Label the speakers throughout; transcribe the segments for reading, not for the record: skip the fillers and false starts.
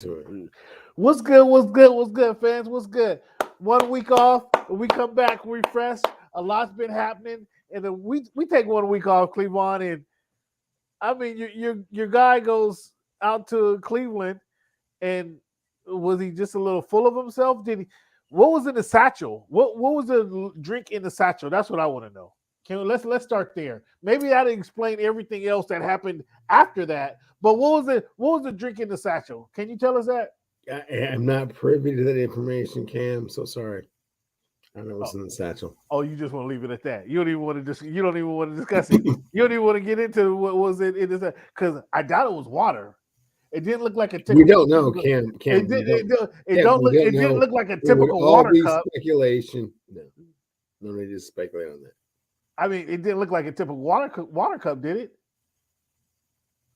Speaker 1: to it.
Speaker 2: What's good? What's good? What's good, fans? What's good? 1 week off. We come back refreshed. A lot's been happening, and then we take 1 week off, Cleveland. And I mean, your guy goes out to Cleveland, and was he just a little full of himself? Did he? What was in the satchel? What was the drink in the satchel? That's what I want to know. Let's start there. Maybe that'll explain everything else that happened after that. But what was the drink in the satchel? Can you tell us that?
Speaker 1: I'm not privy to that information, Cam. So sorry. I don't know what's
Speaker 2: Oh,
Speaker 1: in the satchel.
Speaker 2: oh, you just want to leave it at that. You don't even want to you don't even want to discuss it. You don't even want to get into what was it in this because I doubt it was water. It didn't look like a
Speaker 1: We
Speaker 2: typical.
Speaker 1: don't know, Cam.
Speaker 2: It
Speaker 1: Cam, we
Speaker 2: did.
Speaker 1: don't.
Speaker 2: It
Speaker 1: Cam,
Speaker 2: don't
Speaker 1: we
Speaker 2: look.
Speaker 1: don't
Speaker 2: It didn't
Speaker 1: know.
Speaker 2: look like a
Speaker 1: It would
Speaker 2: typical
Speaker 1: all
Speaker 2: water
Speaker 1: be
Speaker 2: cup.
Speaker 1: speculation. No need to speculate on that.
Speaker 2: I mean, it didn't look like a typical water cup, did it?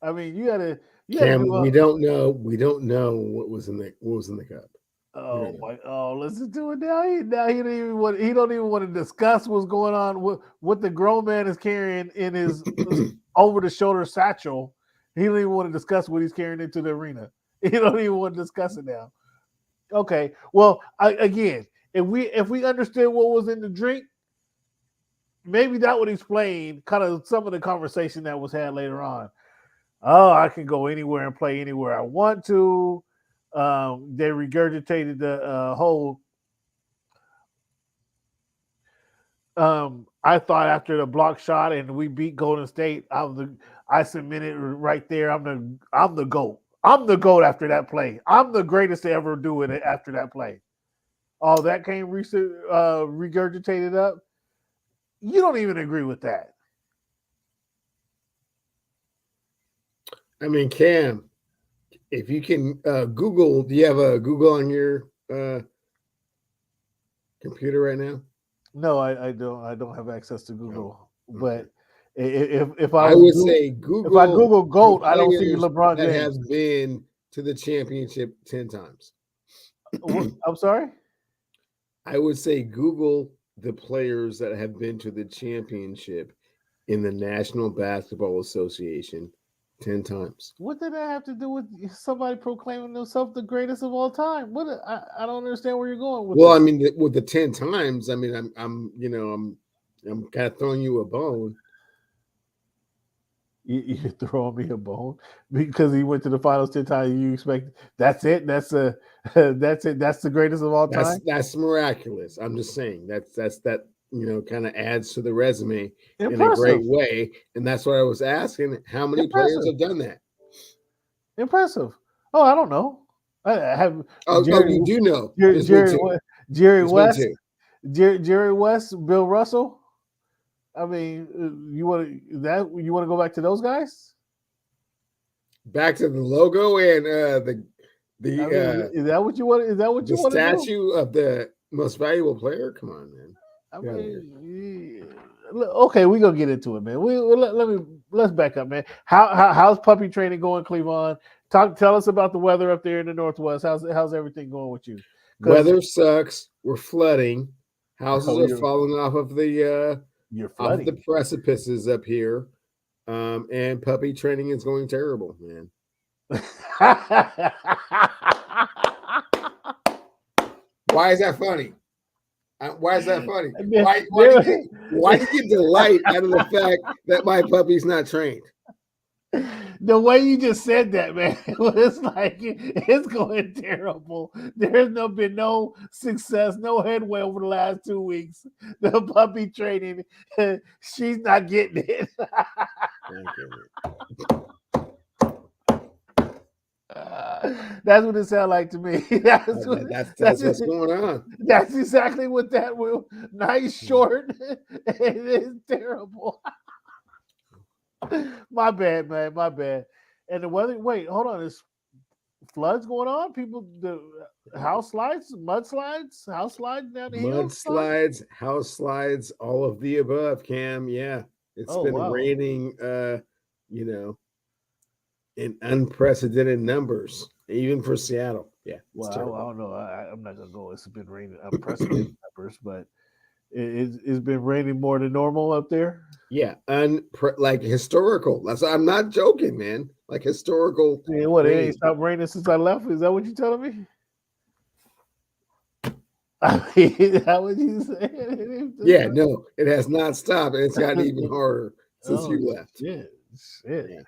Speaker 2: I mean, you had to
Speaker 1: Cam,
Speaker 2: do
Speaker 1: we
Speaker 2: a.
Speaker 1: don't know. We don't know what was in the cup.
Speaker 2: Oh my! Oh, listen to it now. He don't even want. He don't even want to discuss what's going on. What the grown man is carrying in his over the shoulder satchel. He don't even want to discuss what he's carrying into the arena. He don't even want to discuss it now. Okay. Well, again, if we understood what was in the drink, maybe that would explain kind of some of the conversation that was had later on. Oh, I can go anywhere and play anywhere I want to. They regurgitated the whole. I thought after the block shot and we beat Golden State, I submitted right there. I'm the GOAT. I'm the GOAT after that play. I'm the greatest to ever do it after that play. All that came regurgitated up. You don't even agree with that.
Speaker 1: I mean, Cam, if you can Google, do you have a Google on your computer right now?
Speaker 2: No, I don't. I don't have access to
Speaker 1: No.
Speaker 2: Google.
Speaker 1: Okay.
Speaker 2: But if I
Speaker 1: I
Speaker 2: was
Speaker 1: would say
Speaker 2: if I
Speaker 1: Google
Speaker 2: Google
Speaker 1: the
Speaker 2: GOAT, I don't see
Speaker 1: players
Speaker 2: LeBron
Speaker 1: that have
Speaker 2: James.
Speaker 1: been to the championship 10 times.
Speaker 2: I'm sorry.
Speaker 1: I would say Google the players that have been to the championship in the National Basketball Association 10 times.
Speaker 2: What did that have to do with somebody proclaiming themselves the greatest of all time? I don't understand where you're going with
Speaker 1: Well, I
Speaker 2: this.
Speaker 1: mean, with the 10 times, I mean, I'm kind of throwing you a bone.
Speaker 2: You're throwing me a bone because he went to the finals 10 times. You expect that's it? That's a that's it. That's the greatest of all time.
Speaker 1: That's miraculous. I'm just saying that kind of adds to the resume in a great
Speaker 2: Impressive,
Speaker 1: way, and that's what I was asking. How many players
Speaker 2: impressive,
Speaker 1: have done that?
Speaker 2: impressive. Oh, I don't know. I have
Speaker 1: Oh,
Speaker 2: Jerry,
Speaker 1: you do know.
Speaker 2: Jerry,
Speaker 1: There's been
Speaker 2: Jerry,
Speaker 1: two.
Speaker 2: Jerry
Speaker 1: There's been
Speaker 2: West,
Speaker 1: two.
Speaker 2: Jerry West, Bill Russell. I mean, you want to go back to those guys?
Speaker 1: Back to the logo and
Speaker 2: I mean,
Speaker 1: the
Speaker 2: is that what you want? Is that what
Speaker 1: the
Speaker 2: you want to do?
Speaker 1: statue of the most valuable player. Come on, man.
Speaker 2: I
Speaker 1: Get out of here.
Speaker 2: mean, okay, we gonna get into it, man. Let's back up, man. How's puppy training going, Cleveland? Tell us about the weather up there in the Northwest. How's everything going with you? Because
Speaker 1: Weather sucks. We're flooding. Houses
Speaker 2: oh,
Speaker 1: are falling
Speaker 2: you're
Speaker 1: off of the
Speaker 2: flooding.
Speaker 1: precipices up here. And puppy training is going terrible, man. Why is that funny? Why is that funny? Why do you get delight out of the fact that my puppy's not trained?
Speaker 2: The way you just said that, man, it was like it's going terrible. There's been no success, no headway over the last 2 weeks. The puppy training, she's not getting it. That's what it sounded like to me.
Speaker 1: That's what's going on.
Speaker 2: That's exactly what that will. Nice short. It is terrible. My bad, man. My bad. And the weather. Wait, hold on. There's floods going on. People, the house slides, mudslides, house slides down the hill.
Speaker 1: Mudslides, house slides, all of the above. Cam, yeah, it's
Speaker 2: Oh
Speaker 1: been
Speaker 2: wow.
Speaker 1: raining. In unprecedented numbers, even for Seattle. Yeah.
Speaker 2: Well, I don't know. I'm not gonna go. It's been raining unprecedented numbers, but It's been raining more than normal up there.
Speaker 1: Yeah, and like historical. I'm not joking, man. Like historical
Speaker 2: Yeah, what? It ain't
Speaker 1: rain.
Speaker 2: stopped raining since I left. Is that what you telling me? I mean, is that what you saying?
Speaker 1: Yeah, no, it has not stopped, and it's gotten even harder since
Speaker 2: Oh
Speaker 1: you left.
Speaker 2: shit!
Speaker 1: Yeah.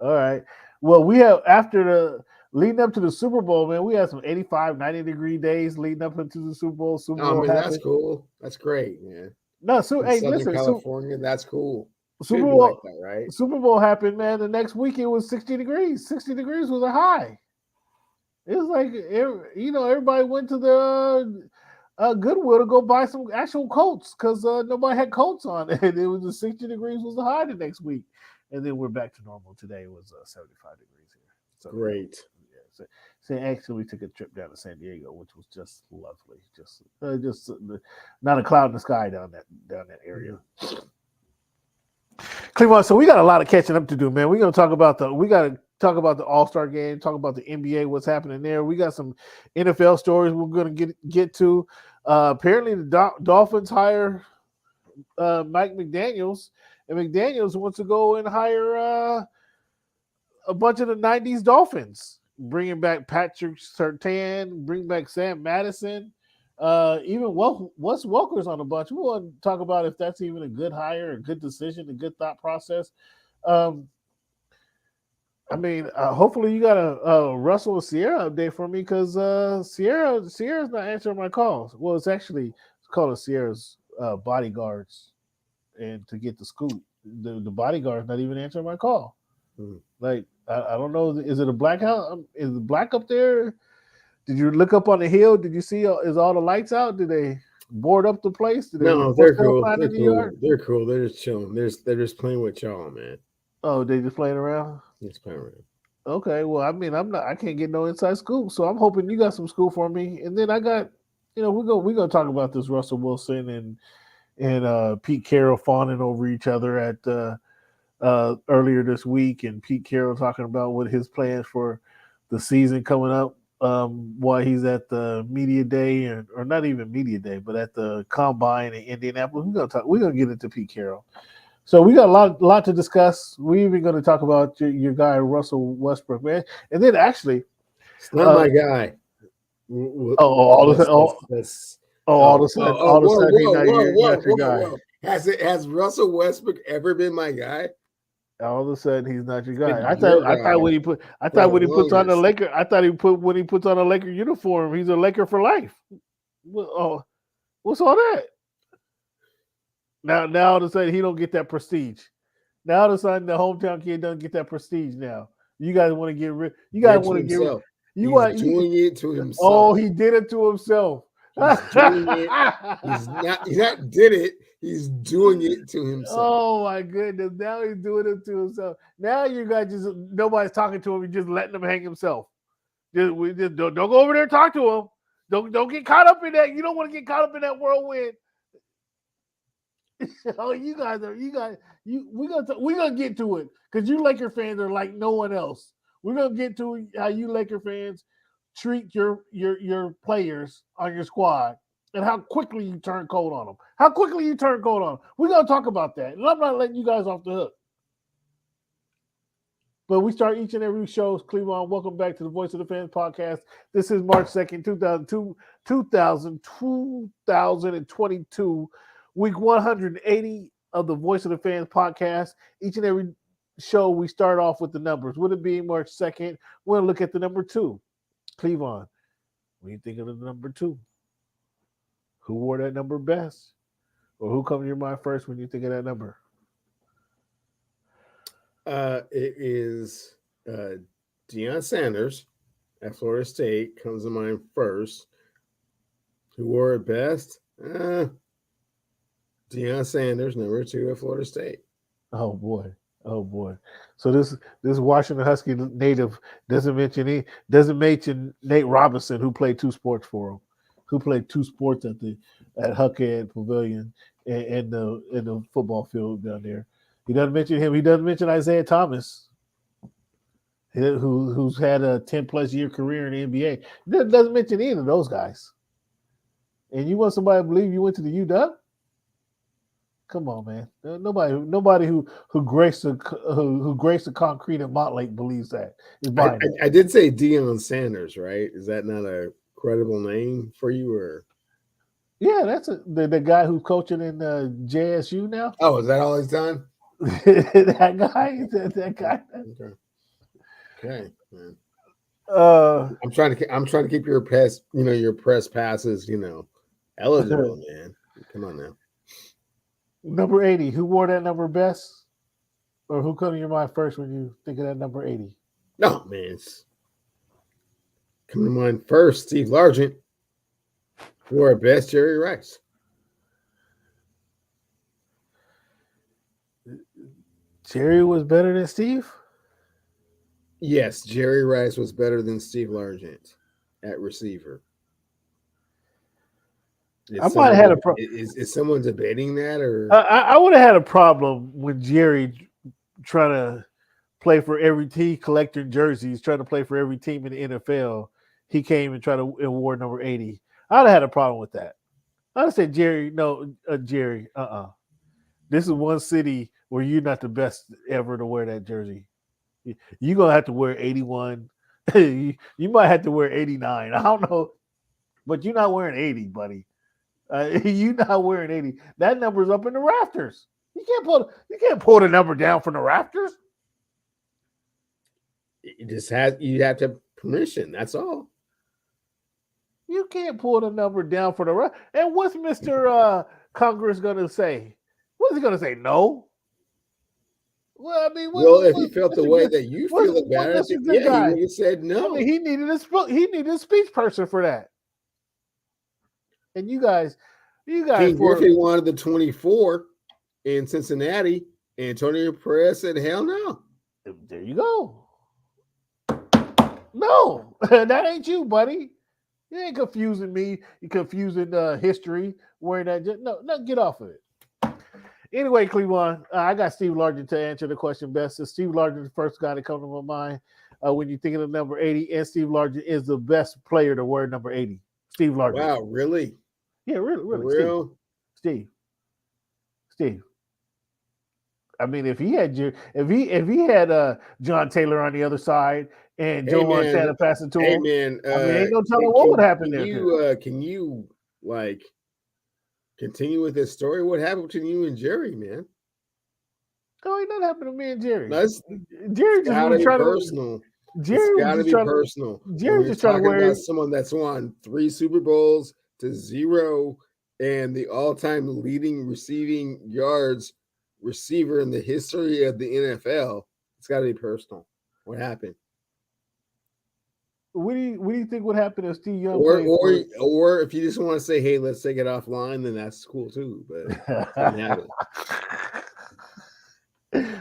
Speaker 2: All right. Well, we have after the leading up to the Super Bowl, man. We had some 85, 90-degree days leading up into the Super Bowl. Super
Speaker 1: Oh
Speaker 2: Bowl
Speaker 1: man, that's
Speaker 2: happened.
Speaker 1: cool. That's great, man.
Speaker 2: No, so
Speaker 1: In
Speaker 2: hey,
Speaker 1: Southern
Speaker 2: listen,
Speaker 1: California, that's cool.
Speaker 2: Super
Speaker 1: Should be like
Speaker 2: Bowl,
Speaker 1: that, right?
Speaker 2: Super Bowl happened, man. The next week it was 60 degrees. 60 degrees was a high. It was like everybody went to the Goodwill to go buy some actual coats because nobody had coats on, and it was 60 degrees was the high the next week, and then we're back to normal. Today it was 75 degrees here. So
Speaker 1: Great.
Speaker 2: yeah, so actually we took a trip down to San Diego, which was just lovely. Just not a cloud in the sky down that area. Cleveland, so we got a lot of catching up to do, man. We got to talk about the All-Star game, talk about the NBA, what's happening there. We got some NFL stories we're going to get to. Apparently, the Dolphins hire Mike McDaniels, and McDaniels wants to go and hire a bunch of the 90s Dolphins, bringing back Patrick Surtain, bring back Sam Madison. Even Wes Welker's on a bunch. We want to talk about if that's even a good hire, a good decision, a good thought process. I mean, hopefully you got a Russell and Sierra update for me because Sierra's not answering my calls. Well, it's called Sierra's bodyguards, and to get the scoop, the bodyguard's not even answering my call.
Speaker 1: Mm-hmm.
Speaker 2: Like I don't know, is it a black house? Is it black up there? Did you look up on the hill? Did you see? Is all the lights out? Did they board up the place? Did
Speaker 1: No, they're cool. They're cool. They're cool. They're just chilling. They're just playing with y'all, man.
Speaker 2: Oh, they just playing around?
Speaker 1: Just playing around.
Speaker 2: Okay, well, I mean, I can't get no inside scoop, so I'm hoping you got some scoop for me. And then I got, we're gonna talk about this Russell Wilson and Pete Carroll fawning over each other at earlier this week, and Pete Carroll talking about what his plans for the season coming up. While he's at the media day, or not even media day, but at the combine in Indianapolis, we're gonna get into Pete Carroll. So we got a lot to discuss. We're even going to talk about your guy Russell Westbrook, man. And then actually,
Speaker 1: it's not my guy.
Speaker 2: All of a sudden, he's not your guy.
Speaker 1: Has Russell Westbrook ever been my guy?
Speaker 2: All of a sudden, he's not your guy. I thought when he puts on the Laker, when he puts on a Laker uniform, he's a Laker for life. Oh, what's all that? Now all of a sudden he don't get that prestige. Now all of a sudden the hometown kid doesn't get that prestige. Now you guys want to get rid. You guys want to get rid.
Speaker 1: He's doing it to himself.
Speaker 2: Oh, he did it to himself.
Speaker 1: He's doing it. He's not did it. He's doing it to himself.
Speaker 2: Oh my goodness! Now he's doing it to himself. Now you guys nobody's talking to him. You're just letting him hang himself. We just don't go over there and talk to him. Don't get caught up in that. You don't want to get caught up in that whirlwind. Oh, we're gonna get to it because you Laker fans are like no one else. We're gonna get to how you Laker fans treat your players on your squad and how quickly you turn cold on them. We're gonna talk about that, and I'm not letting you guys off the hook. But we start each and every show. Cleveland, welcome back to the Voice of the Fans podcast. This is March 2nd, 2022. Week 180 of the Voice of the Fans podcast. Each and every show, we start off with the numbers. With it being March 2nd, we're going to look at the number 2. Cleveland, what do you think of the number 2? Who wore that number best? Or who comes to your mind first when you think of that number?
Speaker 1: It is Deion Sanders at Florida State comes to mind first. Who wore it best? Deion Sanders, number 2 at Florida State.
Speaker 2: Oh boy. So this Washington Husky native doesn't mention Nate Robinson, who played 2 sports for him, who played 2 sports at Huckhead Pavilion and the football field down there. He doesn't mention him. He doesn't mention Isaiah Thomas, who's had a 10+ year career in the NBA. He doesn't mention any of those guys. And you want somebody to believe you went to the UW? Come on, man. Nobody who graced the concrete in Montlake believes that is buying it.
Speaker 1: I did say Deion Sanders, right? Is that not a credible name for you, or?
Speaker 2: Yeah, that's the guy who's coaching in JSU now.
Speaker 1: Oh, is that all he's done?
Speaker 2: that guy.
Speaker 1: Okay, man.
Speaker 2: Uh,
Speaker 1: I'm trying to keep your press passes, eligible, man. Come on now.
Speaker 2: Number 80. Who wore that number best? Or who comes to your mind first when you think of that number 80?
Speaker 1: No, man. Coming to mind first, Steve Largent. Who our best, Jerry Rice.
Speaker 2: Jerry was better than Steve?
Speaker 1: Yes, Jerry Rice was better than Steve Largent at receiver.
Speaker 2: I might have had a problem.
Speaker 1: Is someone debating that, or
Speaker 2: I would have had a problem with Jerry trying to play for every team, collecting jerseys, trying to play for every team in the NFL. He came and tried to award number 80. I'd have had a problem with that. I'd have said, Jerry, this is one city where you're not the best ever to wear that jersey. You're going to have to wear 81. You might have to wear 89. I don't know. But you're not wearing 80, buddy. You're not wearing 80. That number's up in the rafters. You can't pull the number down from the rafters.
Speaker 1: you have to have permission. That's all.
Speaker 2: You can't pull the number down for the rafters. And what's Mr. Congress going to say? What's he going to say? No. Well, I mean,
Speaker 1: if he felt the way that you feel about it, he would have said no.
Speaker 2: I mean, he needed a speech person for that. And you guys.
Speaker 1: King Griffey wanted the 24 in Cincinnati. Antonio Perez said, "Hell no."
Speaker 2: There you go. No, that ain't you, buddy. You ain't confusing me. You're confusing history. Wearing that. No, get off of it. Anyway, Cleveland, I got Steve Largent to answer the question best. So Steve Largent is the first guy to come to my mind when you're thinking of number 80, and Steve Largent is the best player to wear number 80. Steve Largent.
Speaker 1: Wow, really?
Speaker 2: Yeah, really.
Speaker 1: Real?
Speaker 2: Steve. I mean, if he had John Taylor on the other side and Joe Montana passing to him,
Speaker 1: man,
Speaker 2: ain't no telling what would happen there.
Speaker 1: Can you continue with this story? What happened between you and Jerry, man?
Speaker 2: Oh, ain't nothing happened to me and Jerry.
Speaker 1: Jerry just was trying to. Jerry got to be personal.
Speaker 2: Jerry just trying to wear
Speaker 1: about someone that's won 3 Super Bowls to 0 and the all-time leading receiving yards receiver in the history of the NFL. It's got to be personal. What happened?
Speaker 2: What do you think would happen if Steve Young
Speaker 1: or if you just want to say, hey, let's take it offline, then that's cool too.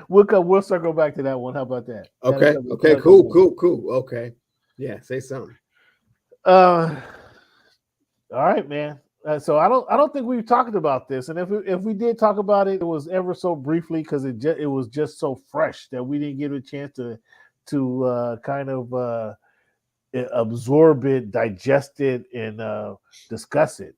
Speaker 1: But
Speaker 2: we'll circle back to that one. How about that?
Speaker 1: Okay, cool. Okay. Yeah, say something.
Speaker 2: All right, man. So I don't think we've talked about this, and if we did talk about it, it was ever so briefly because it was just so fresh that we didn't get a chance to kind of absorb it, digest it, and discuss it.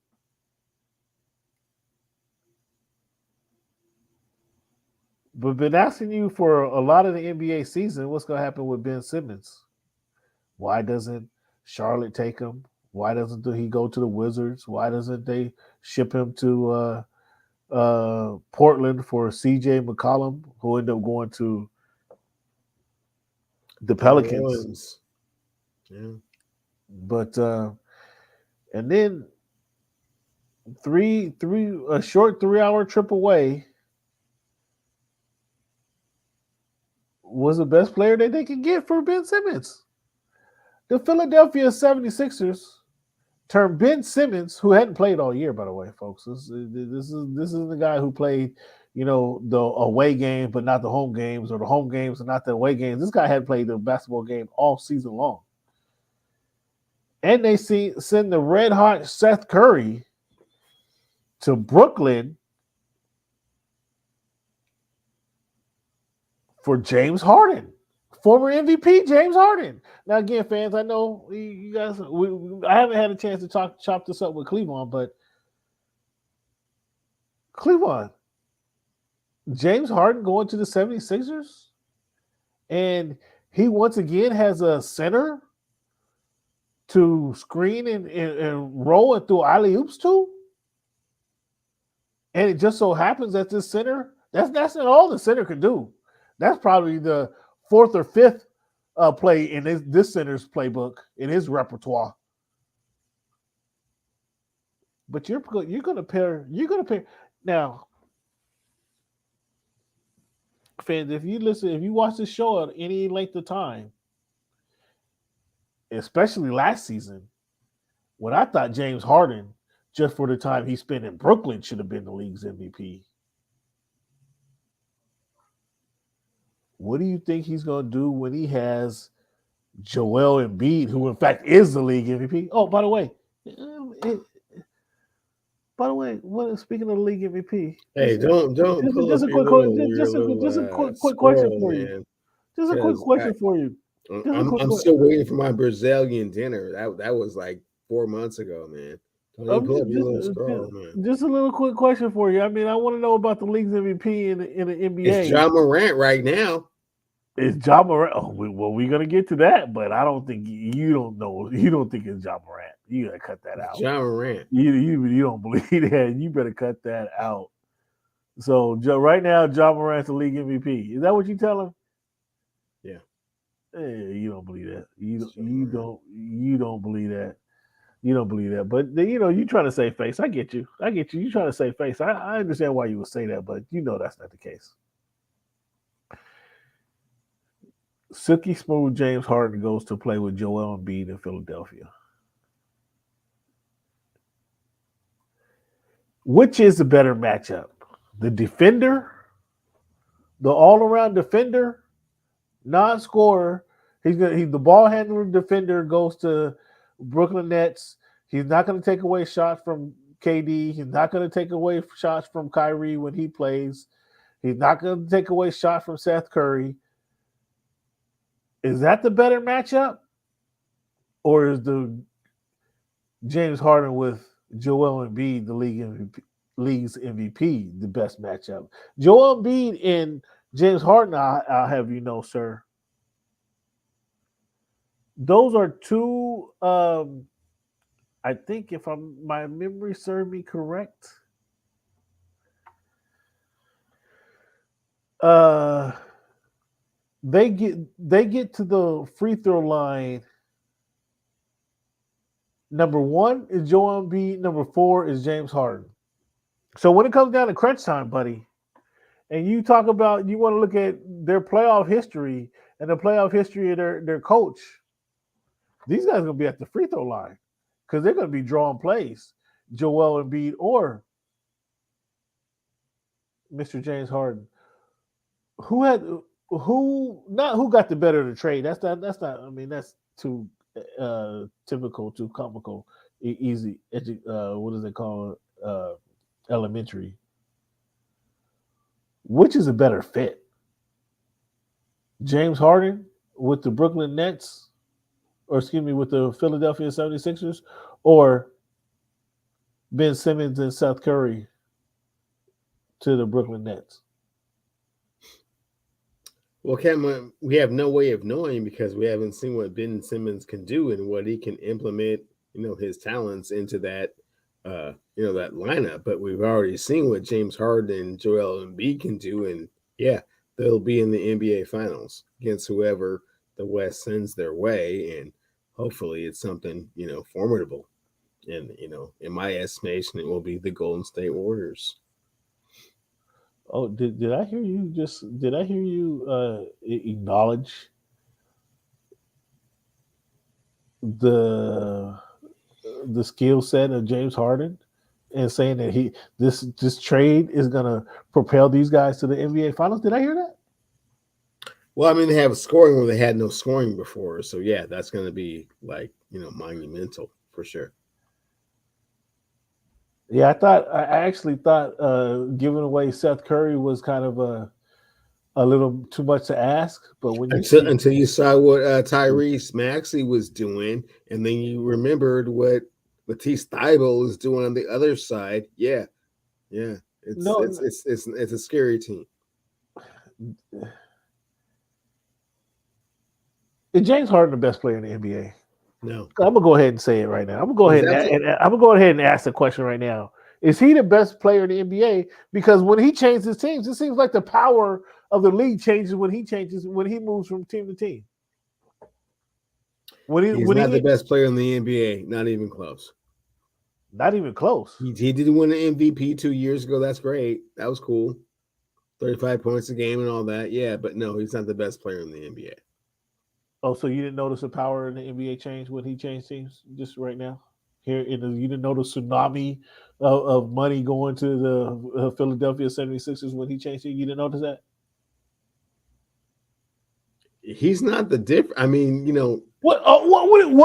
Speaker 2: But been asking you for a lot of the NBA season, what's going to happen with Ben Simmons? Why doesn't Charlotte take him? Why doesn't he go to the Wizards? Why doesn't they ship him to Portland for CJ McCollum, who ended up going to the Pelicans?
Speaker 1: Yeah.
Speaker 2: But and then a short 3-hour trip away was the best player that they could get for Ben Simmons. The Philadelphia 76ers turned Ben Simmons, who hadn't played all year, by the way, folks. This is the guy who played, the away games, but not the home games, or the home games and not the away games. This guy had played the basketball game all season long. And they send the red hot Seth Curry to Brooklyn for James Harden, former MVP James Harden. Now, again, fans, I know you guys. I haven't had a chance to chop this up with Cleveland, but Cleveland, James Harden going to the 76ers, and he once again has a center to screen and roll and through alley oops to. And it just so happens that this center, that's not all the center could do. That's probably the fourth or fifth play in this center's playbook, in his repertoire. But you're gonna pair now, fans. If you watch this show at any length of time, especially last season, when I thought James Harden, just for the time he spent in Brooklyn, should have been the league's MVP. What do you think he's going to do when he has Joel Embiid, who in fact is the league MVP? Oh, by the way, speaking of the league MVP,
Speaker 1: hey, don't pull up your little
Speaker 2: quick question
Speaker 1: scroll,
Speaker 2: for you.
Speaker 1: man.
Speaker 2: Just a quick question for you.
Speaker 1: I'm still waiting for my Brazilian dinner. That was like 4 months ago, man. Don't pull up your little scroll, man.
Speaker 2: Just a little quick question for you. I mean, I want to know about the league's MVP in the NBA.
Speaker 1: It's Ja Morant right now.
Speaker 2: It's Ja Morant. Oh, we're gonna get to that, but I don't think you don't know. You don't think it's Ja Morant. You gotta cut that out.
Speaker 1: Ja Morant.
Speaker 2: You don't believe that. You better cut that out. So right now, Ja Morant's the league MVP. Is that what you tell him?
Speaker 1: Yeah.
Speaker 2: You don't believe that. You don't believe that. You don't believe that. But you trying to save face. I get you. You trying to save face. I understand why you would say that, but that's not the case. Silky smooth James Harden goes to play with Joel Embiid in Philadelphia. Which is the better matchup? The defender, the all-around defender, non-scorer. He's the ball handler defender goes to Brooklyn Nets. He's not going to take away shots from KD. He's not going to take away shots from Kyrie when he plays. He's not going to take away shots from Seth Curry. Is that the better matchup? Or is the James Harden with Joel Embiid, the league's MVP, the best matchup? Joel Embiid and James Harden, I'll have you know, sir, those are two, I think if my memory serves me correct, they get to the free throw line. Number 1 is Joel Embiid. Number 4 is James Harden. So when it comes down to crunch time, buddy, and you talk about you want to look at their playoff history and the playoff history of their coach, these guys are going to be at the free throw line because they're going to be drawing plays. Joel Embiid or Mr. James Harden. Who got the better of the trade? That's not. I mean, that's too typical, too comical, easy. What is it called? Elementary. Which is a better fit? James Harden with the Brooklyn Nets, or with the Philadelphia 76ers, or Ben Simmons and Seth Curry to the Brooklyn Nets?
Speaker 1: Well, Cam, we have no way of knowing because we haven't seen what Ben Simmons can do and what he can implement, his talents into that, that lineup. But we've already seen what James Harden and Joel Embiid can do, and yeah, they'll be in the NBA Finals against whoever the West sends their way, and hopefully it's something formidable. And in my estimation, it will be the Golden State Warriors.
Speaker 2: Oh, did I hear you? Did I hear you acknowledge the skill set of James Harden and saying that this trade is gonna propel these guys to the NBA Finals? Did I hear that?
Speaker 1: Well, I mean, they have a scoring where they had no scoring before, so yeah, that's gonna be monumental for sure.
Speaker 2: Yeah, I actually thought giving away Seth Curry was kind of a little too much to ask. But when
Speaker 1: until you saw what Tyrese Maxey was doing, and then you remembered what Matisse Thybulle is doing on the other side, yeah, it's a scary team.
Speaker 2: Is James Harden the best player in the NBA?
Speaker 1: No.
Speaker 2: I'm gonna go ahead and say it right now. I'm gonna go ahead I'm gonna go ahead and ask the question right now. Is he the best player in the NBA? Because when he changes his teams, it seems like the power of the league changes when he moves from team to team.
Speaker 1: He's not the best player in the NBA. Not even close.
Speaker 2: Not even close.
Speaker 1: He did win an MVP 2 years ago. That's great. That was cool. 35 points a game and all that. Yeah, but no, he's not the best player in the NBA.
Speaker 2: Oh, so you didn't notice the power in the NBA change when he changed teams just right now? You didn't notice tsunami of money going to the Philadelphia 76ers when he changed it? You didn't notice that?
Speaker 1: He's not the difference. I mean,
Speaker 2: What?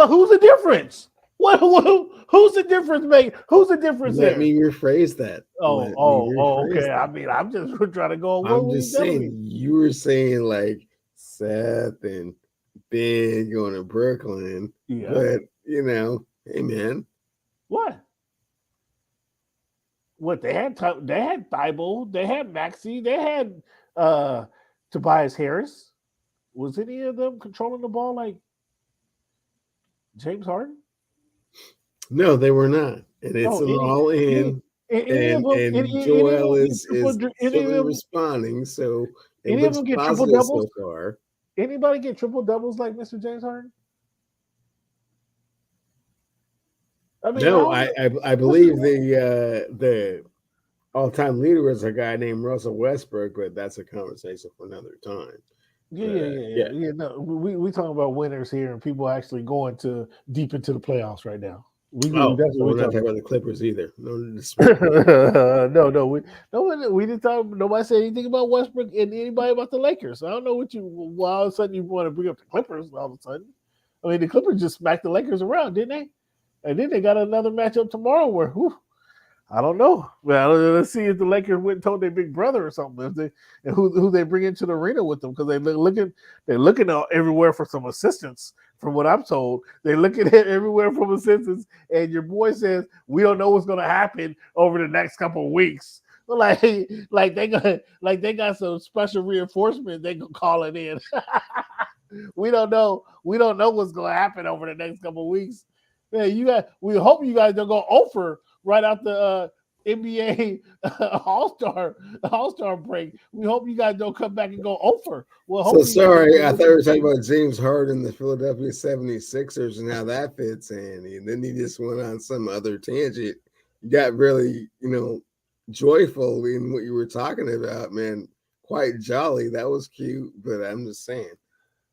Speaker 2: Who's the difference? Who's the difference? Who's the difference there?
Speaker 1: Let me rephrase that.
Speaker 2: Okay. I mean, I'm just trying to go.
Speaker 1: I'm just saying. You were saying like Seth and Ben going to Brooklyn, but hey man,
Speaker 2: what? What they had Thibault, they had Maxey, they had Tobias Harris. Was any of them controlling the ball like James Harden?
Speaker 1: No, they were not, and it's all in. And Joel is responding. So
Speaker 2: any of them get triple doubles so far. Anybody get triple doubles like Mr. James Harden?
Speaker 1: I mean, no, I believe the all-time leader is a guy named Russell Westbrook, but that's a conversation for another time.
Speaker 2: Yeah. No, we talking about winners here, and people actually going deep into the playoffs right now.
Speaker 1: We're not talking about the Clippers either.
Speaker 2: No, we didn't talk. Nobody said anything about Westbrook and anybody about the Lakers. I don't know why all of a sudden you want to bring up the Clippers all of a sudden. I mean, the Clippers just smacked the Lakers around, didn't they? And then they got another matchup tomorrow where, I don't know. Well, let's see if the Lakers went and told their big brother or something. And who they bring into the arena with them, because they're looking everywhere for some assistance. From what I'm told, they're looking at everywhere for assistance. And your boy says we don't know what's going to happen over the next couple of weeks. Like they got some special reinforcement they can call it in. We don't know. We don't know what's going to happen over the next couple of weeks. Man, we hope you guys don't go over right out the NBA All-Star break. We hope you guys don't come back and go over.
Speaker 1: So sorry, I thought we were talking about James Harden, the Philadelphia 76ers, and how that fits in. And then he just went on some other tangent. You got really, joyful in what you were talking about, man. Quite jolly. That was cute, but I'm just saying.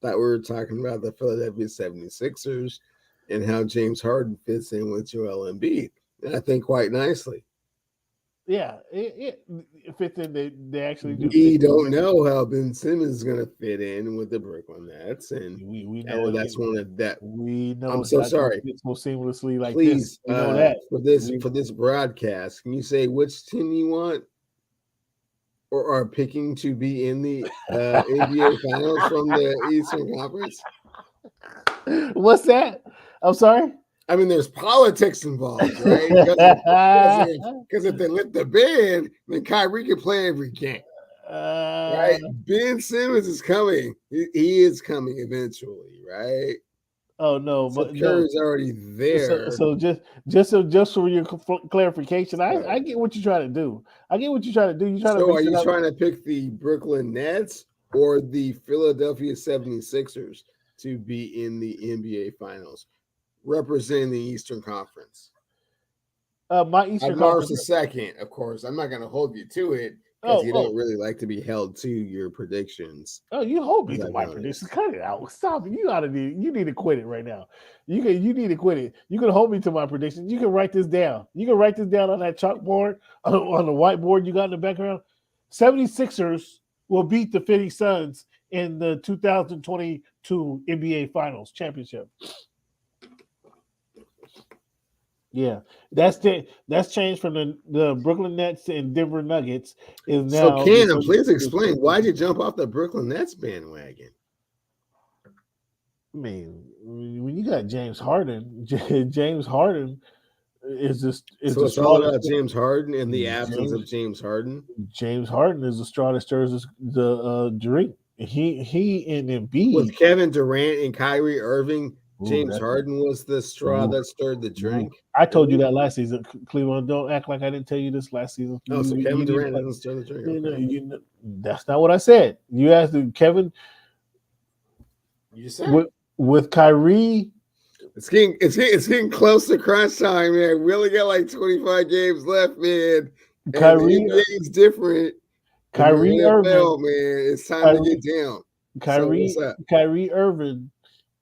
Speaker 1: Thought we were talking about the Philadelphia 76ers and how James Harden fits in with Joel Embiid. And I think quite nicely.
Speaker 2: Yeah, it fits in. They actually do.
Speaker 1: We don't know how Ben Simmons is going to fit in with the Brooklyn Nets, and
Speaker 2: we know
Speaker 1: that's one of that.
Speaker 2: We know.
Speaker 1: I'm so sorry.
Speaker 2: It's so seamlessly like
Speaker 1: please,
Speaker 2: this. We know that
Speaker 1: for this broadcast, can you say which team you want or are picking to be in the NBA Finals from the Eastern Conference?
Speaker 2: What's that? I'm sorry.
Speaker 1: I mean, there's politics involved, right? Because if they lift the ban, then Kyrie can play every game, right? Ben Simmons is coming. He is coming eventually, right?
Speaker 2: Oh no,
Speaker 1: so but Curry's already there.
Speaker 2: So just for your clarification, I get what you're trying to do. I get what you're trying to do.
Speaker 1: Are you trying to pick the Brooklyn Nets or the Philadelphia 76ers to be in the NBA Finals? Representing the Eastern Conference.
Speaker 2: My Eastern Conference.
Speaker 1: March 2nd, of course. I'm not going to hold you to it because you don't really like to be held to your predictions.
Speaker 2: Oh, you hold me to my predictions. Cut it out. Stop it. You need to quit it right now. You need to quit it. You can hold me to my predictions. You can write this down. You can write this down on that chalkboard, on the whiteboard you got in the background. 76ers will beat the Phoenix Suns in the 2022 NBA Finals championship. Yeah, that's changed from the Brooklyn Nets and Denver Nuggets is now.
Speaker 1: So, Ken, please explain why'd you jump off the Brooklyn Nets bandwagon?
Speaker 2: I mean, when you got James Harden,
Speaker 1: So
Speaker 2: the
Speaker 1: it's all
Speaker 2: straw.
Speaker 1: about James Harden and the absence of
Speaker 2: James
Speaker 1: James Harden.
Speaker 2: James Harden is the straw that stirs the drink. He and
Speaker 1: With
Speaker 2: Embiid.
Speaker 1: Kevin Durant and Kyrie Irving,
Speaker 2: Ooh,
Speaker 1: James Harden was the straw
Speaker 2: ooh,
Speaker 1: that stirred the drink.
Speaker 2: I told you that last season, Cleveland. Don't act like I didn't tell you this last season.
Speaker 1: Oh, so Kevin
Speaker 2: You
Speaker 1: Durant doesn't stir the drink. Okay.
Speaker 2: that's not what I said. You asked Kevin
Speaker 1: You said
Speaker 2: with Kyrie.
Speaker 1: it's getting close to crunch time, man. We only got like 25 games left, man. And
Speaker 2: Kyrie,
Speaker 1: the NBA is different.
Speaker 2: Kyrie
Speaker 1: In the NFL,
Speaker 2: Irving,
Speaker 1: man, it's time to get down. So what's up?
Speaker 2: Kyrie Irving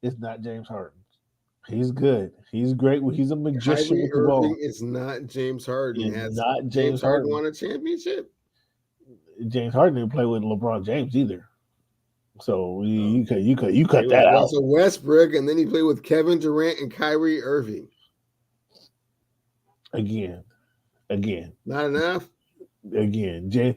Speaker 2: is not James Harden. He's good. He's great. He's a magician
Speaker 1: Kyrie
Speaker 2: with the ball.
Speaker 1: Irving is not James Harden.
Speaker 2: Is
Speaker 1: Has
Speaker 2: not
Speaker 1: James Harden won a championship?
Speaker 2: James Harden didn't play with LeBron James either. So you cut
Speaker 1: He
Speaker 2: that out.
Speaker 1: Russell Westbrook, and then he played with Kevin Durant and Kyrie Irving.
Speaker 2: Again.
Speaker 1: Not enough.
Speaker 2: Again,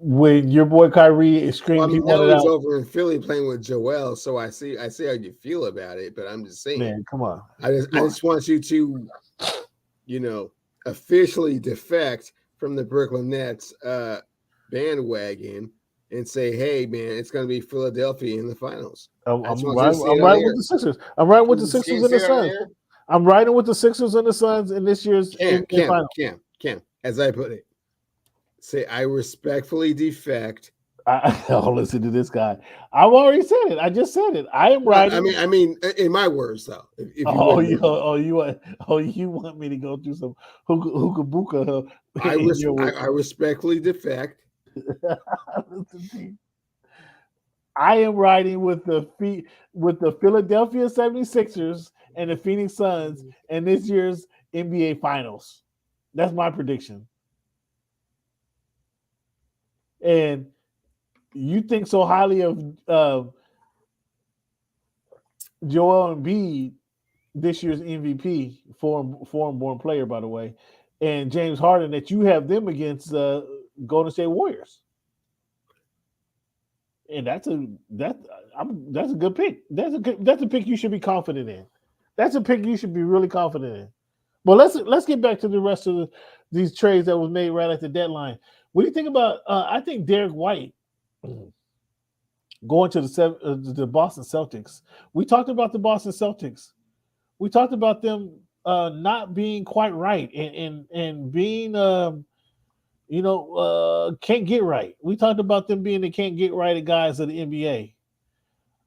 Speaker 2: when your boy Kyrie is screaming, he wanted
Speaker 1: he's
Speaker 2: out.
Speaker 1: over in Philly playing with Joel, so I see how you feel about it. But I'm just saying,
Speaker 2: Man, come on.
Speaker 1: I just want you to, officially defect from the Brooklyn Nets bandwagon and say, hey, man, it's going to be Philadelphia in the finals.
Speaker 2: I'm riding with the Sixers. I'm riding with the Sixers and the Suns. I'm riding with the Sixers and the Suns in this year's final.
Speaker 1: Cam, as I put it, say I respectfully defect.
Speaker 2: I'll listen to this guy. I've already said it. I just said it. I am riding.
Speaker 1: I mean, in my words, though. If
Speaker 2: you want me to go through some hookah buka?
Speaker 1: I respectfully defect.
Speaker 2: I am riding with the Philadelphia 76ers and the Phoenix Suns in this year's NBA Finals. That's my prediction. And you think so highly of Joel Embiid, this year's MVP, foreign-born player, by the way, and James Harden, that you have them against Golden State Warriors. And that's a good pick. That's a pick you should be confident in. That's a pick you should be really confident in. Well, let's get back to the rest of these trades that was made right at the deadline. What do you think about? I think Derek White going to the Boston Celtics. We talked about the Boston Celtics. We talked about them not being quite right and being can't get right. We talked about them being the can't get right guys of the NBA.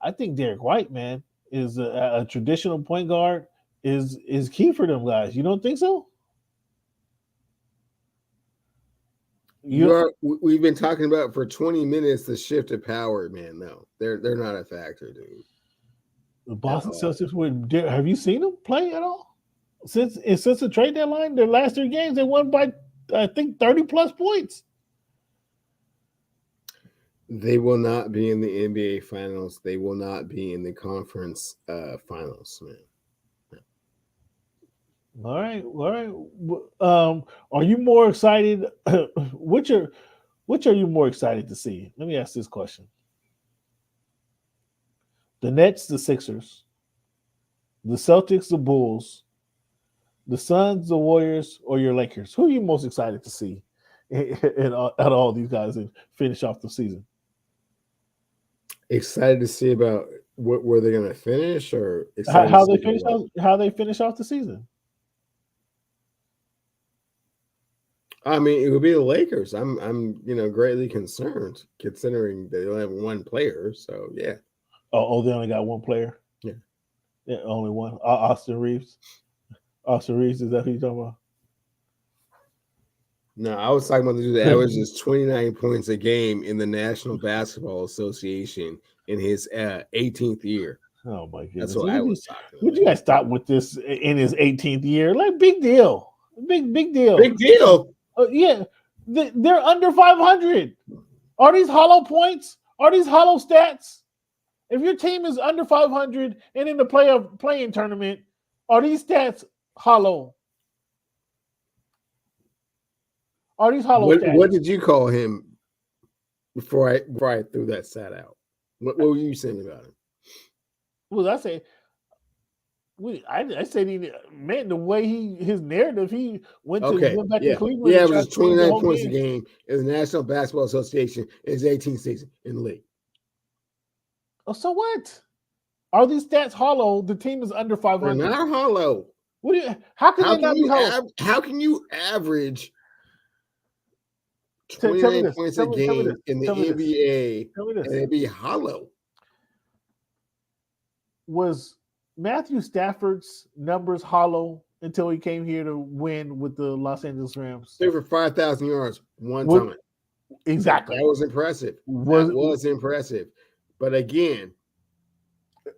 Speaker 2: I think Derek White, man, is a traditional point guard is key for them guys. You don't think so?
Speaker 1: We've been talking about for 20 minutes the shift of power, man. No, they're not a factor, dude.
Speaker 2: The Boston Celtics have you seen them play at all? Since the trade deadline, their last 3 games, they won by I think 30 plus points.
Speaker 1: They will not be in the NBA finals. They will not be in the conference finals, man.
Speaker 2: All right. Are you more excited? Which are you more excited to see? Let me ask this question: the Nets, the Sixers, the Celtics, the Bulls, the Suns, the Warriors, or your Lakers? Who are you most excited to see out of all these guys and finish off the season?
Speaker 1: Excited to see about where they're going to finish, or
Speaker 2: how they finish off the season.
Speaker 1: I mean, it would be the Lakers. I'm greatly concerned considering they only have one player. So yeah.
Speaker 2: Oh, they only got one player. Yeah, only one. Austin Reeves. Austin Reeves, is that who you're talking about?
Speaker 1: No, I was talking about the dude that averages 29 points a game in the National Basketball Association in his 18th year.
Speaker 2: Oh my goodness!
Speaker 1: That's what I was talking about.
Speaker 2: Would you guys stop with this in his 18th year? Like, big deal. Big deal.
Speaker 1: Big deal.
Speaker 2: Yeah, they're under 500. Are these hollow points? Are these hollow stats? If your team is under 500 and in the playing tournament, are these stats hollow? Are these hollow stats?
Speaker 1: What did you call him before I threw that stat out? What were you saying about him?
Speaker 2: Well, I say I said man, the way his narrative, he went back to
Speaker 1: Yeah.
Speaker 2: Cleveland
Speaker 1: He
Speaker 2: and tried
Speaker 1: averages
Speaker 2: to change the
Speaker 1: 29
Speaker 2: whole
Speaker 1: points a
Speaker 2: game.
Speaker 1: game in the National Basketball Association in his 18th season in the league.
Speaker 2: Oh, so what? Are these stats hollow? The team is under 500.
Speaker 1: They're not hollow.
Speaker 2: How can they not be hollow?
Speaker 1: How can you average
Speaker 2: Tell me
Speaker 1: 29
Speaker 2: this.
Speaker 1: points
Speaker 2: Tell
Speaker 1: a
Speaker 2: me
Speaker 1: game
Speaker 2: this.
Speaker 1: in the
Speaker 2: Tell me this.
Speaker 1: NBA
Speaker 2: Tell me this.
Speaker 1: and it be hollow?
Speaker 2: Was Matthew Stafford's numbers hollow until he came here to win with the Los Angeles Rams?
Speaker 1: Threw for 5,000 yards one time.
Speaker 2: Exactly.
Speaker 1: That was impressive. That was impressive. But again,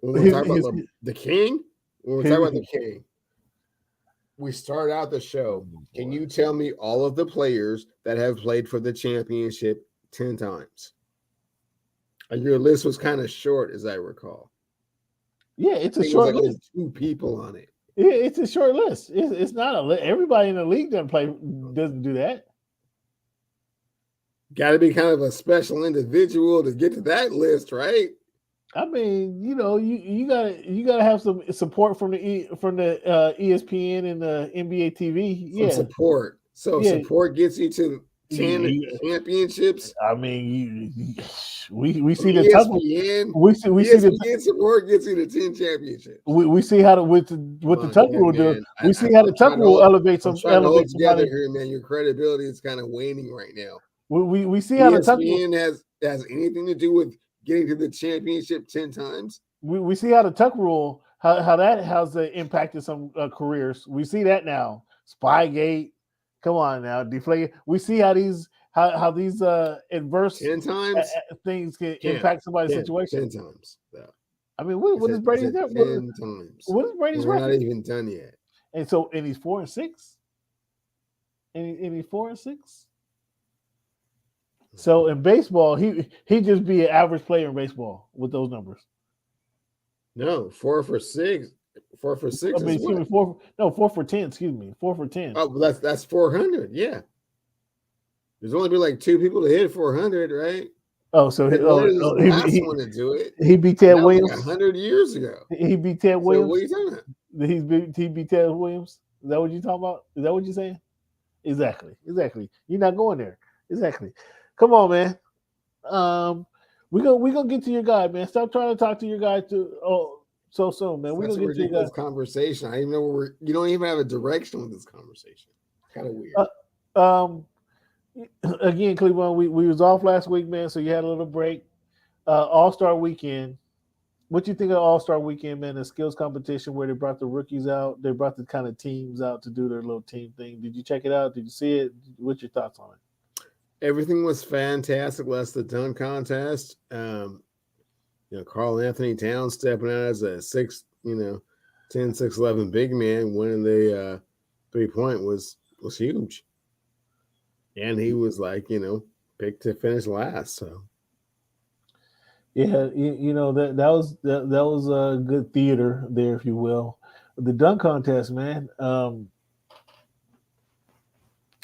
Speaker 1: when we talk about the King, we start out the show. Can you tell me all of the players that have played for the championship 10 times? Your list was kind of short, as I recall.
Speaker 2: Yeah, it's a short list.
Speaker 1: Only 2 people on it.
Speaker 2: Yeah, it's a short list. It's not a list. Everybody in the league doesn't do that.
Speaker 1: Got to be kind of a special individual to get to that list, right?
Speaker 2: I mean, you gotta have some support from the ESPN and the NBA TV.
Speaker 1: Yeah, some support. So support gets you to 10 championships.
Speaker 2: I mean, we see the
Speaker 1: ESPN. We see the support gets you to 10 championships.
Speaker 2: We see how what the Tuck Rule does. We see how the Tuck Rule elevates them.
Speaker 1: Trying to hold together here, man. Your credibility is kind of waning right now.
Speaker 2: We see how the Tuck Rule
Speaker 1: has anything to do with getting to the championship 10 times.
Speaker 2: We see how the Tuck Rule how that has impacted some careers. We see that now. Spygate. Come on now, deflate. We see how these adverse
Speaker 1: 10 times
Speaker 2: things can impact somebody's situation.
Speaker 1: 10 times. Yeah.
Speaker 2: I mean, what is Brady's
Speaker 1: 10 times?
Speaker 2: What is Brady's
Speaker 1: record?
Speaker 2: We're
Speaker 1: not even done yet.
Speaker 2: And he's 4-6. And he's 4-6. So in baseball, he just be an average player in baseball with those numbers.
Speaker 1: No, 4 for 6. 4 for 6.
Speaker 2: I mean, excuse me, 4 for 10. Excuse me, 4 for 10.
Speaker 1: Oh, that's 400. Yeah. There's only been like 2 people to hit 400, right?
Speaker 2: Oh, so
Speaker 1: he want to do it.
Speaker 2: He beat Ted Williams
Speaker 1: like 100 years ago.
Speaker 2: He beat Ted Williams.
Speaker 1: So what are you talking about?
Speaker 2: He beat Ted Williams. Is that what you're talking about? Is that what you're saying? Exactly. You're not going there. Exactly. Come on, man. We're gonna get to your guy, man. Stop trying to talk to your guy so soon, man. We're gonna get to your guy.
Speaker 1: Conversation. I even know you don't even have a direction with this conversation. Kind of weird.
Speaker 2: Again, Cleveland, we was off last week, man. So you had a little break. All-Star Weekend. What you think of All-Star Weekend, man? The skills competition where they brought the rookies out. They brought the kind of teams out to do their little team thing. Did you check it out? Did you see it? What's your thoughts on it?
Speaker 1: Everything was fantastic. Less the dunk contest. Karl Anthony Towns stepping out as a 6, 10, 6, 11 big man, winning the 3-point was huge. And he was picked to finish last. So
Speaker 2: yeah, that was a good theater there, if you will. The dunk contest, man. I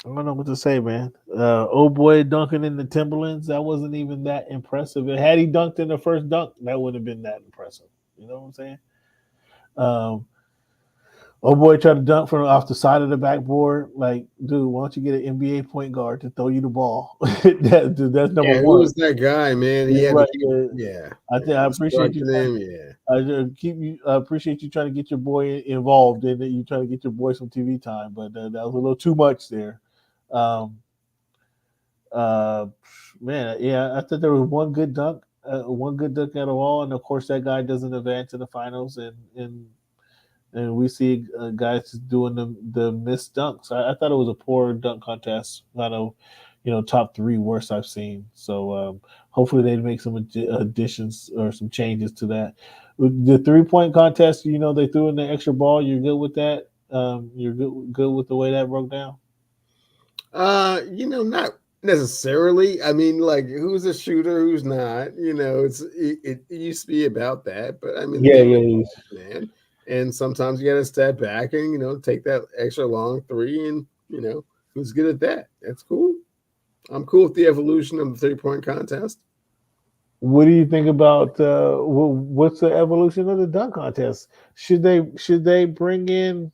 Speaker 2: don't know what to say, man. Old boy dunking in the Timberlands, that wasn't even that impressive. And had he dunked in the first dunk, that wouldn't have been that impressive. You know what I'm saying? Old boy tried to dunk from off the side of the backboard. Like, dude, why don't you get an NBA point guard to throw you the ball? That's number one.
Speaker 1: Who was that guy, man?
Speaker 2: I appreciate you. I appreciate you trying to get your boy involved in it. You trying to get your boy some TV time, but that was a little too much there. Man, yeah, I thought there was one good dunk at all, and of course that guy doesn't advance to the finals, and we see guys doing the missed dunks. I thought it was a poor dunk contest. Not a top 3 worst I've seen. So hopefully they make some additions or some changes to that. The 3-point contest, they threw in the extra ball. You're good with that. You're good with the way that broke down.
Speaker 1: Not necessarily. I mean, like, who's a shooter, who's not? It used to be about that, but I mean, man. And sometimes you got to step back and, take that extra long 3 and, who's good at that? That's cool. I'm cool with the evolution of the 3-point contest.
Speaker 2: What do you think about what's the evolution of the dunk contest? Should they bring in?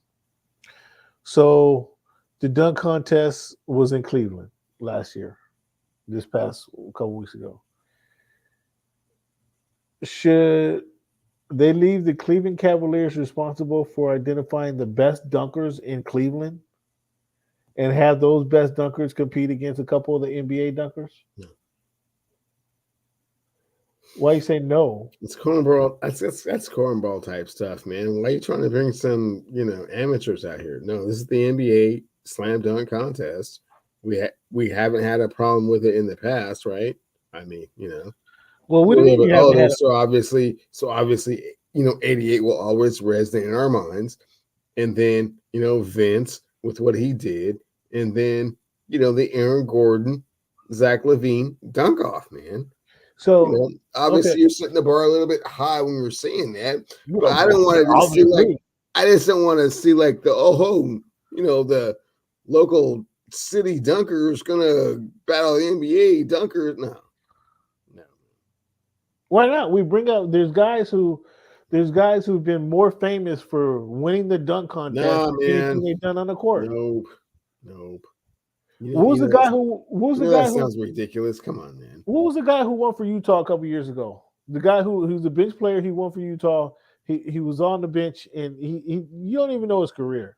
Speaker 2: So the dunk contest was in Cleveland last year, this past couple weeks ago. Should they leave the Cleveland Cavaliers responsible for identifying the best dunkers in Cleveland and have those best dunkers compete against a couple of the NBA dunkers?
Speaker 1: No.
Speaker 2: Why you say no?
Speaker 1: It's cornball. That's cornball type stuff, man. Why are you trying to bring some, amateurs out here? No, this is the NBA slam dunk contest. We haven't had a problem with it in the past, right? I mean,
Speaker 2: Well, what do you mean you haven't had?
Speaker 1: So obviously, 88 will always resonate in our minds. And then, Vince with what he did, and then, the Aaron Gordon, Zach LaVine dunk off, man.
Speaker 2: So
Speaker 1: obviously you're setting the bar a little bit high when you're saying that.
Speaker 2: You
Speaker 1: But I don't want to just see I just don't want to see like the local city dunker is gonna battle the NBA dunker. No.
Speaker 2: Why not? We bring up there's guys who've been more famous for winning the dunk contest than anything they've done on the court.
Speaker 1: Nope.
Speaker 2: What was the guy who
Speaker 1: sounds ridiculous? Come on, man.
Speaker 2: What was the guy who won for Utah a couple years ago? The guy who's the bench player, he won for Utah. He was on the bench and he you don't even know his career.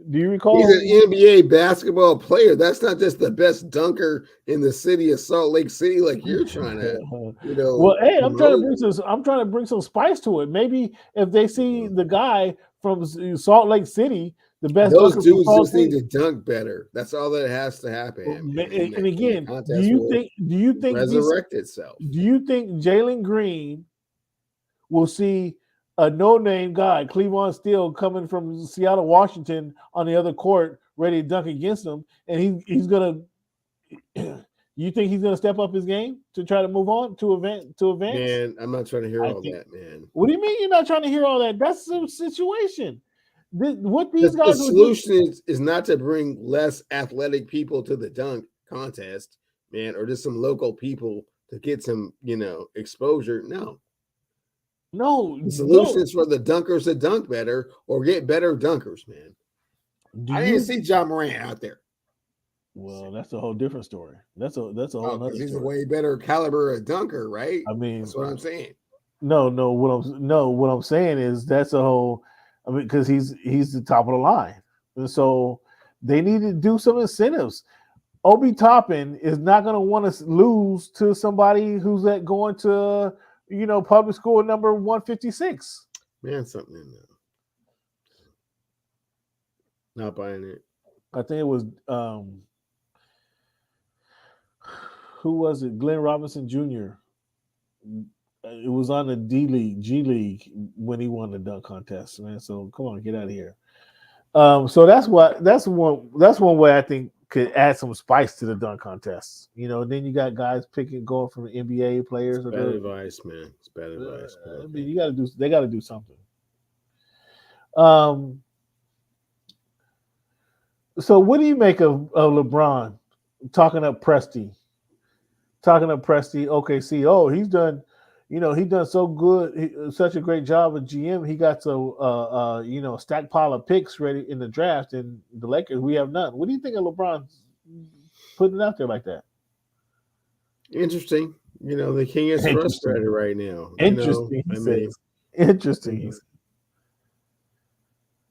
Speaker 2: Do you recall?
Speaker 1: He's an NBA basketball player. That's not just the best dunker in the city of Salt Lake City, like you're trying to,
Speaker 2: Well, hey, I'm trying to bring some spice to it. Maybe if they see the guy from Salt Lake City, the best
Speaker 1: those dudes just need to dunk better. That's all that has to happen.
Speaker 2: And again, do you think
Speaker 1: resurrect itself?
Speaker 2: Do you think Jalen Green will see a no-name guy, Cleavon Steele, coming from Seattle, Washington, on the other court, ready to dunk against him, and he's gonna? You think he's gonna step up his game to try to move on to advance?
Speaker 1: Man, I'm not trying to hear all that, man.
Speaker 2: What do you mean you're not trying to hear all that? That's the situation.
Speaker 1: The solution is not to bring less athletic people to the dunk contest, man, or just some local people to get some, exposure. No, the solution is for the dunkers to dunk better or get better dunkers, man. I didn't see John Morant out there.
Speaker 2: Well, that's a whole different story. That's a whole other.
Speaker 1: He's a way better caliber of dunker, right?
Speaker 2: I mean,
Speaker 1: that's what I'm saying.
Speaker 2: No. What I'm saying is that's a whole. I mean, because he's the top of the line, and so they need to do some incentives. Obi Toppin is not going to want to lose to somebody who's going to public school number 156.
Speaker 1: Man, something in there. Not buying it.
Speaker 2: I think it was who was it? Glenn Robinson Jr. It was on the G League when he won the dunk contest, man. So come on, get out of here. So that's one way I think could add some spice to the dunk contest. Then you got guys going from NBA players.
Speaker 1: It's bad advice, man. It's bad advice.
Speaker 2: I mean, they got to do something. So what do you make of LeBron talking up Presti? OKC. Oh, he's done. He done so good, such a great job with GM. He got a stack pile of picks ready in the draft, and the Lakers, we have none. What do you think of LeBron putting it out there like that?
Speaker 1: Interesting. The king is frustrated right now.
Speaker 2: Interesting. Interesting.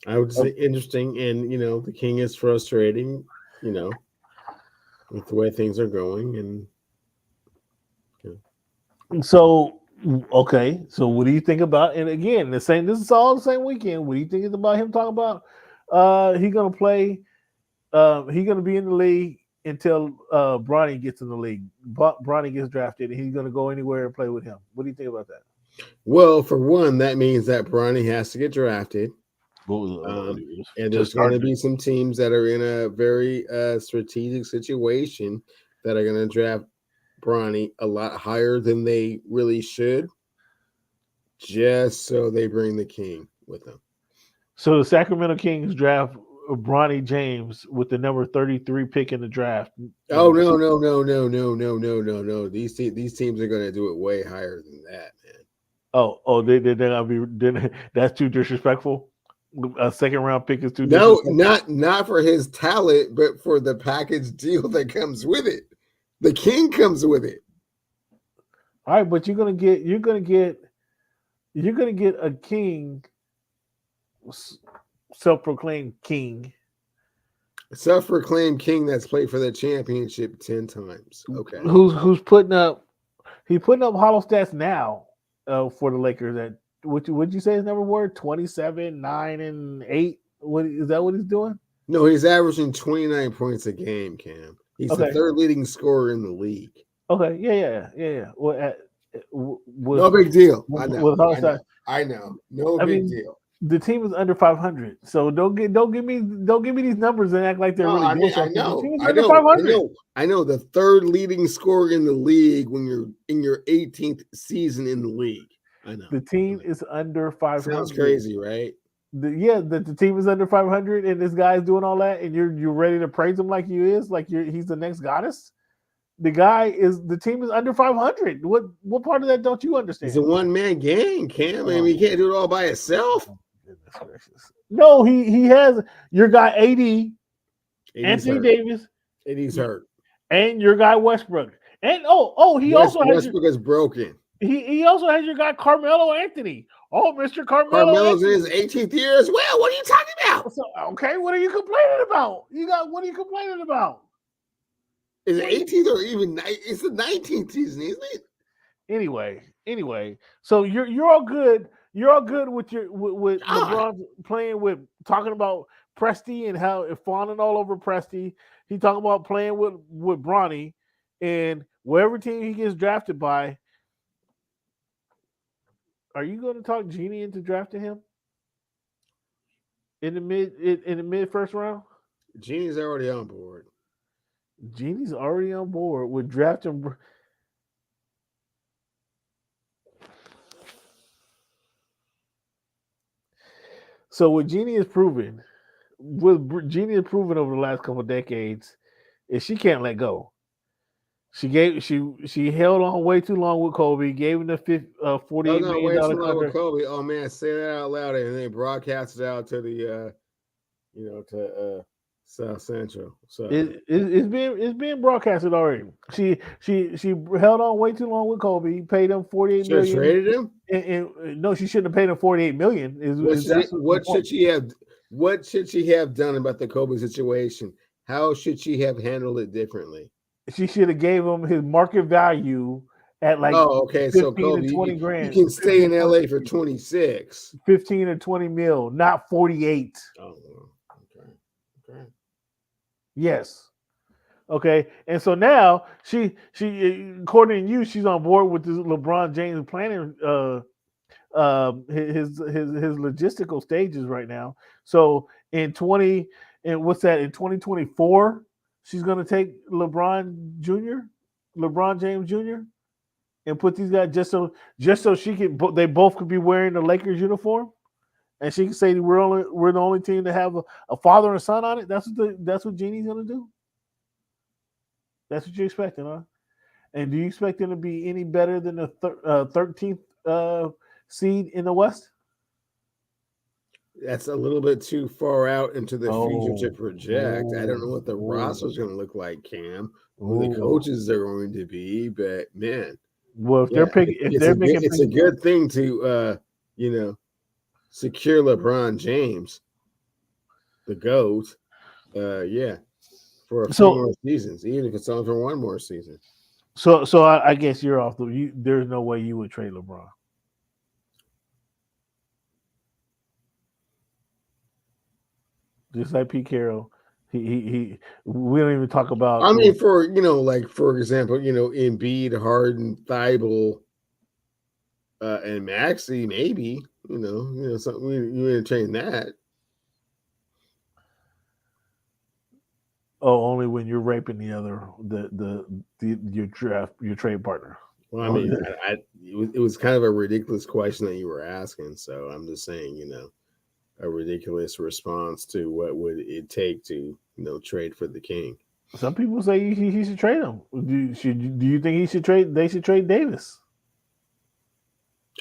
Speaker 1: I would say interesting, and the king is frustrating. With the way things are going, and
Speaker 2: so. Okay, so what do you think about? And again, this is all the same weekend. What do you think about him talking about? He's gonna play. He's gonna be in the league until Bronny gets in the league. Bronny gets drafted, and he's gonna go anywhere and play with him. What do you think about that?
Speaker 1: Well, for one, that means that Bronny has to get drafted, and there's going to be some teams that are in a very strategic situation that are going to draft Bronny a lot higher than they really should, just so they bring the king with them.
Speaker 2: So the Sacramento Kings draft Bronny James with the number 33 pick in the draft.
Speaker 1: Oh no. These teams are gonna do it way higher than that, man.
Speaker 2: They're gonna be. That's too disrespectful. A second round pick is too
Speaker 1: No,
Speaker 2: disrespectful.
Speaker 1: not for his talent, but for the package deal that comes with it. The king comes with it.
Speaker 2: All right, but you're gonna get a king, self-proclaimed king,
Speaker 1: Self-proclaimed king that's played for the championship 10 times. Okay.
Speaker 2: who's putting up hollow stats now for the Lakers. At would you say his number were 27, 9, and 8? What is that? What he's doing?
Speaker 1: No, he's averaging 29 points a game, Cam. He's the third leading scorer in the league.
Speaker 2: Okay, yeah. Well,
Speaker 1: no big deal. I know. No big deal.
Speaker 2: The team is under 500, so don't give me these numbers and act like they're really doing something.
Speaker 1: I know. The third leading scorer in the league when you're in your 18th season in the league. I know.
Speaker 2: The team is under 500.
Speaker 1: Sounds crazy, right?
Speaker 2: The team is under 500, and this guy's doing all that, and you're ready to praise him like he's the next goddess. The team is under 500. What part of that don't you understand?
Speaker 1: It's a one-man gang, Cam. I mean, he can't do it all by himself.
Speaker 2: Goodness gracious. No, he has your guy AD, Anthony Davis.
Speaker 1: AD's hurt.
Speaker 2: And your guy Westbrook. And Westbrook
Speaker 1: is broken.
Speaker 2: He also has your guy Carmelo Anthony. Oh, Mr.
Speaker 1: Carmelo's in his 18th year as well. What are you talking about?
Speaker 2: So, okay, what are you complaining about? What are you complaining about?
Speaker 1: Is it 18th or even it's the 19th season, isn't it?
Speaker 2: Anyway. So you're all good. You're all good with LeBron playing with talking about Presti and how it fawning all over Presti. He talking about playing with Bronny and wherever team he gets drafted by. Are you going to talk Jeannie into drafting him in the mid first round?
Speaker 1: Jeannie's already on board.
Speaker 2: Jeannie's already on board with drafting. So what Jeannie has proven, over the last couple of decades, is she can't let go. She held on way too long with Kobe. Gave him the $48 million contract.
Speaker 1: Kobe. Oh man, say that out loud, and then broadcast it out to the, to South Central. So
Speaker 2: it's being broadcasted already. She held on way too long with Kobe. Paid him $48 million.
Speaker 1: Traded him?
Speaker 2: And no, she shouldn't have paid him $48 million.
Speaker 1: What should she have done about the Kobe situation? How should she have handled it differently?
Speaker 2: She should have gave him his market value at like
Speaker 1: so Kobe,
Speaker 2: to 20 grand.
Speaker 1: You can stay in LA for 26.
Speaker 2: 15 or 20 mil, not 48.
Speaker 1: Oh, okay.
Speaker 2: Yes. Okay. And so now she according to you, she's on board with this LeBron James planning his logistical stages right now. So in 2024, she's gonna take LeBron James Jr. and put these guys just so she can they both could be wearing the Lakers uniform. And she can say we're the only team to have a father and son on it. That's what Jeannie's gonna do. That's what you're expecting, huh? And do you expect them to be any better than the 13th seed in the West?
Speaker 1: That's a little bit too far out into the future to project. I don't know what the roster is going to look like, Cam. Who the coaches are going to be, but man,
Speaker 2: well, if they're picking,
Speaker 1: it's a good thing to secure LeBron James, the GOAT, for a few more seasons, even if it's only for one more season.
Speaker 2: So I guess you're off there's no way you would trade LeBron. Just like Pete Carroll, he we don't even talk about.
Speaker 1: I mean, for example, Embiid, Harden, Thibault, and Maxey, maybe something you entertain that.
Speaker 2: Oh, only when you're raping your trade partner.
Speaker 1: Well, I mean, it was kind of a ridiculous question that you were asking, so I'm just saying, a ridiculous response to what would it take to trade for the king.
Speaker 2: Some people say he should trade him. Do you think he should trade? They should trade Davis.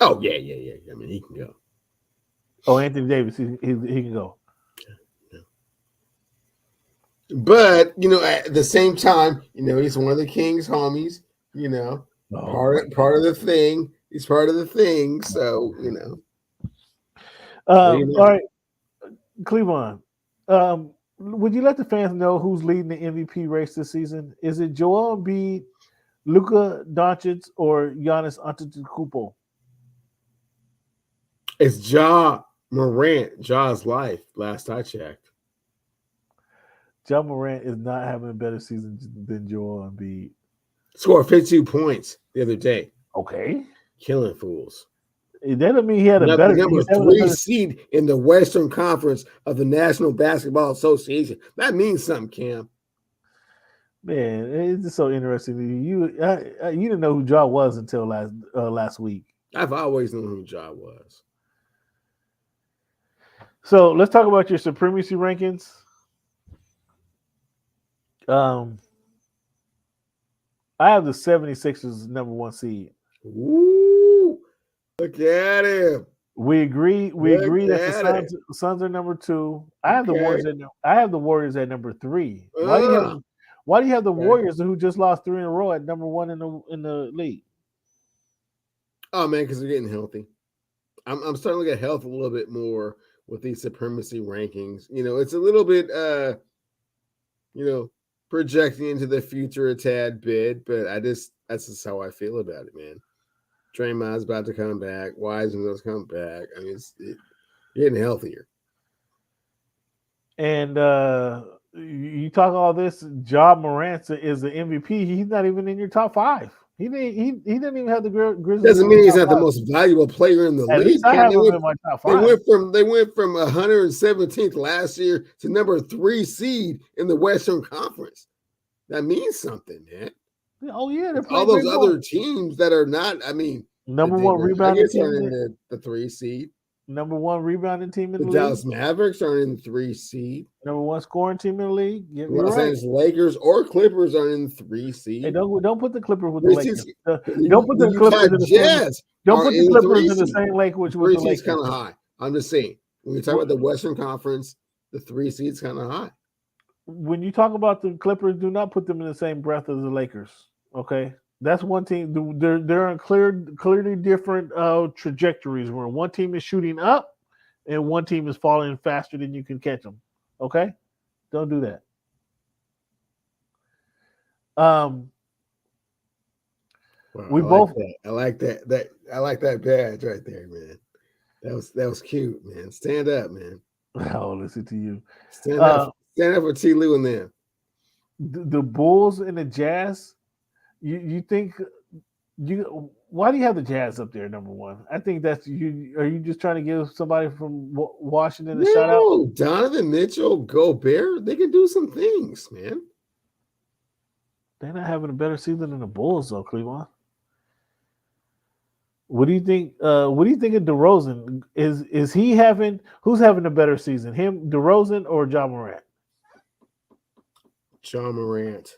Speaker 1: Oh yeah. I mean, he can go.
Speaker 2: Oh, Anthony Davis, he can go.
Speaker 1: But at the same time, he's one of the king's homies. Part of the thing. He's part of the thing. So
Speaker 2: All right, Cleveland. Would you let the fans know who's leading the MVP race this season? Is it Joel Embiid, Luka Doncic, or Giannis Antetokounmpo?
Speaker 1: It's Ja Morant. Ja's life. Last I checked.
Speaker 2: Ja Morant is not having a better season than Joel Embiid.
Speaker 1: Scored 52 points the other day.
Speaker 2: Okay.
Speaker 1: Killing fools.
Speaker 2: That doesn't mean he had a better
Speaker 1: number 3 seed in the Western Conference of the National Basketball Association. That means something, Cam.
Speaker 2: Man, it's just so interesting. You didn't know who Ja was until last week.
Speaker 1: I've always known who Ja was.
Speaker 2: So let's talk about your supremacy rankings. I have the 76ers number 1 seed.
Speaker 1: Ooh, look at him.
Speaker 2: We agree that the Suns are number 2. I have the Warriors at number 3. Why do you have the Warriors who just lost 3 in a row at number 1 in the league?
Speaker 1: Oh man, because they're getting healthy. I'm starting to look at health a little bit more with these supremacy rankings. It's a little bit projecting into the future a tad bit, but that's just how I feel about it, man. Draymond's about to come back. Wiseman's going to come back. I mean, you're getting healthier.
Speaker 2: And you talk all this. Ja Morant is the MVP. He's not even in your top 5. He didn't even have the Grizzlies.
Speaker 1: Doesn't mean he's not the most valuable player in the league.
Speaker 2: At least I have him in my top 5.
Speaker 1: They went from 117th last year to number 3 seed in the Western Conference. That means something, man.
Speaker 2: Oh yeah,
Speaker 1: all those other teams that are not. I mean,
Speaker 2: number 1 rebounding team
Speaker 1: in the 3 seed.
Speaker 2: Number 1 rebounding team in the league.
Speaker 1: Dallas Mavericks are in the 3 seed.
Speaker 2: Number 1 scoring team in the league.
Speaker 1: Los Angeles Lakers or Clippers are in the 3 seed.
Speaker 2: Hey, don't put the Clippers with the Lakers. Don't put the Clippers in the same. Don't put the Clippers in the same lake with the Lakers.
Speaker 1: Kind of high. I'm just saying. When you talk about the Western Conference, the 3 seed's kind of high.
Speaker 2: When you talk about the Clippers, do not put them in the same breath as the Lakers. Okay, that's one team. They're on clearly different trajectories. Where one team is shooting up, and one team is falling faster than you can catch them. Okay, don't do that.
Speaker 1: Wow, I like that. I like that badge right there, man. That was cute, man. Stand up, man.
Speaker 2: I'll listen to you.
Speaker 1: Stand up for T. Lou and them.
Speaker 2: The Bulls and the Jazz. You think why do you have the Jazz up there, number 1? I think that's you. Are you just trying to give somebody from Washington a shout out?
Speaker 1: Donovan Mitchell, Gobert, they can do some things, man.
Speaker 2: They're not having a better season than the Bulls, though, Cleveland. What do you think? What do you think of DeRozan? Is he having? Who's having a better season, him, DeRozan, or Ja Morant?
Speaker 1: Ja Morant.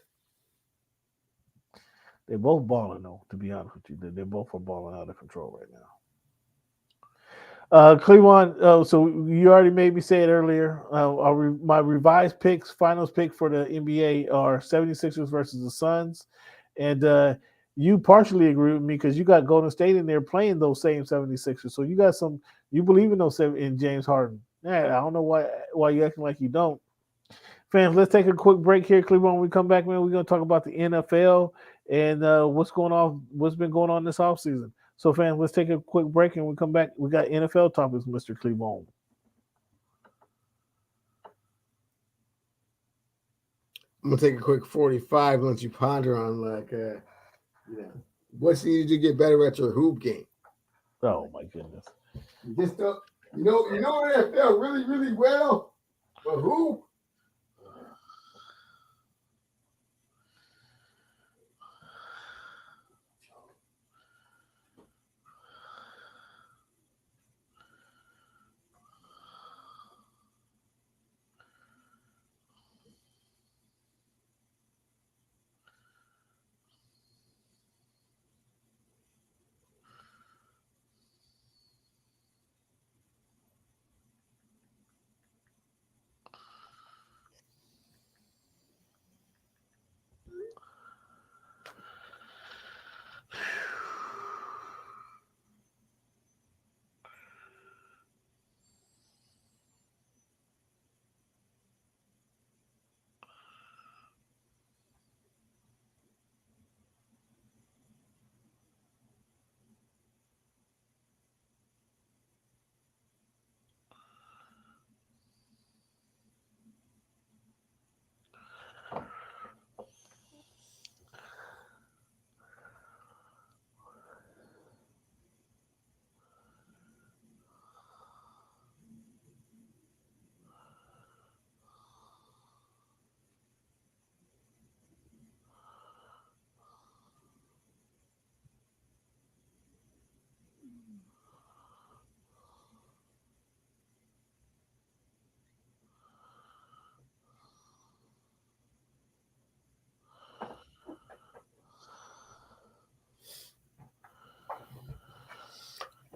Speaker 2: They're both balling, though. To be honest with you, they both are balling out of control right now. Cleveland. So you already made me say it earlier. My revised picks, finals pick for the NBA are 76ers versus the Suns, and you partially agree with me because you got Golden State in there playing those same 76ers. So you got some. You believe in James Harden. I don't know why you acting like you don't. Fans, let's take a quick break here, Cleveland. When we come back, man, we're going to talk about the NFL and what's been going on this offseason. So, fans, let's take a quick break and we come back. We got NFL topics, Mr. Cleveland.
Speaker 1: I'm going to take a quick 45 once you ponder on, what's you need to get better at your hoop game.
Speaker 2: Oh, my goodness.
Speaker 1: You just don't, you know NFL really, really well, but hoop.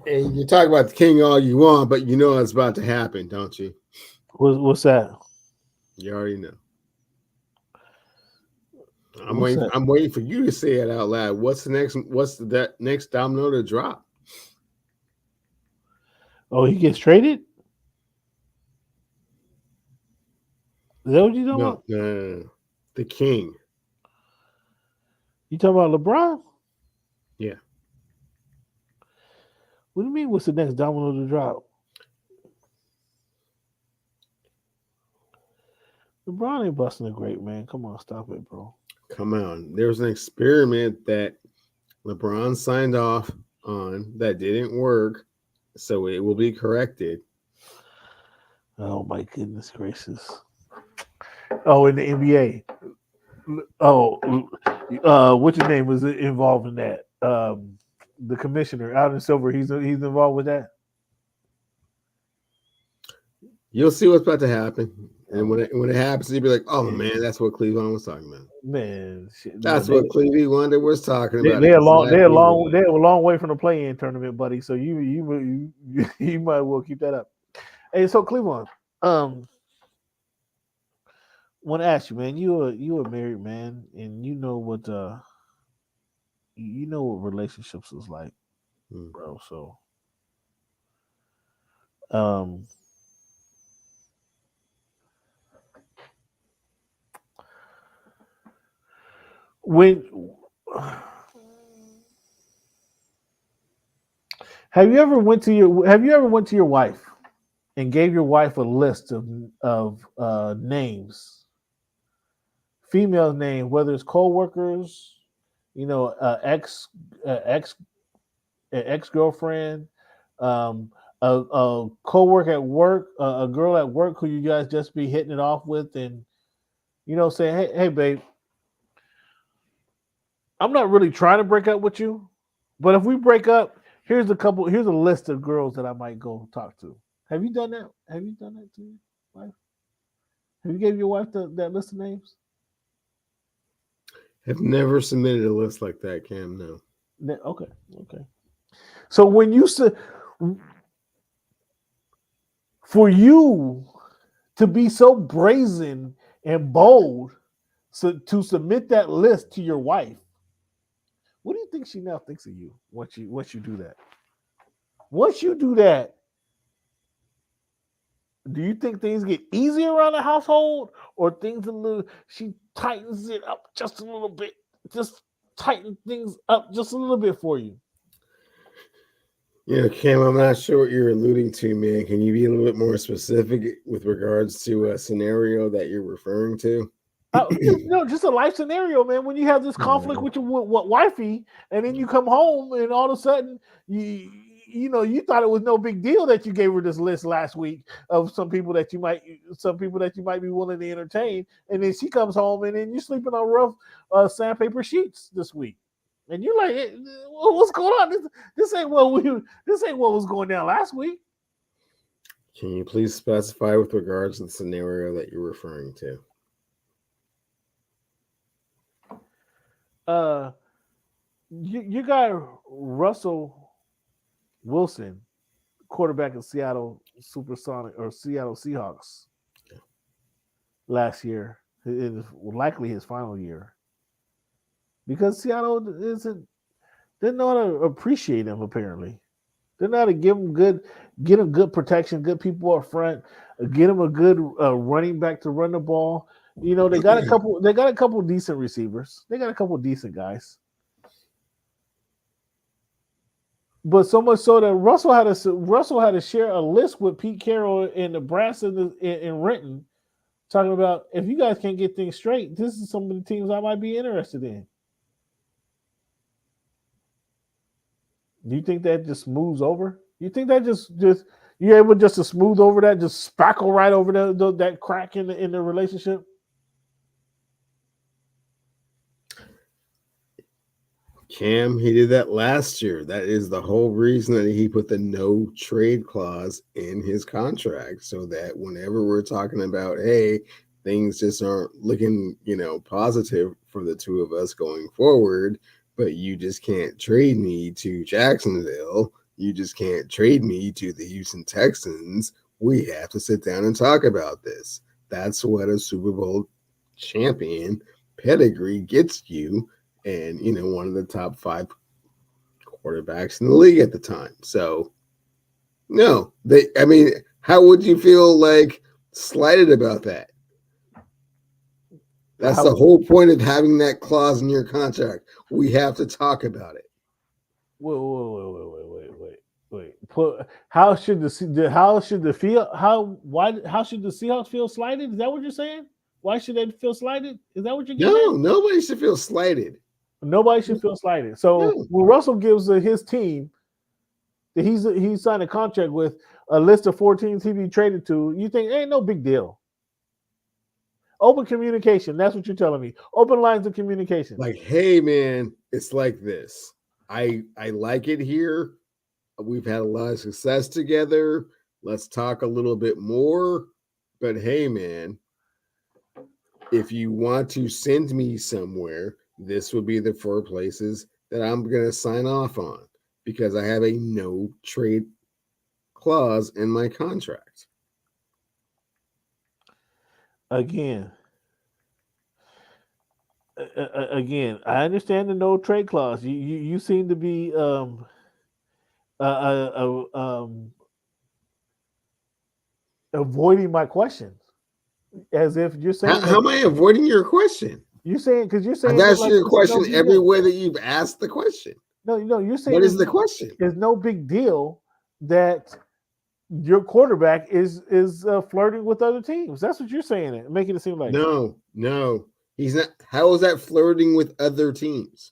Speaker 1: And you talk about the king all you want, but you know it's about to happen, don't you?
Speaker 2: What's that?
Speaker 1: You already know.
Speaker 2: What's that?
Speaker 1: I'm waiting for you to say it out loud. What's the next? What's that next domino to drop?
Speaker 2: Oh, he gets traded? Is that what you talking about?
Speaker 1: No. The king.
Speaker 2: You talking about LeBron?
Speaker 1: Yeah.
Speaker 2: What do you mean? What's the next domino to drop? LeBron ain't busting a grape, man. Come on, stop it, bro.
Speaker 1: Come on. There was an experiment that LeBron signed off on that didn't work, so it will be corrected.
Speaker 2: Oh my goodness gracious. Oh, in the NBA. Oh, what's his name was involved in that? The commissioner, Alden Silver. He's involved with that.
Speaker 1: You'll see what's about to happen, and when it happens, you'll be like, "Oh man, that's what Cleveland was talking about."
Speaker 2: Man, shit,
Speaker 1: That's what Cleveland Wonder was talking about.
Speaker 2: They're a long way from the play-in tournament, buddy. So you might well keep that up. Hey, so Cleveland, want to ask you, man. You a married man, and you know what relationships is like, bro. So, when have you ever went to your wife and gave your wife a list of names, female name, whether it's co-workers, ex girlfriend, a co-worker at work, a girl at work who you guys just be hitting it off with, and saying, hey babe, I'm not really trying to break up with you, but if we break up, here's a list of girls that I might go talk to. Have you done that? Have you done that to your wife? Have you gave your wife that list of names?
Speaker 1: I've never submitted a list like that, Cam. No.
Speaker 2: Okay. So when you said, for you to be so brazen and bold, to submit that list to your wife, what do you think she now thinks of you once you do that? Once you do that, do you think things get easier around the household, or she tightens it up just a little bit, just tighten things up just a little bit for you?
Speaker 1: Cam, I'm not sure what you're alluding to, man. Can you be a little bit more specific with regards to a scenario that you're referring to?
Speaker 2: Just a life scenario, man. When you have this conflict with your wifey, and then you come home, and all of a sudden you thought it was no big deal that you gave her this list last week of some people that you might be willing to entertain, and then she comes home, and then you're sleeping on rough sandpaper sheets this week, and you're like, hey, what's going on? This ain't what was going down last week.
Speaker 1: Can you please specify with regards to the scenario that you're referring to?
Speaker 2: Your guy Russell Wilson, quarterback of Seattle Supersonic or Seattle Seahawks, last year, it is likely his final year, because Seattle didn't know how to appreciate him. Apparently, they know how to get him good protection, good people up front, get him a good running back to run the ball. They got a couple decent receivers. They got a couple decent guys. But so much so that Russell had to share a list with Pete Carroll in Nebraska in Renton, talking about, if you guys can't get things straight, this is some of the teams I might be interested in. Do you think that just smooths over? You think that just you're able just to smooth over that, just spackle right over that crack in the relationship?
Speaker 1: Cam, he did that last year. That is the whole reason that he put the no trade clause in his contract, so that whenever we're talking about, hey, things just aren't looking, positive for the two of us going forward, but you just can't trade me to Jacksonville, You just can't trade me to the Houston Texans. We have to sit down and talk about this. That's what a Super Bowl champion pedigree gets you, and one of the top 5 quarterbacks in the league at the time. So no, how would you feel like slighted about that? That's the whole point of having that clause in your contract. We have to talk about it.
Speaker 2: Wait. How should the Seahawks feel slighted? Is that what you're saying? Why should they feel slighted? Is that what you're getting at?
Speaker 1: Nobody should feel slighted.
Speaker 2: Nobody should feel slighted. So when Russell gives his team that he signed a contract with a list of 4 teams he'd be traded to, you think ain't no big deal. Open communication. That's what you're telling me. Open lines of communication.
Speaker 1: Like, hey man, it's like this. I like it here. We've had a lot of success together. Let's talk a little bit more. But hey man, if you want to send me somewhere, this would be the 4 places that I'm going to sign off on because I have a no trade clause in my contract.
Speaker 2: Again, I understand the no trade clause. You seem to be avoiding my questions, as if you're saying.
Speaker 1: How am I avoiding your question?
Speaker 2: You're saying because you're saying
Speaker 1: I've asked you a question every way that you've asked the question.
Speaker 2: No, you're saying
Speaker 1: what is the question?
Speaker 2: There's no big deal that your quarterback is flirting with other teams. That's what you're saying. Making it seem like
Speaker 1: no, he's not. How is that flirting with other teams?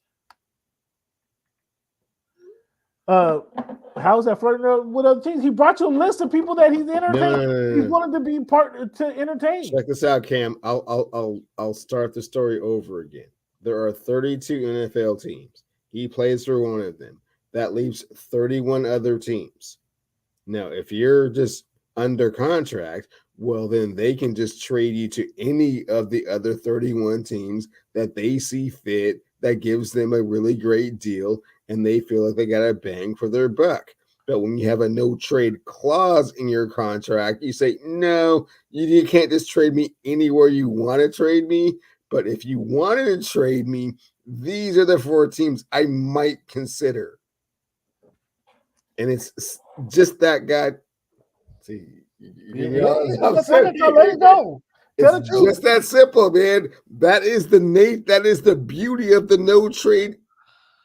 Speaker 2: How is that flirting with other teams? He brought you a list of people that he's entertained. No. He's wanted to be part to entertain.
Speaker 1: Check this out, Cam. I'll start the story over again. There are 32 NFL teams. He plays for one of them. That leaves 31 other teams. Now, if you're just under contract, well, then they can just trade you to any of the other 31 teams that they see fit, that gives them a really great deal, and they feel like they got a bang for their buck. But when you have a no trade clause in your contract, you say, no, you can't just trade me anywhere you want to trade me. But if you wanted to trade me, these are the 4 teams I might consider. And it's just that guy. See,
Speaker 2: let it go.
Speaker 1: It's just that simple, man. That is the beauty of the no trade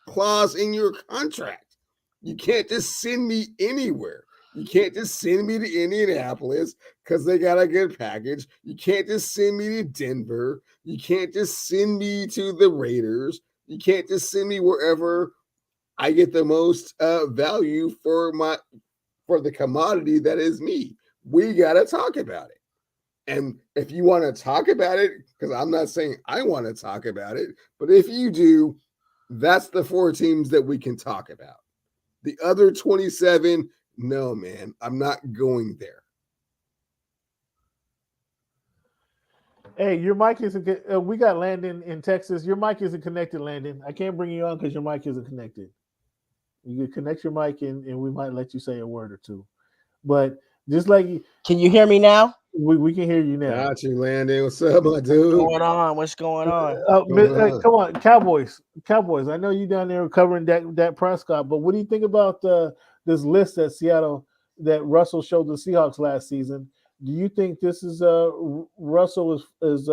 Speaker 1: clause in your contract. You can't just send me anywhere. You can't just send me to Indianapolis because they got a good package. You can't just send me to Denver. You can't just send me to the Raiders. You can't just send me wherever I get the most value for the commodity that is me. We got to talk about it. And if you want to talk about it, because I'm not saying I want to talk about it, but if you do, that's the 4 teams that we can talk about. The other 27, no, man, I'm not going there.
Speaker 2: Hey, your mic isn't. We got Landon in Texas. Your mic isn't connected, Landon. I can't bring you on because your mic isn't connected. You can connect your mic and we might let you say a word or two. But just like,
Speaker 3: can you hear me now?
Speaker 2: We can hear you now.
Speaker 1: Got you, Landon. What's up, my dude?
Speaker 3: What's going on?
Speaker 2: Come on, Cowboys. I know you down there covering Dak Prescott, but what do you think about this list that Russell showed the Seahawks last season? Do you think this is Russell is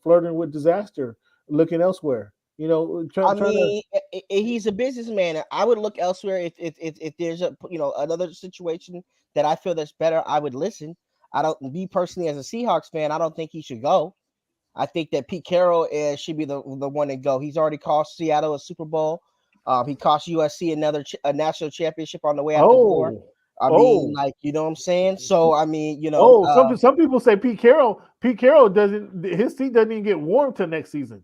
Speaker 2: flirting with disaster, looking elsewhere?
Speaker 3: He's a businessman. I would look elsewhere if there's another situation that I feel that's better. I would listen. I don't, me personally as a Seahawks fan, I don't think he should go. I think that Pete Carroll should be the one to go. He's already cost Seattle a Super Bowl. He cost USC a national championship on the way out the door. I mean, you know what I'm saying? So, I mean,
Speaker 2: some people say Pete Carroll his seat doesn't even get warm till next season.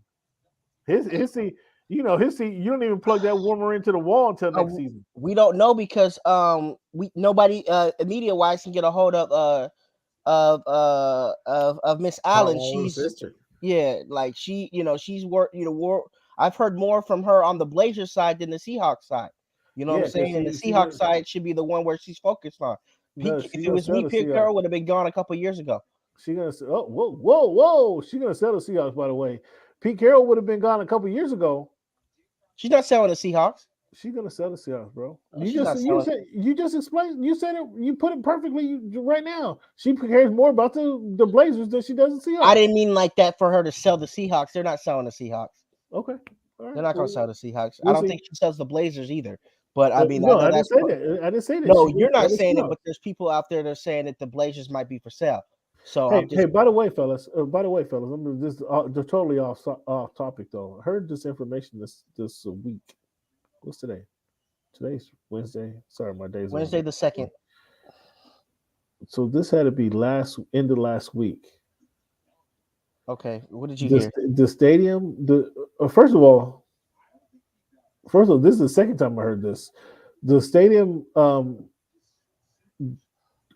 Speaker 2: His seat, his seat, you don't even plug that warmer into the wall until next season.
Speaker 3: We don't know because nobody media wise can get a hold of Miss Allen. She's
Speaker 1: sister.
Speaker 3: Yeah, like she's worked. I've heard more from her on the Blazers side than the Seahawks side. You know what I'm saying? And the Seahawks side should be the one where she's focused on. If it was me, Pete Carroll would have been gone a couple years ago.
Speaker 2: She's gonna say, oh, whoa. She's gonna sell the Seahawks, by the way. Pete Carroll would have been gone a couple years ago.
Speaker 3: She's not selling the Seahawks.
Speaker 2: She's gonna sell the Seahawks, bro.
Speaker 3: No,
Speaker 2: You just explained. You said it. You put it perfectly right now. She cares more about the Blazers than she does the Seahawks.
Speaker 3: I didn't mean like that for her to sell the Seahawks. They're not selling the Seahawks.
Speaker 2: Okay, right,
Speaker 3: they're not gonna sell the Seahawks.
Speaker 2: We'll
Speaker 3: I don't
Speaker 2: see.
Speaker 3: think she sells the Blazers either. But I mean,
Speaker 2: no, I didn't say that. I didn't say that.
Speaker 3: No, you're not saying it. But there's people out there that are saying that the Blazers might be for sale. So
Speaker 2: hey, by the way, fellas, I'm this they're totally off topic though. I heard this information this week. What's today? Today's Wednesday. Sorry, my days.
Speaker 3: Wednesday the 2nd.
Speaker 2: So this had to be end of last week.
Speaker 3: Okay, what did you hear?
Speaker 2: The stadium. First of all, this is the second time I heard this. The stadium,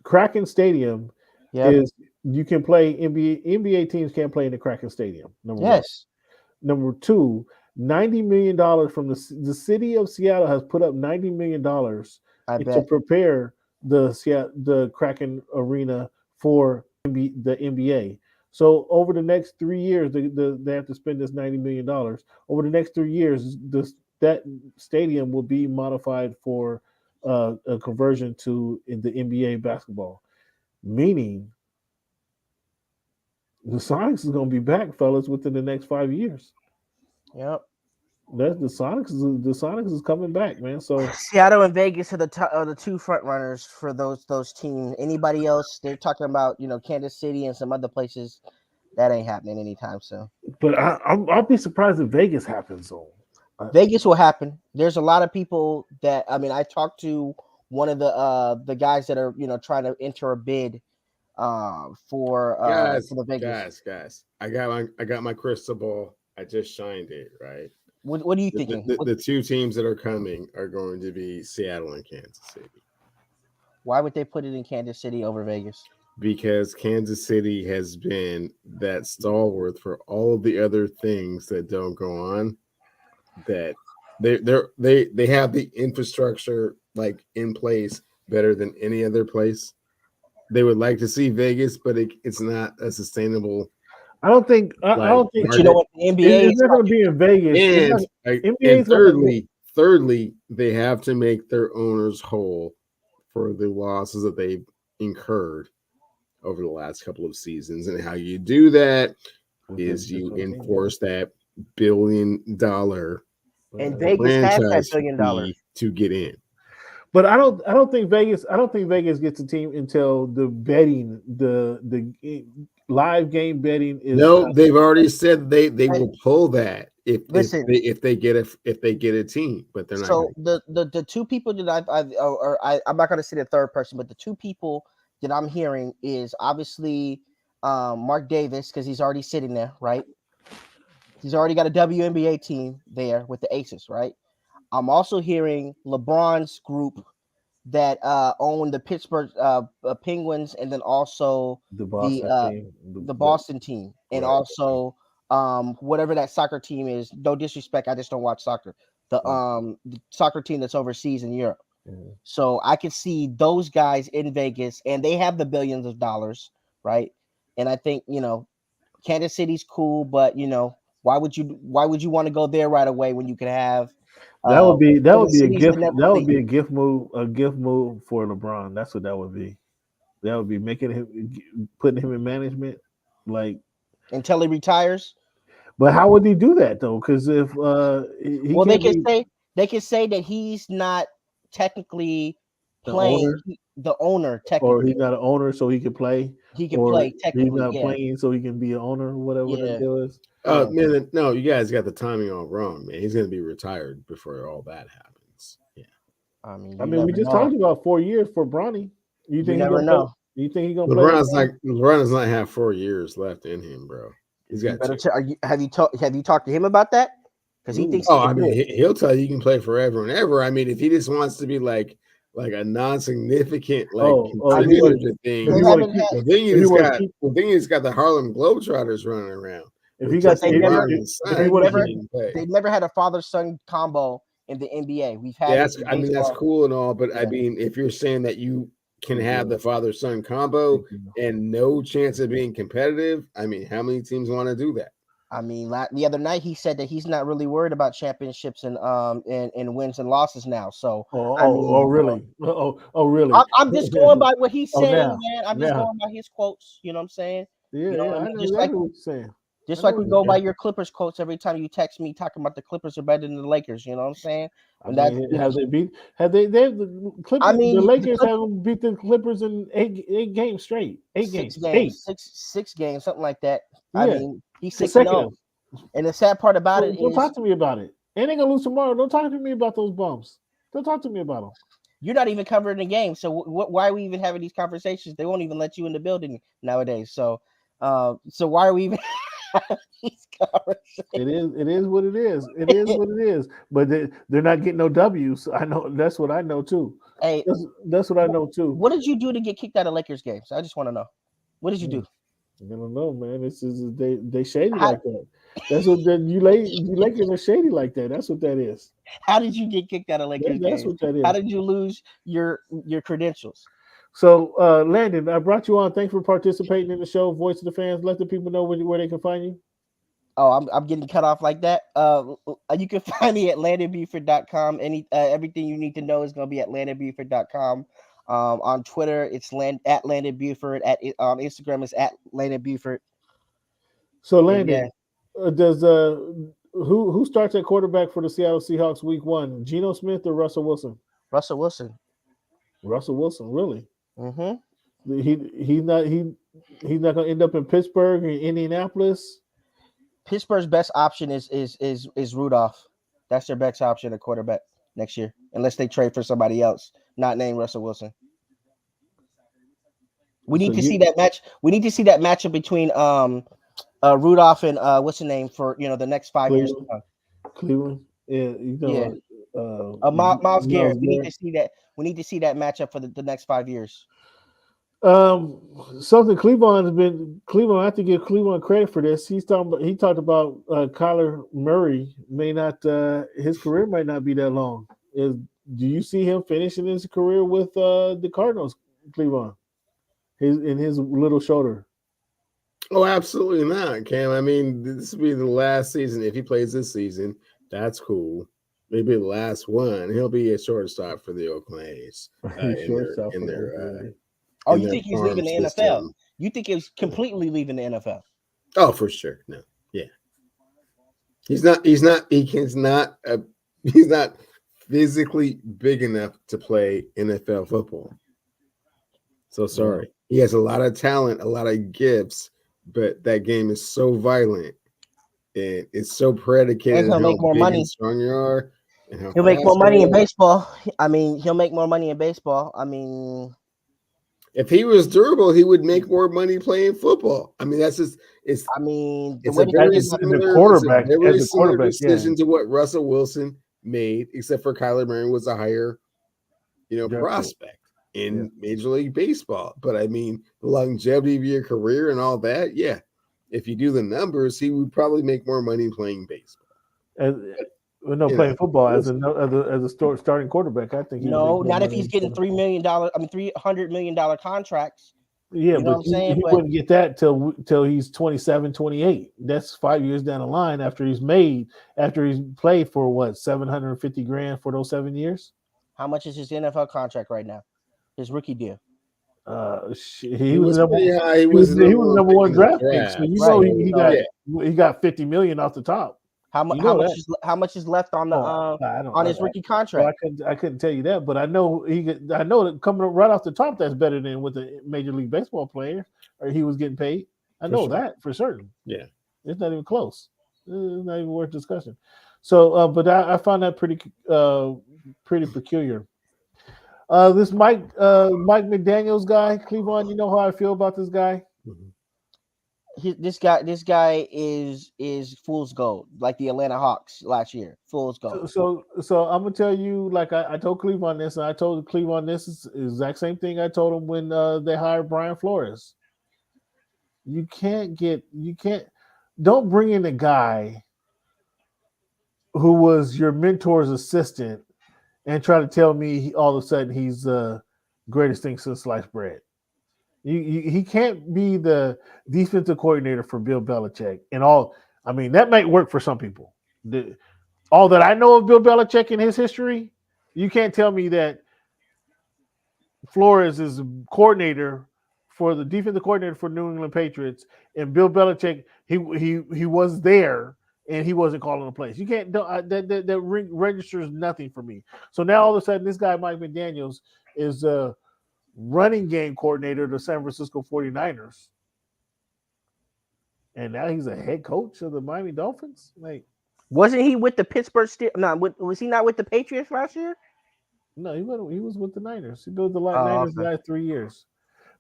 Speaker 2: Kraken Stadium, is you can play NBA teams can't play in the Kraken Stadium. Number one. Number two. $90 million from the city of Seattle has put up $90 million to prepare the Kraken Arena for the NBA. So over the next 3 years, they have to spend this $90 million. Over the next 3 years, that stadium will be modified for a conversion to the NBA basketball. Meaning, the Sonics is going to be back, fellas, within the next 5 years.
Speaker 3: Yep.
Speaker 2: The Sonics is coming back, man. So
Speaker 3: Seattle and Vegas are the two front runners for those teams. Anybody else? They're talking about Kansas City and some other places. That ain't happening anytime soon.
Speaker 2: But I'll be surprised if Vegas happens though.
Speaker 3: Vegas will happen. There's a lot of people that I talked to one of the guys that are trying to enter a bid for the Vegas.
Speaker 1: Guys. I got my crystal ball. I just shined it, right?
Speaker 3: What are you thinking?
Speaker 1: The two teams that are coming are going to be Seattle and Kansas City.
Speaker 3: Why would they put it in Kansas City over Vegas?
Speaker 1: Because Kansas City has been that stalwart for all of the other things that don't go on. That they have the infrastructure in place better than any other place. They would like to see Vegas, but it's not a sustainable.
Speaker 2: I don't think.
Speaker 3: You know what? The NBA
Speaker 2: is not going to be in Vegas.
Speaker 1: And thirdly, they have to make their owners whole for the losses that they've incurred over the last couple of seasons. And how you do that is you enforce that $1 billion
Speaker 3: and Vegas has that $1 billion
Speaker 1: to get in.
Speaker 2: But I don't think Vegas gets a team until the betting, the live game betting is.
Speaker 1: No, they've already said they will pull that if they get a team, but they're not.
Speaker 3: So the two people that I'm not going to say the third person, but the two people that I'm hearing is obviously Mark Davis, because he's already sitting there, right? He's already got a WNBA team there with the Aces, right? I'm also hearing LeBron's group that own the Pittsburgh Penguins, and then also the Boston team, and
Speaker 1: right.
Speaker 3: also whatever that soccer team is. No disrespect, I just don't watch soccer. The soccer team that's overseas in Europe. Mm-hmm. So I could see those guys in Vegas, and they have the billions of dollars, right? And I think Kansas City's cool, but why would you want to go there right away when you could have
Speaker 2: that would be a gift. That would be a gift move for LeBron. That's what that would be. That would be putting him in management,
Speaker 3: until he retires.
Speaker 2: But how would he do that though? Because if
Speaker 3: they can say that he's not technically playing the owner technically,
Speaker 2: or he's not an owner, so he can play.
Speaker 3: He can play technically.
Speaker 2: He's not playing, so he can be an owner, whatever that deal is.
Speaker 1: Man, no, you guys got the timing all wrong, man. He's going to be retired before all that happens. Yeah.
Speaker 3: I mean,
Speaker 2: we just talked about 4 years for Bronny. You think
Speaker 3: never know?
Speaker 2: You think he's going to play?
Speaker 1: LeBron does not have 4 years left in him, bro. He's got.
Speaker 3: Have you talked to him about that? Because he thinks.
Speaker 1: He'll tell you can play forever and ever. I mean, if he just wants to be like a non-significant contributor thing. He's got the Harlem Globetrotters running around.
Speaker 3: They never had a father-son combo in the NBA. We've had
Speaker 1: Yeah,
Speaker 3: it in
Speaker 1: I mean that's
Speaker 3: baseball.
Speaker 1: cool and all, but I
Speaker 3: Yeah.
Speaker 1: mean if you're saying that you can
Speaker 2: Thank
Speaker 1: have
Speaker 2: you.
Speaker 1: the father-son combo
Speaker 2: Thank you.
Speaker 1: and no chance of being competitive, I mean, how many teams want to do that?
Speaker 3: I mean, the other night he said that he's not really worried about championships and wins and losses now. So I mean,
Speaker 2: Really? Really?
Speaker 3: I'm just going by what he's
Speaker 2: Oh,
Speaker 3: saying,
Speaker 2: now,
Speaker 3: man. I'm just
Speaker 2: now.
Speaker 3: going by his quotes. You know what I'm saying?
Speaker 2: Yeah,
Speaker 3: You know
Speaker 2: yeah,
Speaker 3: what I
Speaker 2: I
Speaker 3: mean?
Speaker 2: know
Speaker 3: Just
Speaker 2: exactly what you're saying.
Speaker 3: Just
Speaker 2: I know
Speaker 3: like we
Speaker 2: what
Speaker 3: go
Speaker 2: you're
Speaker 3: by
Speaker 2: saying.
Speaker 3: your Clippers quotes every time you text me talking about the Clippers are better than the Lakers. You know what I'm saying?
Speaker 2: I
Speaker 3: And
Speaker 2: mean,
Speaker 3: that,
Speaker 2: have they beat? Have they? The Clippers.
Speaker 3: I mean,
Speaker 2: The
Speaker 3: the
Speaker 2: Lakers
Speaker 3: Clip-
Speaker 2: haven't beat the Clippers in eight games straight. 8
Speaker 3: six
Speaker 2: games.
Speaker 3: games,
Speaker 2: 8
Speaker 3: six games, something like that. I
Speaker 2: Yeah,
Speaker 3: mean, he's 6-0.
Speaker 2: consecutive.
Speaker 3: And the sad part about it
Speaker 2: Don't
Speaker 3: is
Speaker 2: talk to me about it. And they gonna lose tomorrow. Don't talk to me about those bumps. Don't talk to me about them.
Speaker 3: you're not even covering the game. So why are we even having these conversations? They won't even let you in the building nowadays. So why are we even having these conversations?
Speaker 2: It is what it is. It is what it is. But they're not getting no W's. I know that's what I know too.
Speaker 3: Hey,
Speaker 2: That's what I know too.
Speaker 3: what did you do to get kicked out of Lakers games? I just want to know. What did you do?
Speaker 2: I don't know, man. This is they shady
Speaker 3: How-
Speaker 2: like that. That's what you Lakers are shady like that. That's what that is.
Speaker 3: How did you get kicked out of Lakers
Speaker 2: That's
Speaker 3: games?
Speaker 2: what that is.
Speaker 3: How did you lose your credentials?
Speaker 2: So, Landon, I brought you on. Thanks for participating in the show, Voice of the Fans. Let the people know where they can find you.
Speaker 3: Oh, I'm getting cut off like that. You can find me at landonbuford.com. Everything you need to know is going to be at landonbuford.com. On Twitter, it's at Landon Buford. On Instagram, it's at Landon Buford.
Speaker 2: So, Landon, does who starts at quarterback for the Seattle Seahawks Week 1? Geno Smith or Russell Wilson?
Speaker 3: Russell Wilson.
Speaker 2: Russell Wilson, really?
Speaker 3: Mm-hmm.
Speaker 2: He's not going to end up in Pittsburgh or Indianapolis.
Speaker 3: Pittsburgh's best option is Rudolph. That's their best option at quarterback next year, unless they trade for somebody else not named Russell Wilson. We need to see that match. We need to see that matchup between Rudolph and what's the name for the next 5 years.
Speaker 2: Cleveland, yeah,
Speaker 3: Miles Garrett. We need to see that. We need to see that matchup for the next 5 years.
Speaker 2: Something Cleveland I have to give Cleveland credit for this. He talked about Kyler Murray may not his career might not be that long. Do you see him finishing his career with the Cardinals, Cleveland? In his little shoulder.
Speaker 1: Oh, absolutely not, Cam. I mean, this will be the last season. If he plays this season, that's cool. Maybe the last one. He'll be a shortstop for the Oakland A's.
Speaker 3: You think he's leaving the NFL? You think he's completely leaving the NFL?
Speaker 1: Oh, for sure. No. Yeah. He's not physically big enough to play NFL football. So sorry. He has a lot of talent, a lot of gifts, but that game is so violent and it's so predicated on how big and strong you are.
Speaker 3: He'll make more money in baseball. I mean, he'll make more money in baseball. I mean,
Speaker 1: if he was durable, he would make more money playing football. I mean, that's just it's.
Speaker 3: I mean,
Speaker 1: it's a very similar decision to what Russell Wilson made, except for Kyler Murray was a higher, prospect in Major League Baseball. But I mean, the longevity of your career and all that, yeah. If you do the numbers, he would probably make more money playing baseball.
Speaker 2: Playing football as a starting quarterback, I think.
Speaker 3: Not if he's getting $300 million contracts.
Speaker 2: Yeah, but he wouldn't get that till he's 27, 28. That's 5 years down the line after he's played for what, $750,000 for those 7 years.
Speaker 3: How much is his NFL contract right now? His rookie deal.
Speaker 2: He was the number one draft pick, so he got $50 million off the top.
Speaker 3: How much is left on the on his rookie contract?
Speaker 2: I couldn't tell you that, but I know that coming right off the top, that's better than with a Major League Baseball player, or he was getting paid. I know that for certain.
Speaker 1: Yeah,
Speaker 2: it's not even close. It's not even worth discussion. So, but I found that pretty peculiar. This Mike McDaniels guy, Cleveland. You know how I feel about this guy.
Speaker 1: Mm-hmm.
Speaker 3: This guy is fool's gold, like the Atlanta Hawks last year. Fool's gold.
Speaker 2: So I'm gonna tell you, like I told Cleveland this, and I told Cleveland this is the exact same thing I told him when they hired Brian Flores. Don't bring in a guy who was your mentor's assistant, and try to tell me all of a sudden he's the greatest thing since sliced bread. He can't be the defensive coordinator for Bill Belichick and all. I mean, that might work for some people. All that I know of Bill Belichick and his history, you can't tell me that Flores is coordinator for the defensive coordinator for New England Patriots, and Bill Belichick he was there and he wasn't calling the plays. You can't that registers nothing for me. So now all of a sudden this guy Mike McDaniels is a running game coordinator of the San Francisco 49ers. And now he's a head coach of the Miami Dolphins. Like,
Speaker 3: wasn't he with the Pittsburgh Steelers? No, was he not with the Patriots last year?
Speaker 2: No, he was with the Niners. He built the Niners the last 3 years.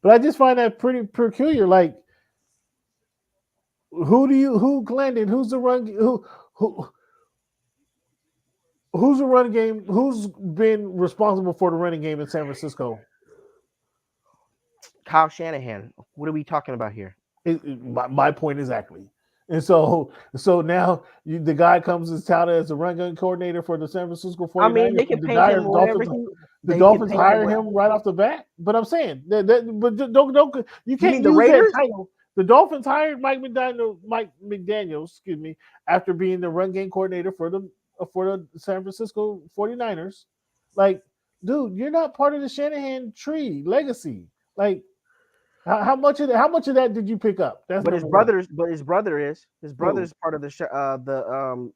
Speaker 2: But I just find that pretty peculiar. Like, Glendon, who's the run who's the run game? Who's been responsible for the running game in San Francisco?
Speaker 3: Kyle Shanahan. What are we talking about here?
Speaker 2: My point exactly. And so now the guy comes as touted as the run gun coordinator for the San Francisco 49ers.
Speaker 3: I mean, they can pay him whatever
Speaker 2: the Dolphins hire him right off the bat. But I'm saying but don't you can't use that title. The Dolphins hired Mike McDaniels, excuse me, after being the run game coordinator for the San Francisco 49ers. Like, dude, you're not part of the Shanahan tree legacy. Like, how much of that did you pick up?
Speaker 3: But his brother is part of the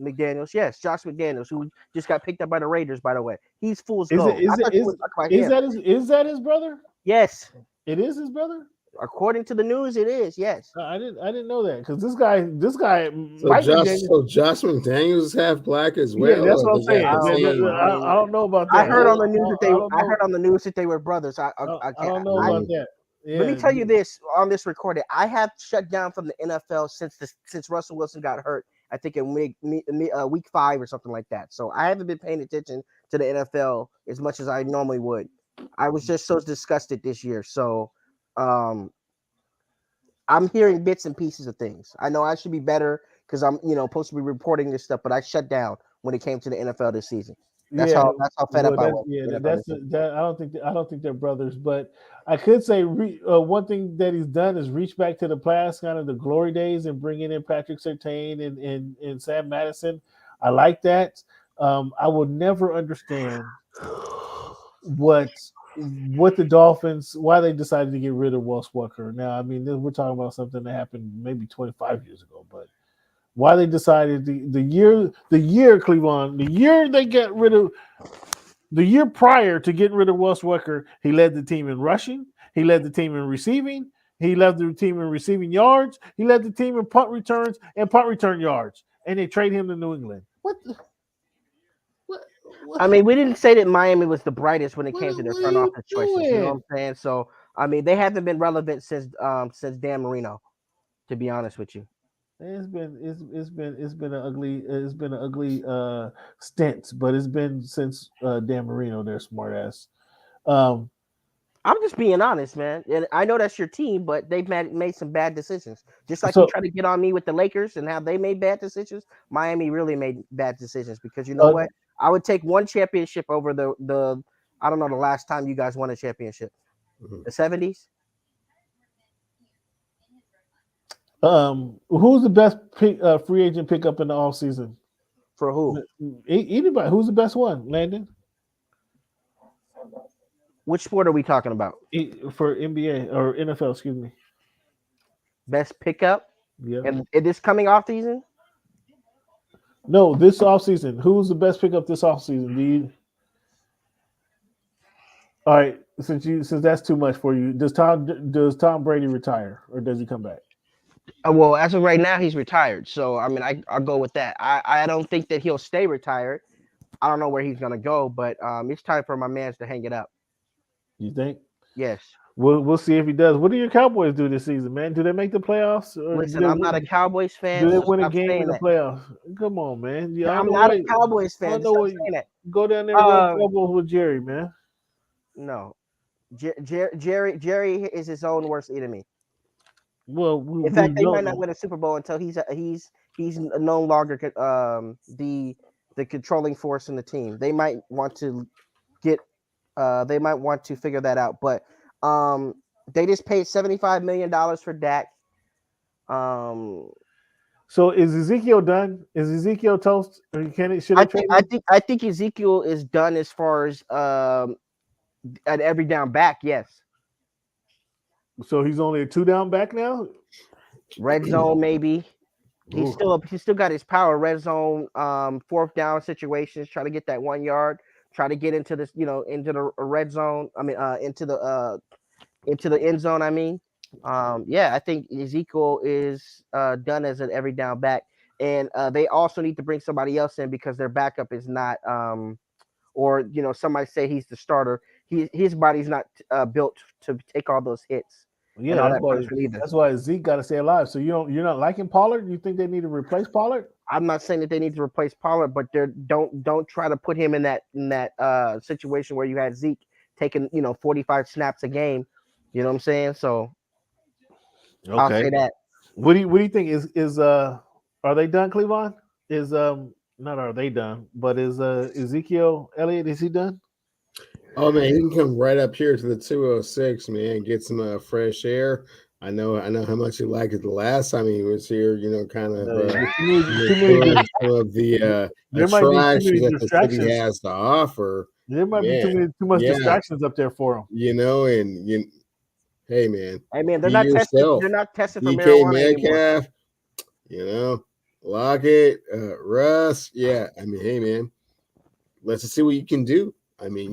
Speaker 3: McDaniels. Yes, Josh McDaniels, who just got picked up by the Raiders. By the way, he's fool's gold. Is
Speaker 2: that his brother?
Speaker 3: Yes,
Speaker 2: it is his brother.
Speaker 3: According to the news, it is. Yes,
Speaker 2: I didn't know that because this guy.
Speaker 1: So Josh McDaniels is half black as well.
Speaker 2: Yeah, that's what I'm saying. I don't know about that.
Speaker 3: I heard on the news that they were brothers. I
Speaker 2: don't know about that.
Speaker 3: Yeah. Let me tell you this on this recording. I have shut down from the NFL since Russell Wilson got hurt. I think in week 5 or something like that. So I haven't been paying attention to the NFL as much as I normally would. I was just so disgusted this year. So I'm hearing bits and pieces of things. I know I should be better because I'm supposed to be reporting this stuff, but I shut down when it came to the NFL this season. That's how fed up I was.
Speaker 2: Yeah, I don't think they're brothers, but I could say one thing that he's done is reach back to the past, kind of the glory days, and bringing in Patrick Surtain and Sam Madison. I like that. I will never understand what the Dolphins, why they decided to get rid of Westbrook. Now, I mean, we're talking about something that happened maybe 25 years ago, but why they decided the year Cleveland, the year they get rid of, the year prior to getting rid of Westbrook, he led the team in rushing, he led the team in receiving, he led the team in receiving yards, he led the team in punt returns and punt return yards, and they trade him to New England. What?
Speaker 3: I mean, we didn't say that Miami was the brightest when it came to their front office choices. You know what I'm saying? So, I mean, they haven't been relevant since Dan Marino, to be honest with you.
Speaker 2: It's been an ugly stint, but it's been since Dan Marino, their smart ass.
Speaker 3: I'm just being honest, man. And I know that's your team, but they've made some bad decisions. Just like you try to get on me with the Lakers and how they made bad decisions, Miami really made bad decisions because you know what? I would take one championship over the I don't know the last time you guys won a championship. The 70s?
Speaker 2: Who's the best free agent pickup in the offseason?
Speaker 3: For who?
Speaker 2: Anybody. Who's the best one, Landon?
Speaker 3: Which sport are we talking about?
Speaker 2: For NBA or NFL, excuse me.
Speaker 3: Best pickup?
Speaker 2: Yeah.
Speaker 3: And this coming off season?
Speaker 2: No, this offseason. Who's the best pickup this offseason? All right, since that's too much for you, does Tom Brady retire or does he come back?
Speaker 3: Well, as of right now, he's retired. So I mean, I'll go with that. I don't think that he'll stay retired. I don't know where he's gonna go, but it's time for my mans to hang it up.
Speaker 2: You think?
Speaker 3: Yes.
Speaker 2: We'll see if he does. What do your Cowboys do this season, man? Do they make the playoffs?
Speaker 3: Listen, I'm not a Cowboys fan.
Speaker 2: Do they win a game in the playoffs? Come on, man.
Speaker 3: I'm not a Cowboys fan.
Speaker 2: Go down there and Cowboys with Jerry, man.
Speaker 3: No, Jerry is his own worst enemy.
Speaker 2: Well,
Speaker 3: in fact, they might not win a Super Bowl until he's he's no longer the controlling force in the team. They might want to figure that out. But they just paid $75 million for Dak.
Speaker 2: So is Ezekiel done? Is Ezekiel toast? Or should
Speaker 3: I
Speaker 2: they
Speaker 3: think
Speaker 2: trade
Speaker 3: I
Speaker 2: him?
Speaker 3: think I think Ezekiel is done as far as at every down back. Yes,
Speaker 2: So he's only a 2 down back now.
Speaker 3: red zone maybe. He's
Speaker 2: Ooh.
Speaker 3: still got his power red zone, fourth down situations. Try to get that 1 yard. Try to get into this, into the red zone. I mean, into the end zone. I mean, yeah, I think Ezekiel is done as an every down back, and they also need to bring somebody else in because their backup is not, or somebody say he's the starter. His body's not built to take all those hits and
Speaker 2: Yeah,
Speaker 3: all that punishment either.
Speaker 2: that's why Zeke got to stay alive. So you're not liking Pollard? You think they need to replace Pollard?
Speaker 3: I'm not saying that they need to replace Pollard, but don't try to put him in that situation where you had Zeke taking 45 snaps a game. You know what I'm saying? So I'll say that.
Speaker 2: What do you think is are they done, Cleavon? Is not are they done, but is Ezekiel Elliott, is he done?
Speaker 1: Oh man, he can come right up here to the 206, man. Get some fresh air. I know how much you liked it the last time he was here. Kind of enjoying some of the
Speaker 2: there might be too
Speaker 1: attractions
Speaker 2: many
Speaker 1: that the city
Speaker 2: distractions.
Speaker 1: has to offer.
Speaker 2: There might be
Speaker 1: Man,
Speaker 2: too much
Speaker 1: yeah.
Speaker 2: distractions up there for him.
Speaker 1: Hey man,
Speaker 3: Hey man,
Speaker 1: be yourself.
Speaker 3: they're not testing for
Speaker 1: DK
Speaker 3: marijuana anymore.
Speaker 1: Metcalf, Lockett, Russ. Yeah, I mean, hey man, let's just see what you can do. I mean,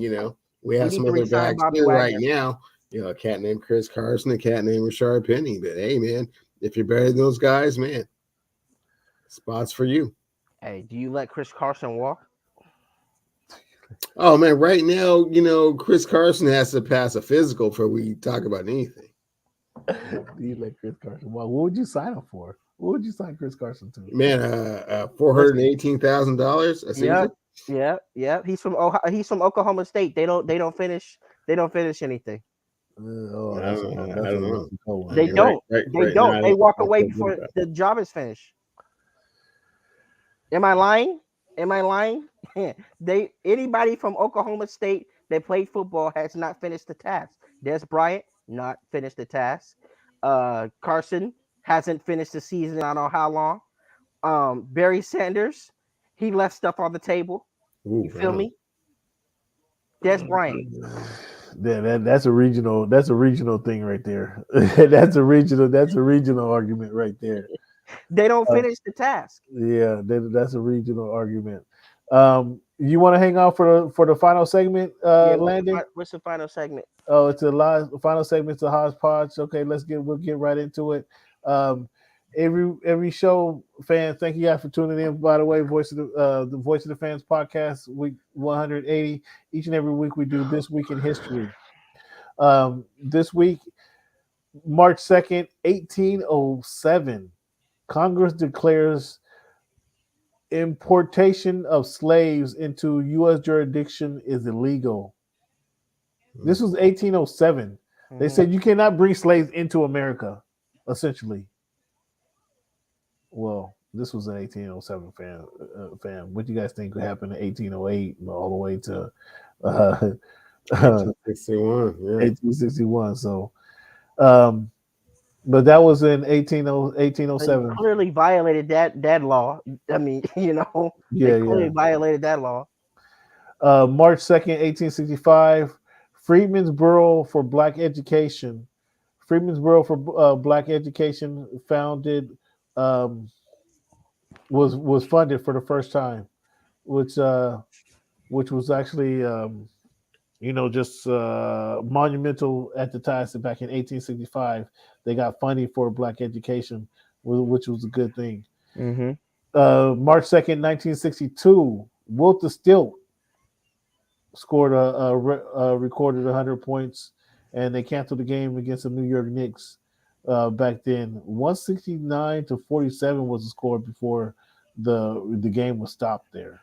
Speaker 1: we have some other backs here right now. A cat named Chris Carson, a cat named Rashard Penny. But hey man, if you're better than those guys, man, spots for you.
Speaker 3: Hey, do you let Chris Carson walk?
Speaker 1: Oh man, right now, Chris Carson has to pass a physical before we talk about anything.
Speaker 2: Do you let Chris Carson walk? What would you sign him for? What would you sign Chris Carson to?
Speaker 1: Man, $418,000 a season.
Speaker 3: Yeah. He's from Ohio. He's from Oklahoma State. They don't finish anything.
Speaker 1: I don't know.
Speaker 3: They don't. They walk away before the job is finished. Am I lying? Anybody from Oklahoma State that played football has not finished the task. Des Bryant not finished the task. Carson hasn't finished the season. I don't know how long. Barry Sanders, he left stuff on the table.
Speaker 1: Ooh,
Speaker 3: you feel me? Des Bryant.
Speaker 2: Yeah, that's a regional thing right there. that's a regional argument right there.
Speaker 3: They don't finish the task.
Speaker 2: Yeah, that's a regional argument. You want to hang out for the final segment, Landon?
Speaker 3: What's the final segment?
Speaker 2: Oh, it's the final segment. It's the hodgepodge. Okay, we'll get right into it. Every show, fans, thank you guys for tuning in. By the way, the Voice of the Fans podcast, week 180. Each and every week we do This Week in History. This week, March 2nd, 1807, Congress declares importation of slaves into U.S. jurisdiction is illegal. This was 1807. They said you cannot bring slaves into America, essentially. Well, this was an 1807 fan. What do you guys think would happen in 1808 all the way to
Speaker 1: 1861? Yeah.
Speaker 2: 1861. So, but that was in 1807.
Speaker 3: They clearly violated that law. I mean, they clearly violated that law.
Speaker 2: March 2nd, 1865, Freedmen's for Black Education. Freedmen's for Black Education founded was funded for the first time, which was actually just monumental at the time. So back in 1865, they got funding for Black education, which was a good thing.
Speaker 3: Mm-hmm.
Speaker 2: March 2nd, 1962, Walter Stilt scored recorded 100 points, and they canceled the game against the New York Knicks. Back then, 169-47 was the score before the game was stopped there.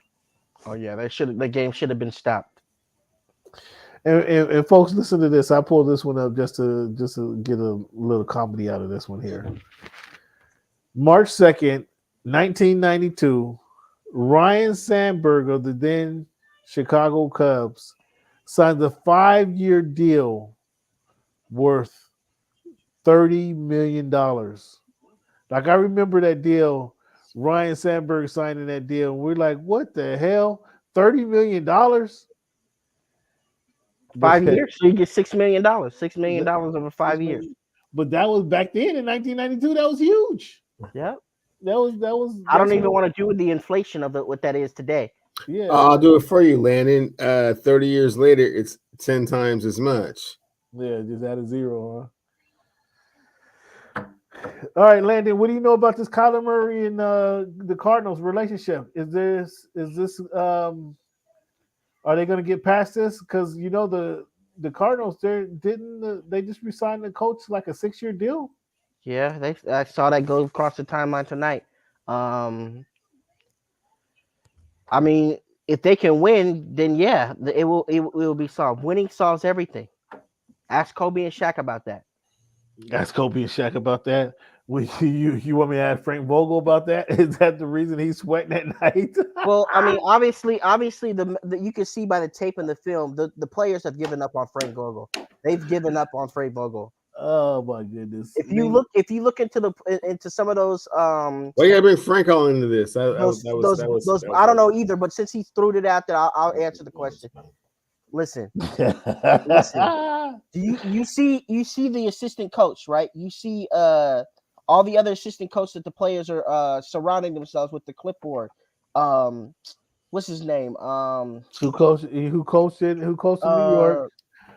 Speaker 3: Oh yeah, the game should have been stopped.
Speaker 2: And folks, listen to this. I pulled this one up just to get a little comedy out of this one here. March 2nd, 1992, Ryan Sandberg of the then Chicago Cubs signs a 5-year deal worth $30 million. Like, I remember that deal, Ryan Sandberg signing that deal. And we're like, what the hell? $30 million?
Speaker 3: 5
Speaker 2: But
Speaker 3: years, so you get $6 million. $6 million over 5 years.
Speaker 2: But that was back then in 1992. That was huge.
Speaker 3: Yeah.
Speaker 2: That was.
Speaker 3: I don't even want to do with the inflation of what that is today.
Speaker 2: Yeah.
Speaker 1: I'll do it for you, Landon. 30 years later, it's 10 times as much.
Speaker 2: Yeah, just add a zero, huh? All right, Landon, what do you know about this Kyler Murray and the Cardinals relationship? Is this are they going to get past this? Because you know the Cardinals they just resigned the coach like a 6-year deal?
Speaker 3: Yeah, I saw that go across the timeline tonight. I mean, if they can win, then yeah, it will be solved. Winning solves everything. Ask Kobe and Shaq about that.
Speaker 2: Ask Kobe and Shaq about that. You want me to ask Frank Vogel about that? Is that the reason he's sweating at night?
Speaker 3: Well, I mean, obviously, the you can see by the tape and the film, the players have given up on Frank Vogel. They've given up on Frank Vogel.
Speaker 2: Oh my goodness!
Speaker 3: If you look into some of those
Speaker 1: Why you gotta bring Frank all into this?
Speaker 3: I don't know either, but since he threw it out there, I'll answer the question. Listen. Do you see the assistant coach, right? You see all the other assistant coaches that the players are surrounding themselves with the clipboard. What's his name?
Speaker 2: Who coached in New York?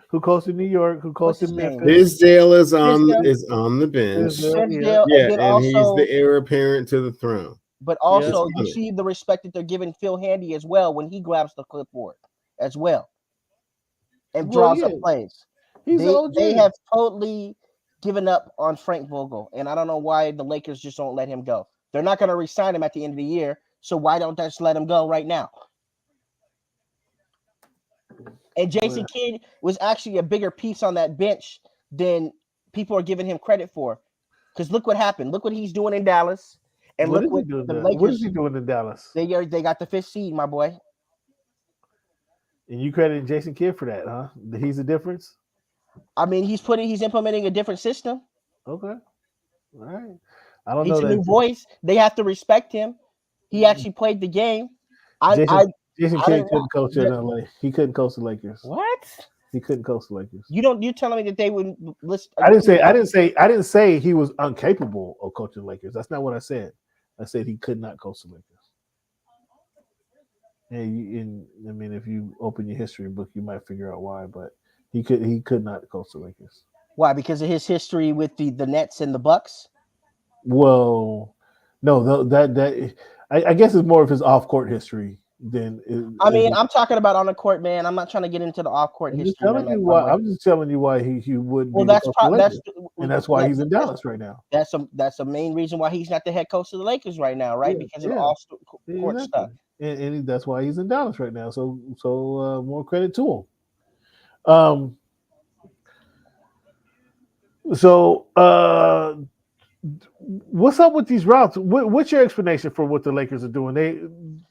Speaker 2: Who coached in New York? Who coached in Memphis?
Speaker 1: Tisdale is on the bench.
Speaker 3: Tisdale,
Speaker 1: and he's the heir apparent to the throne.
Speaker 3: But also, you see the respect that they're giving Phil Handy as well when he grabs the clipboard as well and draws up plays. They have totally given up on Frank Vogel, and I don't know why the Lakers just don't let him go. They're not going to re-sign him at the end of the year, so why don't they just let him go right now? And Jason Kidd was actually a bigger piece on that bench than people are giving him credit for. Because look what happened. Look what he's doing in Dallas. And look what the Lakers.
Speaker 2: What is he doing in Dallas?
Speaker 3: They got the 5th seed, my boy.
Speaker 2: And you credited Jason Kidd for that, huh? He's the difference?
Speaker 3: I mean, he's implementing a different system.
Speaker 2: Okay. All right. I don't
Speaker 3: know that. He's a new voice. They have to respect him. He actually played the game.
Speaker 2: Jason Kidd couldn't coach in LA. He couldn't coach the Lakers.
Speaker 3: What?
Speaker 2: He couldn't coach the Lakers.
Speaker 3: You're telling me that they would listen?
Speaker 2: I didn't say he was incapable of coaching the Lakers. That's not what I said. I said he could not coach the Lakers. And I mean, if you open your history book, you might figure out why. But he could not coach the Lakers.
Speaker 3: Why? Because of his history with the Nets and the Bucks.
Speaker 2: Well, no, that I guess it's more of his off-court history than.
Speaker 3: I'm talking about on the court, man. I'm not trying to get into the off-court history.
Speaker 2: I'm just telling you why he wouldn't.
Speaker 3: Well,
Speaker 2: that's why he's in Dallas right now.
Speaker 3: That's the main reason why he's not the head coach of the Lakers right now, right? Because of off-court stuff.
Speaker 2: And that's why he's in Dallas right now. So more credit to him. What's up with these routes? What's your explanation for what the Lakers are doing?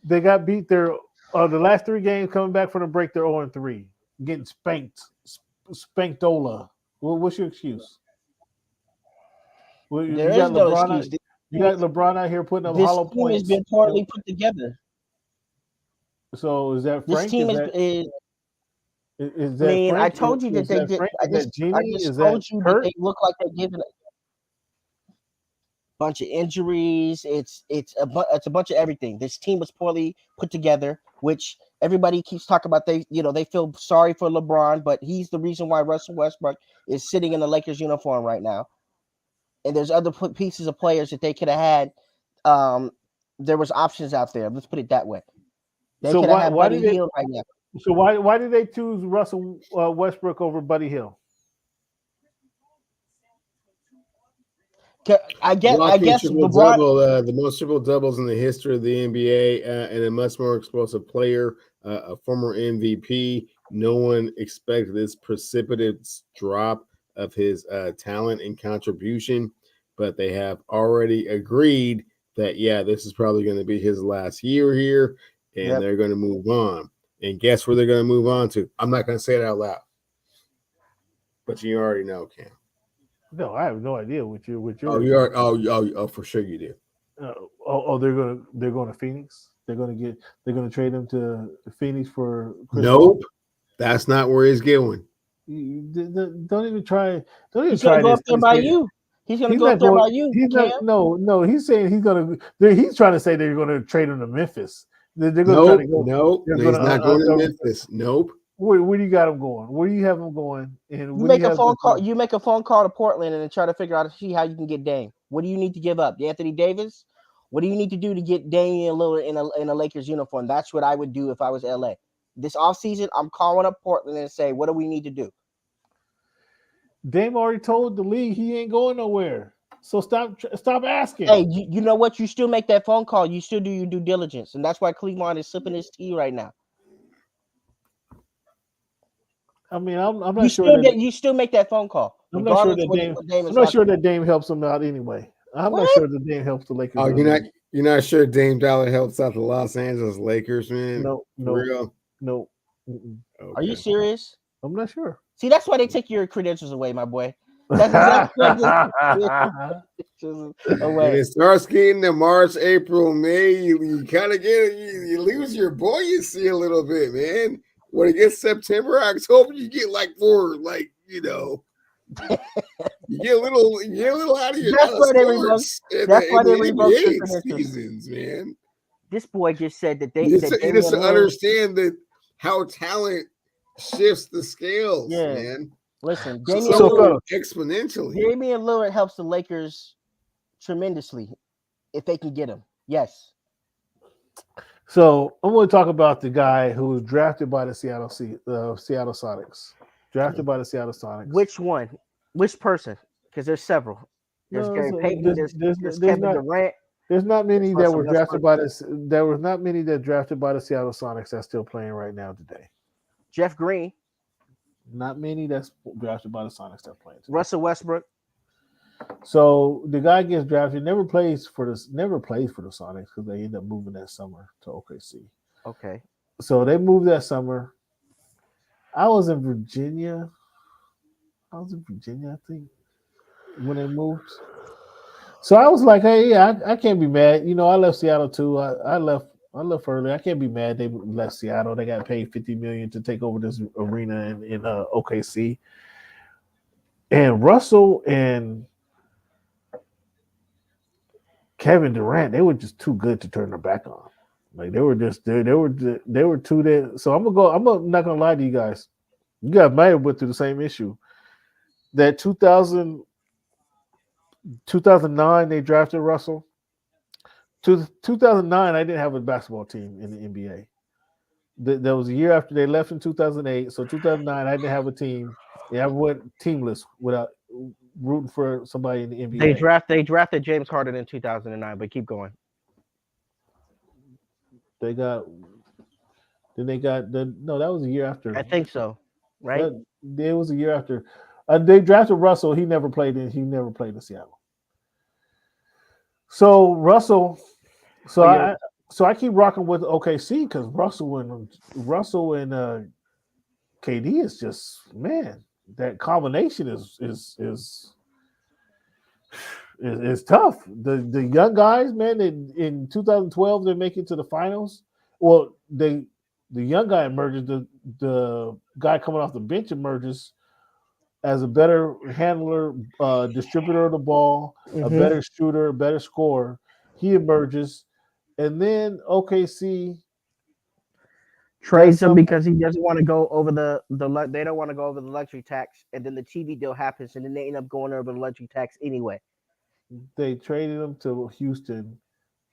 Speaker 2: They got beat the last 3 games coming back from the break. They're 0-3, getting spanked-ola. What's your excuse?
Speaker 3: There is no excuse.
Speaker 2: You got LeBron out here putting up hollow points.
Speaker 3: This team has been poorly put together.
Speaker 2: So is that Frank?
Speaker 3: This team is
Speaker 2: that
Speaker 3: I mean,
Speaker 2: Frank?
Speaker 3: I told you that they did. I just told you that they look like they're giving a bunch of injuries. It's a bunch of everything. This team was poorly put together, which everybody keeps talking about. They feel sorry for LeBron, but he's the reason why Russell Westbrook is sitting in the Lakers uniform right now. And there's other pieces of players that they could have had. There was options out there. Let's put it that way. They could have had Buddy Hield right now.
Speaker 2: So why did they choose Russell Westbrook over Buddy Hield?
Speaker 3: I guess
Speaker 1: LeBron, the most triple doubles in the history of the NBA, and a much more explosive player, a former MVP. No one expected this precipitous drop of his talent and contribution, but they have already agreed that, yeah, this is probably going to be his last year here, and they're going to move on. And guess where they're going to move on to? I'm not going to say it out loud, but you already know, Cam.
Speaker 2: No, I have no idea what you're.
Speaker 1: Oh, for sure you do.
Speaker 2: They're going to Phoenix. They're going to trade him to Phoenix for Chris
Speaker 1: Nope, that's not where he's going.
Speaker 2: Don't even try. Don't even
Speaker 3: He's
Speaker 2: try
Speaker 3: gonna go
Speaker 2: this.
Speaker 3: up there by you. He's gonna go
Speaker 2: not
Speaker 3: up there
Speaker 2: going,
Speaker 3: by you.
Speaker 2: He's
Speaker 3: Cam.
Speaker 2: not. No. He's saying he's gonna. He's trying to say they're going to trade him to Memphis. They're going to try to go.
Speaker 1: Nope. He's not going to Memphis. Nope.
Speaker 2: Where do you got him going? Where do you have him going? And
Speaker 3: you make a phone call. You make a phone call to Portland and then try to figure out how you can get Dame. What do you need to give up, Anthony Davis? What do you need to do to get Damian Lillard in a Lakers uniform? That's what I would do if I was LA. This offseason, I'm calling up Portland and say, what do we need to do?
Speaker 2: Dame already told the league he ain't going nowhere. So stop asking.
Speaker 3: Hey, you know what? You still make that phone call. You still do your due diligence, and that's why Cleveland is sipping his tea right now.
Speaker 2: I mean, I'm not sure that
Speaker 3: you still make that phone call.
Speaker 2: I'm not sure that Dame helps him out anyway. I'm not sure that Dame helps the Lakers.
Speaker 1: Oh, you're not sure Dame Dollar helps out the Los Angeles Lakers, man?
Speaker 2: No.
Speaker 1: Okay.
Speaker 3: Are you serious?
Speaker 2: I'm not sure.
Speaker 3: See, that's why they take your credentials away, my boy. That's exactly
Speaker 1: when it starts getting to March, April, May, you kind of you lose your buoyancy a little bit, man. When it gets September, October, you get you get a little out of your
Speaker 3: That's why they revoke
Speaker 1: NBA seasons, man.
Speaker 3: This boy just said that
Speaker 1: you just understand that how talent shifts the scales, man.
Speaker 3: Listen,
Speaker 1: exponentially.
Speaker 3: Damian Lillard helps the Lakers tremendously if they can get him. Yes.
Speaker 2: So I'm going to talk about the guy who was drafted by the Seattle Sonics. Drafted by the Seattle Sonics.
Speaker 3: Which one? Which person? Because there's several. There's Gary Payton. There's Kevin Durant.
Speaker 2: There's not many that were drafted by this. There was not many that drafted by the Seattle Sonics that's still playing right now today.
Speaker 3: Jeff Green.
Speaker 2: Not many that's drafted by the Sonics that playing today.
Speaker 3: Russell Westbrook.
Speaker 2: So the guy gets drafted, never plays for the Sonics because they end up moving that summer to OKC.
Speaker 3: Okay.
Speaker 2: So they moved that summer. I was in Virginia, I think, when they moved. So I was like, hey, I can't be mad. I left Seattle too. I left early. I can't be mad they left Seattle. They got paid $50 million to take over this arena in OKC. And Russell and Kevin Durant, they were just too good to turn their back on. Like they were too that. So I'm not gonna lie to you guys. You guys might have went through the same issue. That 2009 they drafted Russell. 2009 I didn't have a basketball team in the NBA. That was a year after they left in 2008. So 2009 I didn't have a team. Yeah, I went teamless without rooting for somebody in the NBA.
Speaker 3: They drafted James Harden in 2009, but keep going.
Speaker 2: That was a year after.
Speaker 3: I think so, right?
Speaker 2: It was a year after. They drafted Russell. He never played in Seattle. So Russell, I keep rocking with OKC because Russell and KD is just, man, that combination is tough. The young guys, man, in 2012 they make it to the finals. Well, the young guy emerges. The guy coming off the bench emerges as a better handler, distributor of the ball, a better shooter, a better scorer. He emerges, and then OKC
Speaker 3: trades him because he doesn't want to go over they don't want to go over the luxury tax, and then the TV deal happens, and then they end up going over the luxury tax anyway.
Speaker 2: They traded him to Houston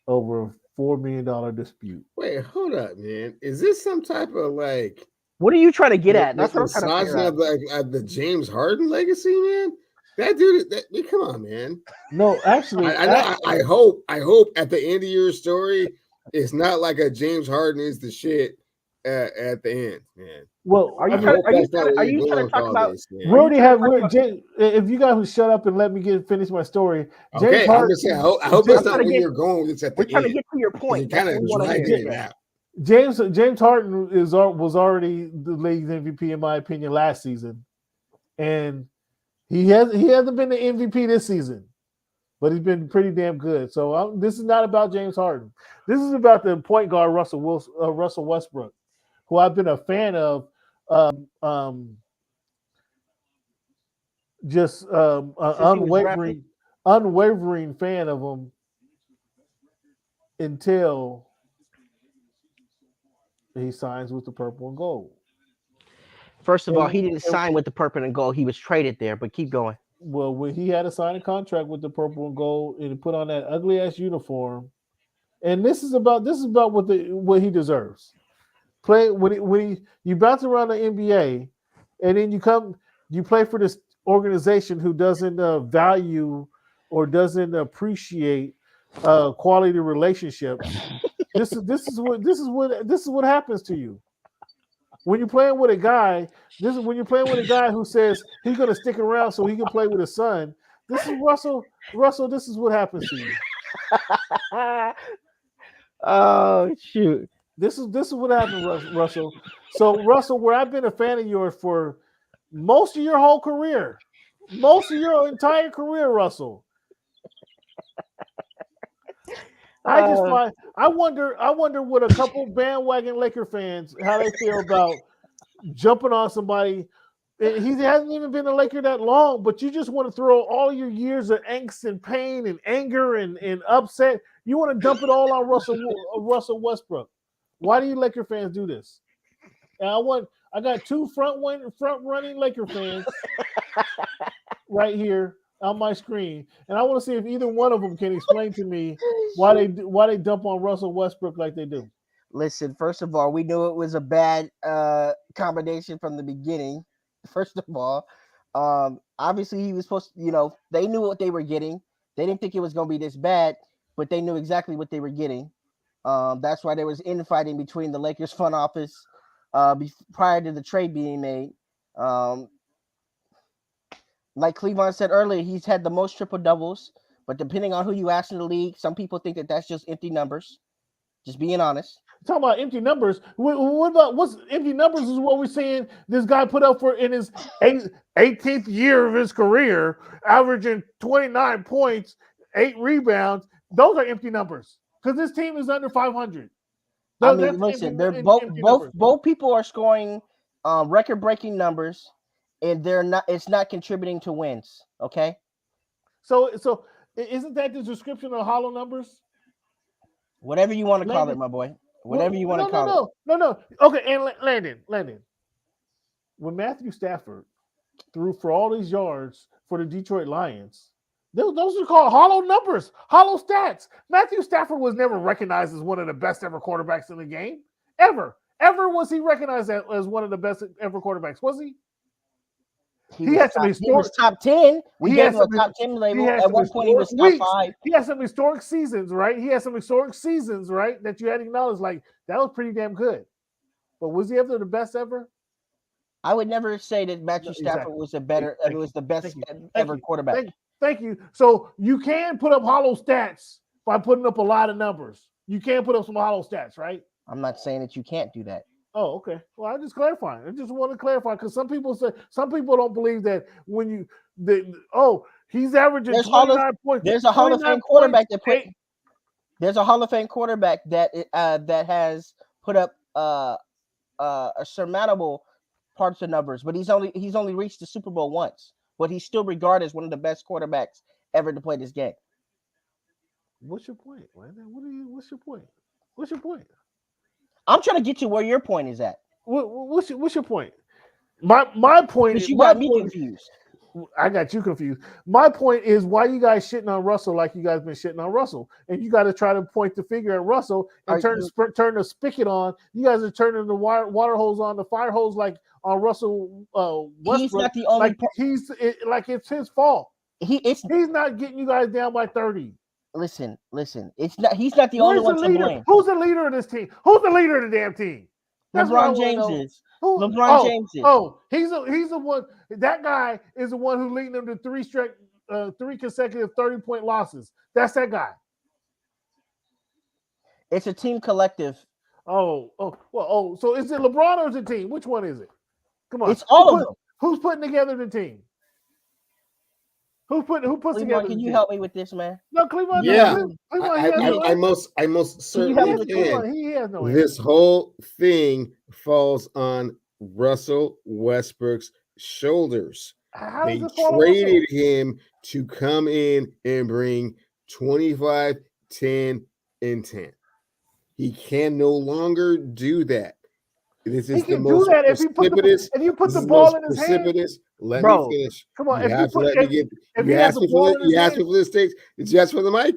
Speaker 2: over a $4 million dispute.
Speaker 1: Wait, hold up, man. Is this some type of
Speaker 3: what are you trying to get at? That's what I'm trying to figure
Speaker 1: out. The James Harden legacy, man. That dude, come on, man.
Speaker 2: No, actually,
Speaker 1: I hope at the end of your story, it's not like a James Harden is the shit, at the end, man.
Speaker 2: Well,
Speaker 3: Are you
Speaker 1: I
Speaker 3: trying?
Speaker 1: hope
Speaker 3: Are you
Speaker 1: that's not
Speaker 3: trying?
Speaker 1: where
Speaker 3: Are
Speaker 1: you're
Speaker 3: you trying
Speaker 1: going
Speaker 3: to
Speaker 1: with
Speaker 3: talk
Speaker 1: all
Speaker 3: about?
Speaker 1: this,
Speaker 2: we
Speaker 1: man.
Speaker 2: already have. If you guys would shut up and let me finish my story, James
Speaker 1: Okay, I'm
Speaker 2: Harden.
Speaker 1: just saying. I hope that's
Speaker 3: I'm trying
Speaker 1: not
Speaker 3: to
Speaker 1: where
Speaker 3: get-
Speaker 1: you're going with this at
Speaker 3: We're
Speaker 1: the
Speaker 3: trying to
Speaker 1: end.
Speaker 3: get to your
Speaker 1: Because
Speaker 3: point.
Speaker 1: you're
Speaker 3: That's
Speaker 1: kind
Speaker 3: what
Speaker 1: of
Speaker 3: we want to
Speaker 1: dragging
Speaker 3: hear.
Speaker 1: it out.
Speaker 2: James Harden was already the league's MVP in my opinion last season, and he hasn't been the MVP this season, but he's been pretty damn good. So this is not about James Harden. This is about the point guard Russell Westbrook, who I've been a fan of. Just an
Speaker 3: Since he was drafted?
Speaker 2: unwavering fan of him until he signs with the purple and gold.
Speaker 3: First of all,
Speaker 2: And-
Speaker 3: he didn't sign with the purple and gold. He was traded there. But keep going.
Speaker 2: Well, when he had to sign a contract with the purple and gold and he put on that ugly ass uniform, and this is about what he deserves. Play when you bounce around the NBA, and then you play for this organization who doesn't value or doesn't appreciate quality relationships. This is what happens to you when you're playing with a guy. When you're playing with a guy who says he's going to stick around so he can play with his son. This is Russell. Russell, this is what happens to you.
Speaker 3: Oh shoot!
Speaker 2: This is what happened, Russell. So Russell, where I've been a fan of yours for most of your whole career, most of your entire career, Russell. I wonder what a couple bandwagon Laker fans how they feel about jumping on somebody. He hasn't even been a Laker that long, but you just want to throw all your years of angst and pain and anger and upset. You want to dump it all on Russell Westbrook. Why do you Laker fans do this? And I got two front running Laker fans right here on my screen, and I want to see if either one of them can explain to me why they dump on Russell Westbrook like they do.
Speaker 3: Listen, first of all, we knew it was a bad combination from the beginning. First of all, obviously he was supposed to, they knew what they were getting. They didn't think it was going to be this bad, but they knew exactly what they were getting. That's why there was infighting between the Lakers front office prior to the trade being made. Like Cleveland said earlier, he's had the most triple doubles, but depending on who you ask in the league, some people think that that's just empty numbers. Just being honest.
Speaker 2: Talking about empty numbers. What about what's empty numbers is what we're saying this guy put up for in his 18th year of his career, averaging 29 points, 8 rebounds. Those are empty numbers because this team is under 500.
Speaker 3: I mean, listen, they're both people are scoring record-breaking numbers, and it's not contributing to wins. Okay.
Speaker 2: So isn't that the description of hollow numbers?
Speaker 3: Whatever you want to call it, my boy. Whatever you want to call it.
Speaker 2: No. Okay, and Landon. When Matthew Stafford threw for all these yards for the Detroit Lions, those are called hollow numbers, hollow stats. Matthew Stafford was never recognized as one of the best ever quarterbacks in the game. Ever was he recognized as one of the best ever quarterbacks? Was he? He was
Speaker 3: top 10. We gave him a top 10 label. At one point, he was top 5.
Speaker 2: He had some historic seasons, right? That you had to acknowledge, like, that was pretty damn good. But was he ever the best ever?
Speaker 3: I would never say that Matthew Stafford was the best ever quarterback.
Speaker 2: Thank you. So you can put up hollow stats by putting up a lot of numbers. You can put up some hollow stats, right?
Speaker 3: I'm not saying that you can't do that.
Speaker 2: Oh, okay. Well, I just clarifying. I just want to clarify because some people don't believe that he's averaging 29 points.
Speaker 3: There's a Hall of Fame quarterback There's a Hall of Fame quarterback that has put up a surmountable parts of numbers, but he's only reached the Super Bowl once. But he's still regarded as one of the best quarterbacks ever to play this game.
Speaker 2: What's your point, Landon? What's your point? What's your point?
Speaker 3: I'm trying to get to where your point is at.
Speaker 2: What's your point? My point is
Speaker 3: you got me confused.
Speaker 2: I got you confused. My point is why you guys shitting on Russell like you guys been shitting on Russell, and you got to try to point the finger at Russell and turn the spigot on. You guys are turning the water hose on, the fire hose like on Russell Westbrook.
Speaker 3: He's not the only.
Speaker 2: It's his fault.
Speaker 3: He's
Speaker 2: not getting you guys down by 30.
Speaker 3: Listen. It's not. He's not the only one to blame.
Speaker 2: Who's the leader of this team? Who's the leader of the damn team? That's what I
Speaker 3: LeBron
Speaker 2: wanna
Speaker 3: James
Speaker 2: know.
Speaker 3: is.
Speaker 2: Who?
Speaker 3: LeBron James is.
Speaker 2: He's the one. That guy is the one who leading them to three consecutive 30-point losses. That's that guy.
Speaker 3: It's a team collective.
Speaker 2: So is it LeBron or is it team? Which one is it? Come on,
Speaker 3: It's all of them.
Speaker 2: Who's putting together the team? Who puts
Speaker 3: Cleveland,
Speaker 2: together?
Speaker 3: can
Speaker 2: the
Speaker 3: you
Speaker 2: team?
Speaker 3: help me with this, man?
Speaker 2: No, Cleveland.
Speaker 1: Yeah.
Speaker 2: I
Speaker 1: most certainly can.
Speaker 2: He has no
Speaker 1: This whole thing falls on Russell Westbrook's shoulders.
Speaker 2: How
Speaker 1: They
Speaker 2: does it fall
Speaker 1: traded him to come in and bring 25, 10, and 10. He can no longer do that. This is
Speaker 2: He
Speaker 1: the
Speaker 2: can
Speaker 1: most
Speaker 2: do that if
Speaker 1: precipitous.
Speaker 2: you put the ball in his hand.
Speaker 1: Let
Speaker 3: Bro,
Speaker 1: me finish.
Speaker 2: Come on,
Speaker 1: You have to let me get. You asked me for this takes. Did you ask for the mic?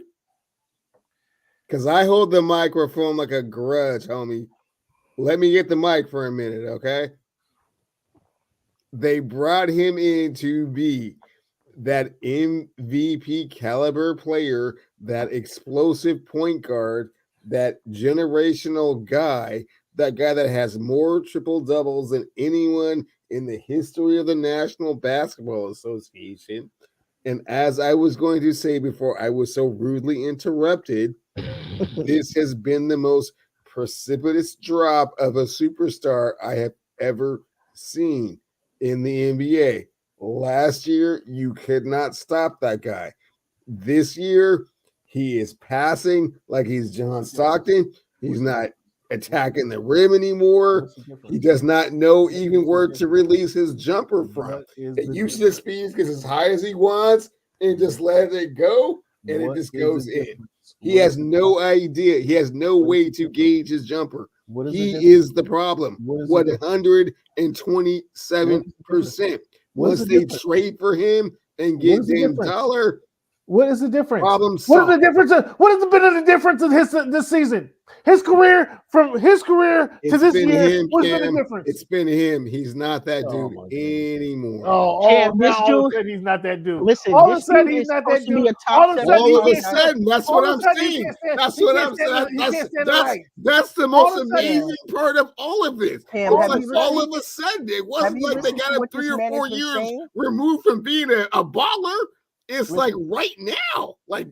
Speaker 1: Because I hold the microphone like a grudge, homie. Let me get the mic for a minute, okay? They brought him in to be that MVP caliber player, that explosive point guard, that generational guy, that guy that has more triple doubles than anyone in the history of the National Basketball Association. And as I was going to say before I was so rudely interrupted, this has been the most precipitous drop of a superstar I have ever seen in the NBA. Last year, you could not stop that guy. This year, he is passing like he's John Stockton. He's not attacking the rim anymore. He does not know even where to release his jumper from. It used to just be because as high as he wants and just let it go, and it just goes in. He has no idea. He has no way to gauge his jumper. He is the problem. 127%. Once they trade for him and get Dame Dollar,
Speaker 2: what is the difference?
Speaker 1: Problem
Speaker 2: what is the difference? What has been the difference in this season? His career to this year. What's been the difference?
Speaker 1: It's been him. He's not that dude anymore.
Speaker 3: This dude,
Speaker 2: he's not that dude.
Speaker 3: Listen,
Speaker 2: all of a sudden he's not that dude.
Speaker 1: All of a sudden, that's what I'm saying. That's what I'm saying. That's the most amazing part of all of this.
Speaker 3: Cam,
Speaker 1: all of a sudden, it wasn't like they got him 3 or 4 years removed from being a baller. It's like right now. Like,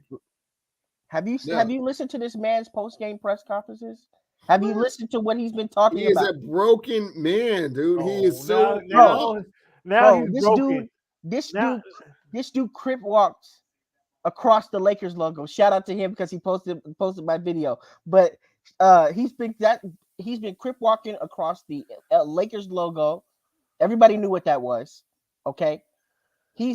Speaker 3: have you listened to this man's post-game press conferences? Have you listened to what he's been talking about?
Speaker 1: He is a broken man, dude. He is so
Speaker 2: now he's broken.
Speaker 3: This dude crip walked across the Lakers logo. Shout out to him because he posted my video. But he's been crip walking across the Lakers logo. Everybody knew what that was. Okay, he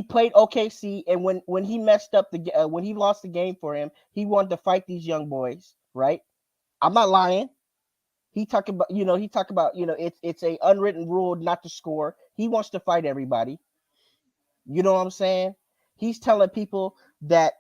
Speaker 3: played OKC, and when he messed up when he lost the game for him, he wanted to fight these young boys, right? I'm not lying. He talked about it's a unwritten rule not to score. He wants to fight everybody. You know what I'm saying? He's telling people that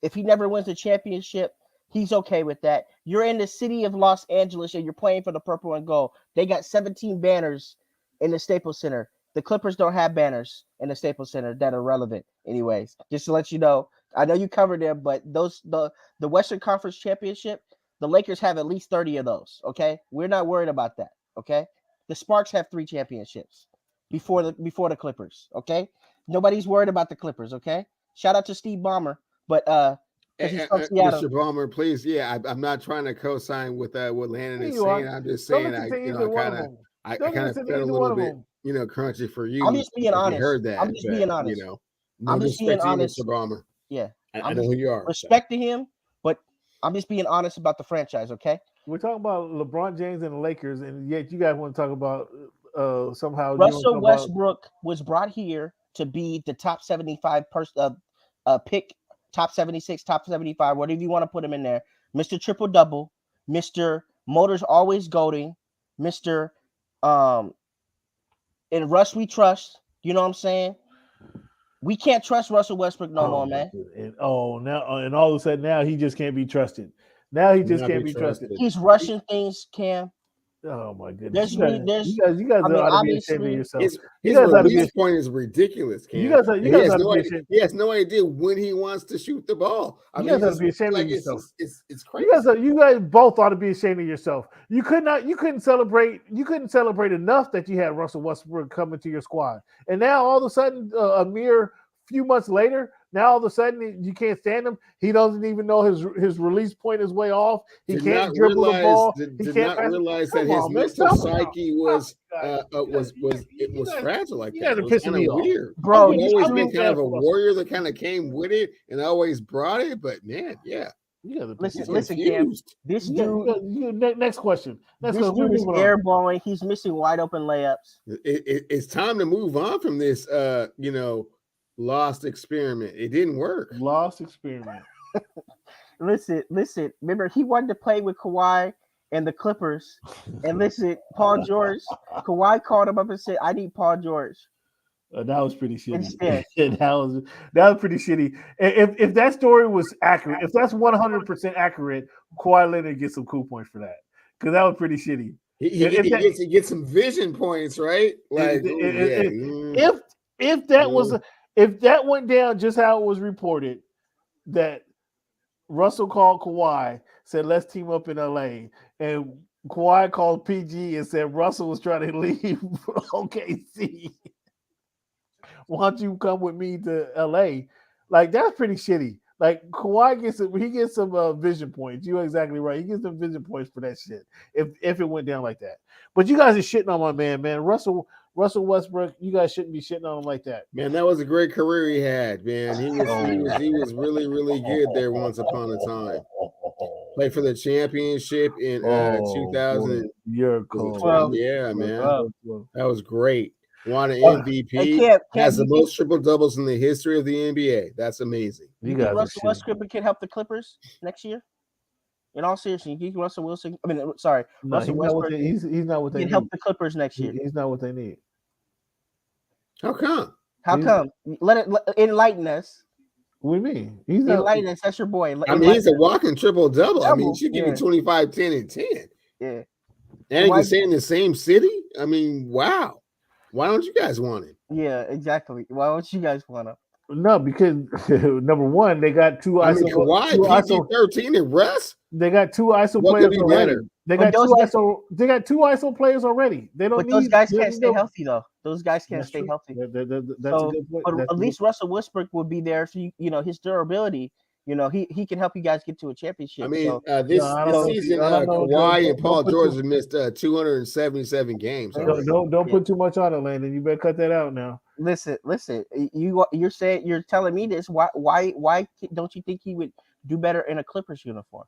Speaker 3: if he never wins the championship, he's okay with that. You're in the city of Los Angeles and you're playing for the purple and gold. They got 17 banners in the Staples Center. The Clippers don't have banners in the Staples Center that are relevant. Anyways, just to let you know, I know you covered them, but the Western Conference Championship, the Lakers have at least 30 of those. Okay, we're not worried about that. Okay, the Sparks have 3 championships before the Clippers. Okay, nobody's worried about the Clippers. Okay, shout out to Steve Ballmer, but he's from Seattle.
Speaker 1: Mr. Ballmer, please, I'm not trying to co-sign with what Landon is saying. I'm just saying I kind of felt a little bit. Crunchy for you.
Speaker 3: I'm just being honest.
Speaker 1: Heard that?
Speaker 3: I'm just being honest.
Speaker 1: I'm just being honest, Mr. Balmer.
Speaker 3: Yeah,
Speaker 1: I know who you are.
Speaker 3: Respect to him, but I'm just being honest about the franchise. Okay.
Speaker 2: We're talking about LeBron James and the Lakers, and yet you guys want to talk about somehow
Speaker 3: Russell Westbrook was brought here to be the top 75 pick, top 76, top 75, whatever you want to put him in there. Mr. Triple Double, Mr. Motors always goading, Mr. In Russ we trust. You know what I'm saying? We can't trust Russell Westbrook no more, man.
Speaker 2: And all of a sudden now he just can't be trusted. Now he just can't be trusted.
Speaker 3: He's rushing things, Cam.
Speaker 2: Oh my goodness!
Speaker 3: There's
Speaker 2: You guys
Speaker 3: I mean,
Speaker 2: ought to be ashamed of
Speaker 3: obviously,
Speaker 2: yourself.
Speaker 1: His
Speaker 2: You guys ought to be.
Speaker 1: release point is ridiculous, Cam.
Speaker 2: You guys
Speaker 1: And
Speaker 2: ought to be ashamed.
Speaker 1: he has no idea when he wants to shoot the ball. I
Speaker 2: You
Speaker 1: mean,
Speaker 2: guys ought to be ashamed of
Speaker 1: like
Speaker 2: yourself.
Speaker 1: it's crazy.
Speaker 2: You guys both ought to be ashamed of yourself. You couldn't celebrate enough that you had Russell Westbrook coming to your squad, and now all of a sudden, a mere few months later, now all of a sudden you can't stand him. He doesn't even know his release point is way off. He can't dribble the ball.
Speaker 1: Did not realize that his mental psyche was fragile like that. It was kind of weird.
Speaker 3: Bro,
Speaker 1: he's always been kind of a warrior that kind of came with it and always brought it. But man, yeah.
Speaker 3: Listen, Cam. This dude.
Speaker 2: Next question.
Speaker 3: This dude is airballing. He's missing wide open layups.
Speaker 1: It's time to move on from this. Lost experiment. It didn't work.
Speaker 2: Lost experiment.
Speaker 3: Listen. Remember, he wanted to play with Kawhi and the Clippers. And listen, Paul George, Kawhi called him up and said, "I need Paul George."
Speaker 2: That was pretty shitty.
Speaker 3: Instead.
Speaker 2: that was pretty shitty. If that story was accurate, if that's 100% accurate, Kawhi Leonard gets some cool points for that, because that was pretty shitty.
Speaker 1: He gets some vision points, right? Like
Speaker 2: if that went down just how it was reported, that Russell called Kawhi, said, "Let's team up in LA," and Kawhi called PG and said Russell was trying to leave OKC. Why don't you come with me to LA? Like, that's pretty shitty. Like, Kawhi gets some vision points. You're exactly right. He gets some vision points for that shit if it went down like that. But you guys are shitting on my man. Russell Westbrook, you guys shouldn't be shitting on him like that.
Speaker 1: Man, that was a great career he had, man. He was really, really good there once upon a time. Played for the championship in 2000.
Speaker 2: You're cold.
Speaker 1: Yeah, man. That was great. Won an MVP. Has the most triple doubles in the history of the NBA. That's amazing.
Speaker 3: You think Russell Westbrook can help the Clippers next year? In all seriousness, you think Russell Westbrook
Speaker 2: he's not what they need.
Speaker 3: Can help the Clippers next year.
Speaker 2: He's not what they need.
Speaker 1: How come?
Speaker 3: Let it enlighten us.
Speaker 2: What do you mean?
Speaker 3: He's enlighten us. That's your boy.
Speaker 1: He's a walking triple double. I mean, she give you 25, 10, and 10.
Speaker 3: Yeah.
Speaker 1: And you can stay in the same city. I mean, wow. Why don't you guys want it?
Speaker 3: Yeah, exactly. Why don't you guys want to?
Speaker 2: No, because number one, they got two ISO.
Speaker 1: Kawhi, PG-13 and Russ.
Speaker 2: They got two ISO players already. They got two ISO players already. They don't. But
Speaker 3: those guys can't stay healthy though. Those guys can't stay healthy.
Speaker 2: That's a good point.
Speaker 3: But at least Russell Westbrook would be there. So his durability. He can help you guys get to a championship.
Speaker 1: I mean, this season, Kawhi and Paul George have missed 277 games.
Speaker 2: Don't put too much on it, Landon. You better cut that out now.
Speaker 3: Listen. You're telling me this. Why don't you think he would do better in a Clippers uniform?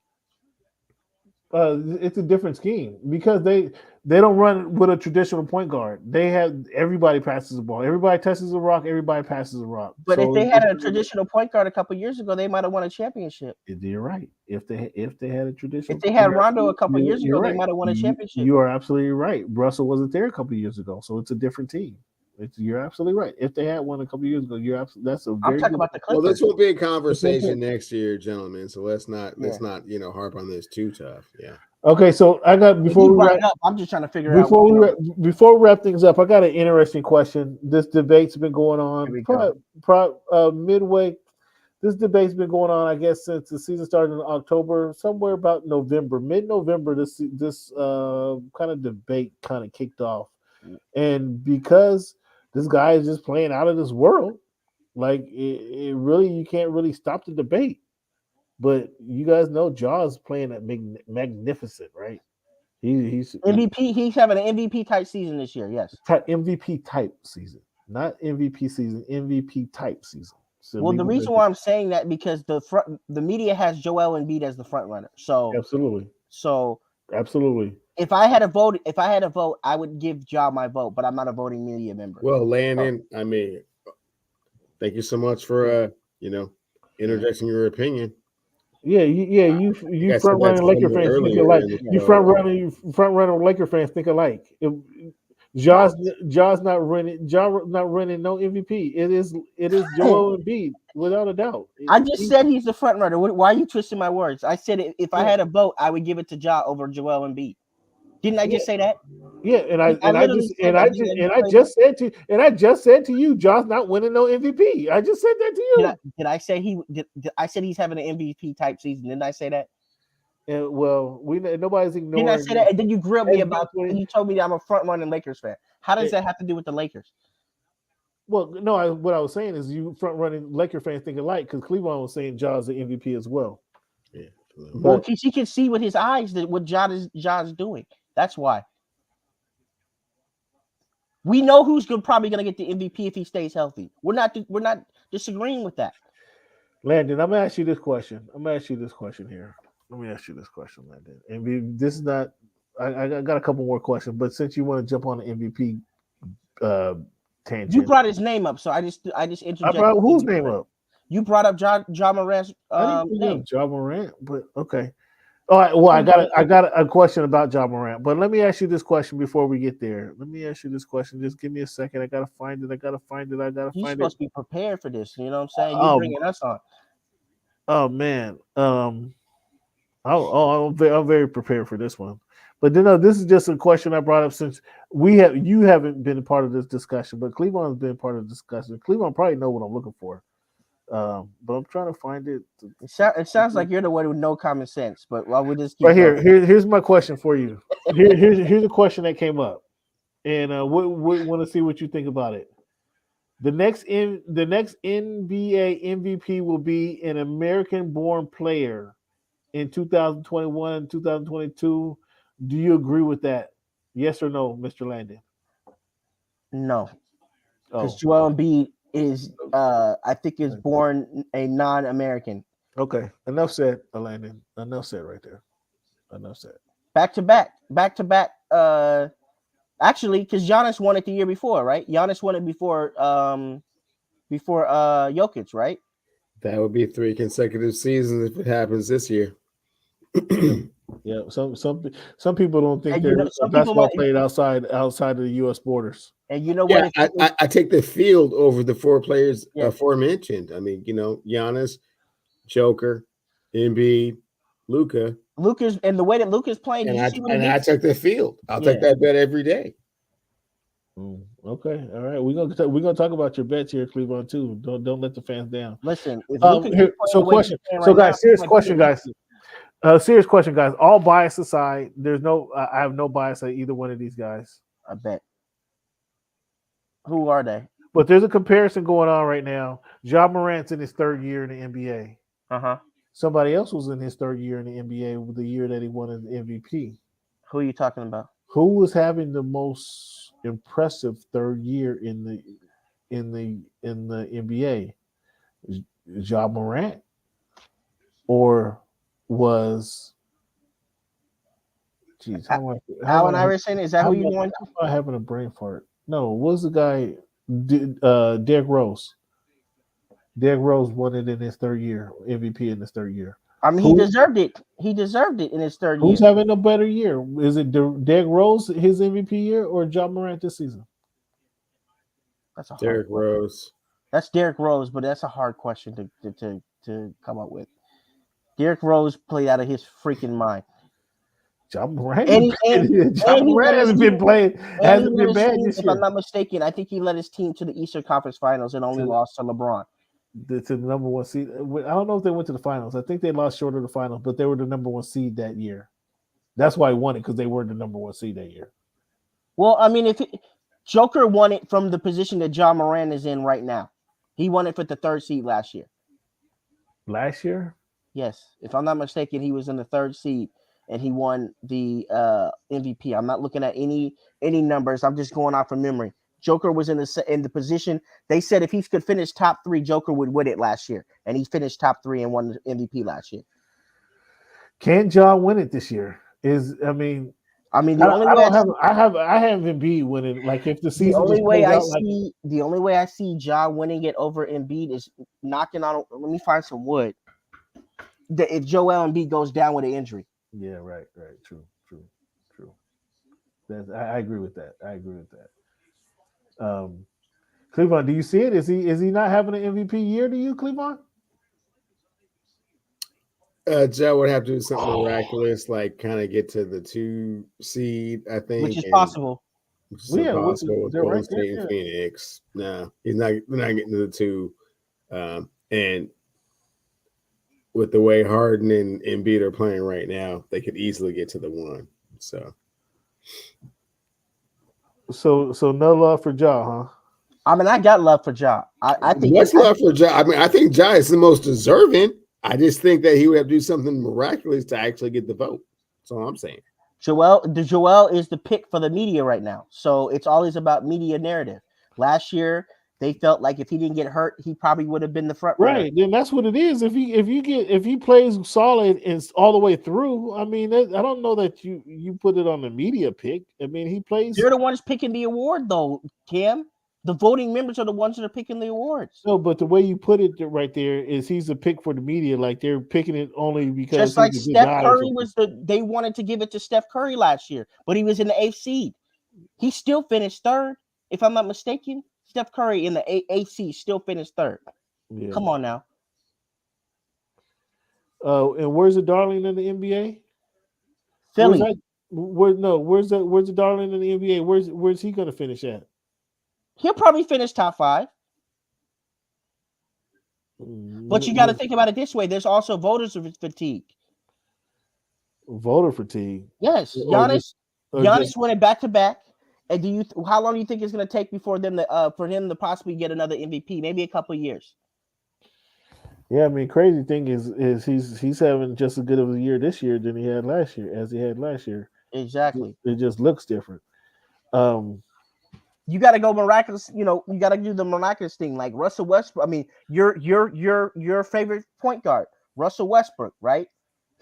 Speaker 2: It's a different scheme because they don't run with a traditional point guard. They have everybody passes the ball. Everybody touches the rock. Everybody passes the rock.
Speaker 3: But if they had a traditional point guard a couple years ago, they might have won a championship.
Speaker 2: You're right. If they had a traditional,
Speaker 3: if they had Rondo a couple years ago, they might have won a championship.
Speaker 2: You are absolutely right. Russell wasn't there a couple years ago, so it's a different team. You're absolutely right. If they had one a couple years ago, that's a very.
Speaker 3: I'm talking about the Clippers.
Speaker 1: Well, this will be a conversation next year, gentlemen. So let's not harp on this too tough. Yeah.
Speaker 2: Okay, so I got
Speaker 3: I'm just trying to figure out
Speaker 2: before we wrap things up. I got an interesting question. This debate's been going on midway. This debate's been going on, I guess, since the season started in October, somewhere about November, mid-November. This kind of debate kind of kicked off, and because this guy is just playing out of this world, like it really, you can't really stop the debate. But you guys know Jaw's playing at magnificent, right? He's
Speaker 3: MVP. He's having an MVP type season this year. Yes,
Speaker 2: MVP type season, not MVP season. MVP type season. So
Speaker 3: well, the reason why I'm saying that because the media has Joel Embiid as the front runner. So
Speaker 2: absolutely.
Speaker 3: If I had a vote, I would give Ja my vote, but I'm not a voting media member.
Speaker 1: Well, Landon, I mean, thank you so much for interjecting your opinion.
Speaker 2: Yeah, you front running Laker fans think alike. You front running Laker fans think alike. Ja's not running no MVP. It is Joel Embiid without a doubt.
Speaker 3: I just said he's the front runner. Why are you twisting my words? I said if I had a vote, I would give it to Ja over Joel Embiid. Didn't I just say that?
Speaker 2: Yeah, and I
Speaker 3: literally said that
Speaker 2: I just said to you, Josh not winning no MVP. I just said that to you.
Speaker 3: Did I say I said he's having an MVP type season? Didn't I say that?
Speaker 2: And, well, nobody's ignoring.
Speaker 3: Didn't I say that? And then you grilled me about.
Speaker 2: MVP.
Speaker 3: And you told me that I'm a front running Lakers fan. How does that have to do with the Lakers?
Speaker 2: Well, no, what I was saying is you front running Laker fans think alike because Cleveland was saying Ja's the MVP as well.
Speaker 1: Yeah.
Speaker 3: Well, he can see with his eyes that what Ja's doing. That's why. We know who's probably going to get the MVP if he stays healthy. We're not disagreeing with that.
Speaker 2: Landon, I'm gonna ask you this question. Here. Let me ask you this question, Landon. And this is not. I got a couple more questions, but since you want to jump on the MVP tangent,
Speaker 3: you brought his name up, so I just interjected.
Speaker 2: I brought whose name up?
Speaker 3: You brought up Ja Morant's name.
Speaker 2: Ja Morant, but okay. All right. Well, I got a question about Ja Morant, but let me ask you this question before we get there. Just give me a second. I gotta find it.
Speaker 3: You're supposed to be prepared for this. You know what I'm saying? You're bringing us on.
Speaker 2: Oh man. I'm very prepared for this one. But this is just a question I brought up since you haven't been a part of this discussion, but Cleveland has been part of the discussion. Cleveland probably know what I'm looking for. But I'm trying to find it.
Speaker 3: It sounds like you're the one with no common sense, but while we just keep
Speaker 2: right here's my question for you. Here's a question that came up, and we want to see what you think about it. The next NBA MVP will be an American-born player in 2021 and 2022. Do you agree with that? Yes or no, Mr. Landon?
Speaker 3: No, because Joel Embiid is I think is born a non-American.
Speaker 2: Okay, enough said, Landon. Enough said right there. Enough said.
Speaker 3: Back to back. Actually, because Giannis won it the year before, right? Giannis won it before Jokic, right?
Speaker 1: That would be 3 consecutive seasons if it happens this year.
Speaker 2: Yeah, some people don't think there's basketball played outside of the U.S. borders.
Speaker 3: And you know what?
Speaker 1: I take the field over the 4 players aforementioned. I mean, Giannis, Joker, Embiid, Luka.
Speaker 3: And the way that Luka's playing,
Speaker 1: I took the field. I'll take that bet every day.
Speaker 2: Okay, all right. We're gonna talk about your bets here, Cleveland, too. Don't let the fans down.
Speaker 3: Listen,
Speaker 2: serious question, guys. Serious question, guys. All bias aside, I have no bias at either one of these guys.
Speaker 3: I bet. Who are they?
Speaker 2: But there's a comparison going on right now. Ja Morant's in his 3rd year in the NBA. Somebody else was in his 3rd year in the NBA with the year that he won an MVP.
Speaker 3: Who are you talking about?
Speaker 2: Who was having the most impressive 3rd year in the NBA? Ja Morant, or was
Speaker 3: Allen Iverson? Is that who you want?
Speaker 2: I'm having a brain fart. No, what was the guy? Derrick Rose. Derrick Rose won it in his 3rd year, MVP in his 3rd year.
Speaker 3: I mean, he deserved it. He deserved it in his 3rd year.
Speaker 2: Who's having a better year? Is it Derrick Rose, his MVP year, or Ja Morant this season?
Speaker 3: That's
Speaker 1: Derrick Rose.
Speaker 3: That's Derrick Rose, but that's a hard question to come up with. Derrick Rose played out of his freaking mind.
Speaker 2: Ja Morant hasn't been bad this year.
Speaker 3: If I'm not mistaken, I think he led his team to the Eastern Conference Finals and only lost to LeBron.
Speaker 2: To the number 1 seed. I don't know if they went to the finals. I think they lost short of the finals, but they were the number 1 seed that year. That's why he won it, because they were the number 1 seed that year.
Speaker 3: Well, I mean, Joker won it from the position that Ja Morant is in right now. He won it for the 3rd seed last year.
Speaker 2: Last year?
Speaker 3: Yes. If I'm not mistaken, he was in the 3rd seed and he won the MVP. I'm not looking at any numbers. I'm just going off from memory. Joker was in the position. They said if he could finish top 3, Joker would win it last year, and he finished top 3 and won the MVP last year.
Speaker 2: Can Ja win it this year? I haven't Embiid winning. Like if the season.
Speaker 3: The only way I see Ja winning it over Embiid is knocking on. Let me find some wood. If Joel Embiid goes down with an injury.
Speaker 2: Yeah, right. True. I agree with that. Cleveland, do you see it? Is he not having an MVP year to you, Cleveland?
Speaker 1: Joe would have to do something miraculous, like kind of get to the 2 seed, I think,
Speaker 3: which is
Speaker 1: and
Speaker 3: possible.
Speaker 1: which is
Speaker 2: Yeah,
Speaker 1: impossible with
Speaker 2: they're
Speaker 1: Golden
Speaker 2: right there.
Speaker 1: State and Phoenix. No, he's not. They're not getting to the 2. And with the way Harden and Embiid are playing right now, they could easily get to the 1. So
Speaker 2: So no love for Ja, huh?
Speaker 3: I mean, I got love for Ja. I think
Speaker 1: much love for Ja. I mean, I think Ja is the most deserving. I just think that he would have to do something miraculous to actually get the vote. That's all I'm saying.
Speaker 3: Joel is the pick for the media right now. So it's always about media narrative. Last year, they felt like if he didn't get hurt, he probably would have been the front runner.
Speaker 2: Right. Then that's what it is. If he plays solid and all the way through, I mean, I don't know that you put it on the media pick. I mean, he plays.
Speaker 3: They're the ones picking the award, though, Kim. The voting members are the ones that are picking the awards.
Speaker 2: No, but the way you put it right there is he's a pick for the media. Like they're picking it only because
Speaker 3: Just like
Speaker 2: he's a good guy
Speaker 3: Steph
Speaker 2: or
Speaker 3: Curry they wanted to give it to Steph Curry last year, but he was in the 8th seed. He still finished 3rd, if I'm not mistaken. Steph Curry in the 8th seed still finished 3rd.
Speaker 2: Yeah.
Speaker 3: Come on now.
Speaker 2: And where's the darling in the NBA?
Speaker 3: Philly.
Speaker 2: Where's the darling in the NBA? Where's he gonna finish at?
Speaker 3: He'll probably finish top 5. But you got to think about it this way. There's also voters fatigue.
Speaker 2: Voter fatigue.
Speaker 3: Yes. Giannis won it back to back. And how long do you think it's going to take before him to possibly get another MVP? Maybe a couple of years.
Speaker 2: Yeah, I mean, crazy thing is he's having just as good of a year this year than he had last year.
Speaker 3: Exactly.
Speaker 2: It just looks different.
Speaker 3: You got to go miraculous. You got to do the miraculous thing, like Russell Westbrook. I mean, your favorite point guard, Russell Westbrook, right?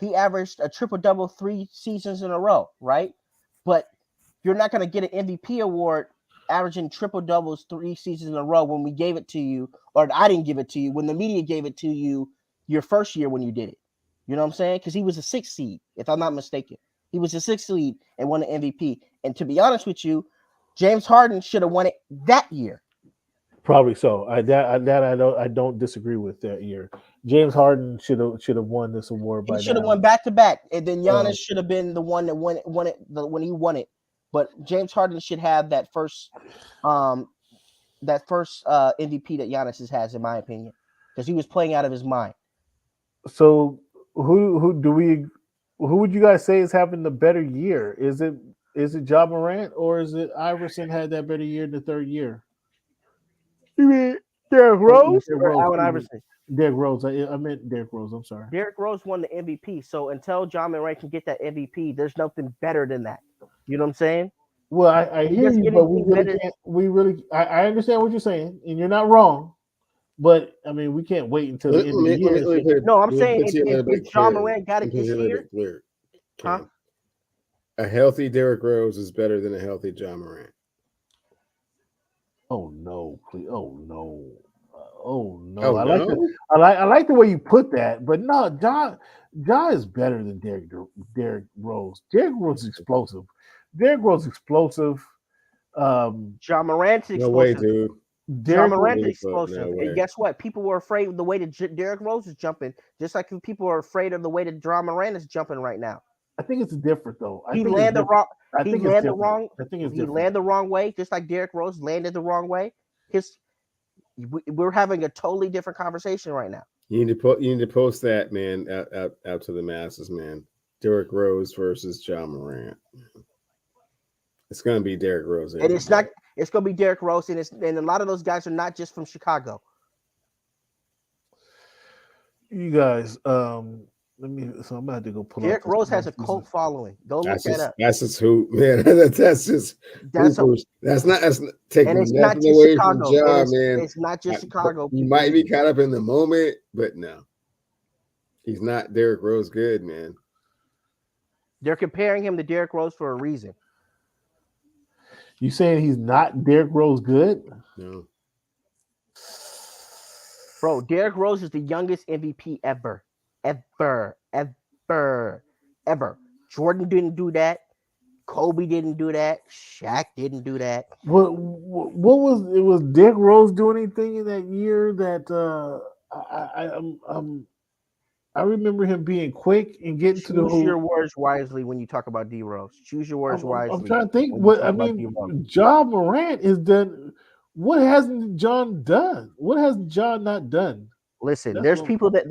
Speaker 3: He averaged a triple-double 3 seasons in a row, right? But you're not going to get an MVP award averaging triple-doubles 3 seasons in a row when we gave it to you, or I didn't give it to you, when the media gave it to you your first year when you did it. You know what I'm saying? Because he was a 6th seed, if I'm not mistaken. He was a 6th seed and won the MVP. And to be honest with you, James Harden should have won it that year.
Speaker 2: Probably so. I don't disagree with that year. James Harden should have won this award by now.
Speaker 3: He should have won back to back, and then Giannis should have been the one that won it when he won it. But James Harden should have that first MVP that Giannis has, in my opinion, because he was playing out of his mind.
Speaker 2: So who would you guys say is having the better year? Is it Ja Morant or is it Iverson had that better year in the 3rd year?
Speaker 3: You mean Derrick Rose or Allen Iverson?
Speaker 2: Derrick Rose. I meant Derrick Rose. I'm sorry.
Speaker 3: Derrick Rose won the MVP. So until Ja Morant can get that MVP, there's nothing better than that. You know what I'm saying?
Speaker 2: Well, I hear you, but we really can't. I understand what you're saying, and you're not wrong. But I mean, we can't wait until the end of the year.
Speaker 3: No, I'm saying if Ja Morant got it this year,
Speaker 1: huh? A healthy Derrick Rose is better than a healthy Ja Morant.
Speaker 2: Oh no, please! Oh no! I like the way you put that, but no, Ja is better than Derrick Rose. Derrick Rose is explosive. Ja
Speaker 3: Morant's explosive.
Speaker 1: No way, dude.
Speaker 3: Ja Morant's explosive. And guess what? People were afraid of the way that Derrick Rose is jumping, just like people are afraid of the way that Ja Morant is jumping right now.
Speaker 2: I think it's different though.
Speaker 3: He landed the wrong way, just like Derrick Rose landed the wrong way. We're having a totally different conversation right now.
Speaker 1: You need to post that, man, out to the masses, man. Derrick Rose versus Ja Morant. It's gonna be Derrick Rose,
Speaker 3: and it's not. It's gonna be Derrick Rose, and a lot of those guys are not just from Chicago.
Speaker 2: You guys, I'm about to go pull.
Speaker 3: Derrick Rose has a cult following. Go look that up.
Speaker 1: That's just hoop, man. That's just that's not taking nothing away from Ja, man.
Speaker 3: It's not just Chicago.
Speaker 1: You might be caught up in the moment, but no, he's not Derrick Rose good, man.
Speaker 3: They're comparing him to Derrick Rose for a reason.
Speaker 2: You saying he's not Derrick Rose good?
Speaker 1: No.
Speaker 3: Bro, Derrick Rose is the youngest MVP ever. Jordan didn't do that. Kobe didn't do that. Shaq didn't do that.
Speaker 2: What was Derrick Rose doing anything in that year that I remember him being quick and getting to the
Speaker 3: Choose your
Speaker 2: hoop.
Speaker 3: words wisely when you talk about D Rose. Choose your words wisely.
Speaker 2: I'm trying to think.
Speaker 3: when you
Speaker 2: What
Speaker 3: talk
Speaker 2: I
Speaker 3: about
Speaker 2: mean,
Speaker 3: D-Rose.
Speaker 2: John Morant is done. What hasn't John done? What has John not done?
Speaker 3: Listen,
Speaker 2: That's
Speaker 3: there's
Speaker 2: what-
Speaker 3: people that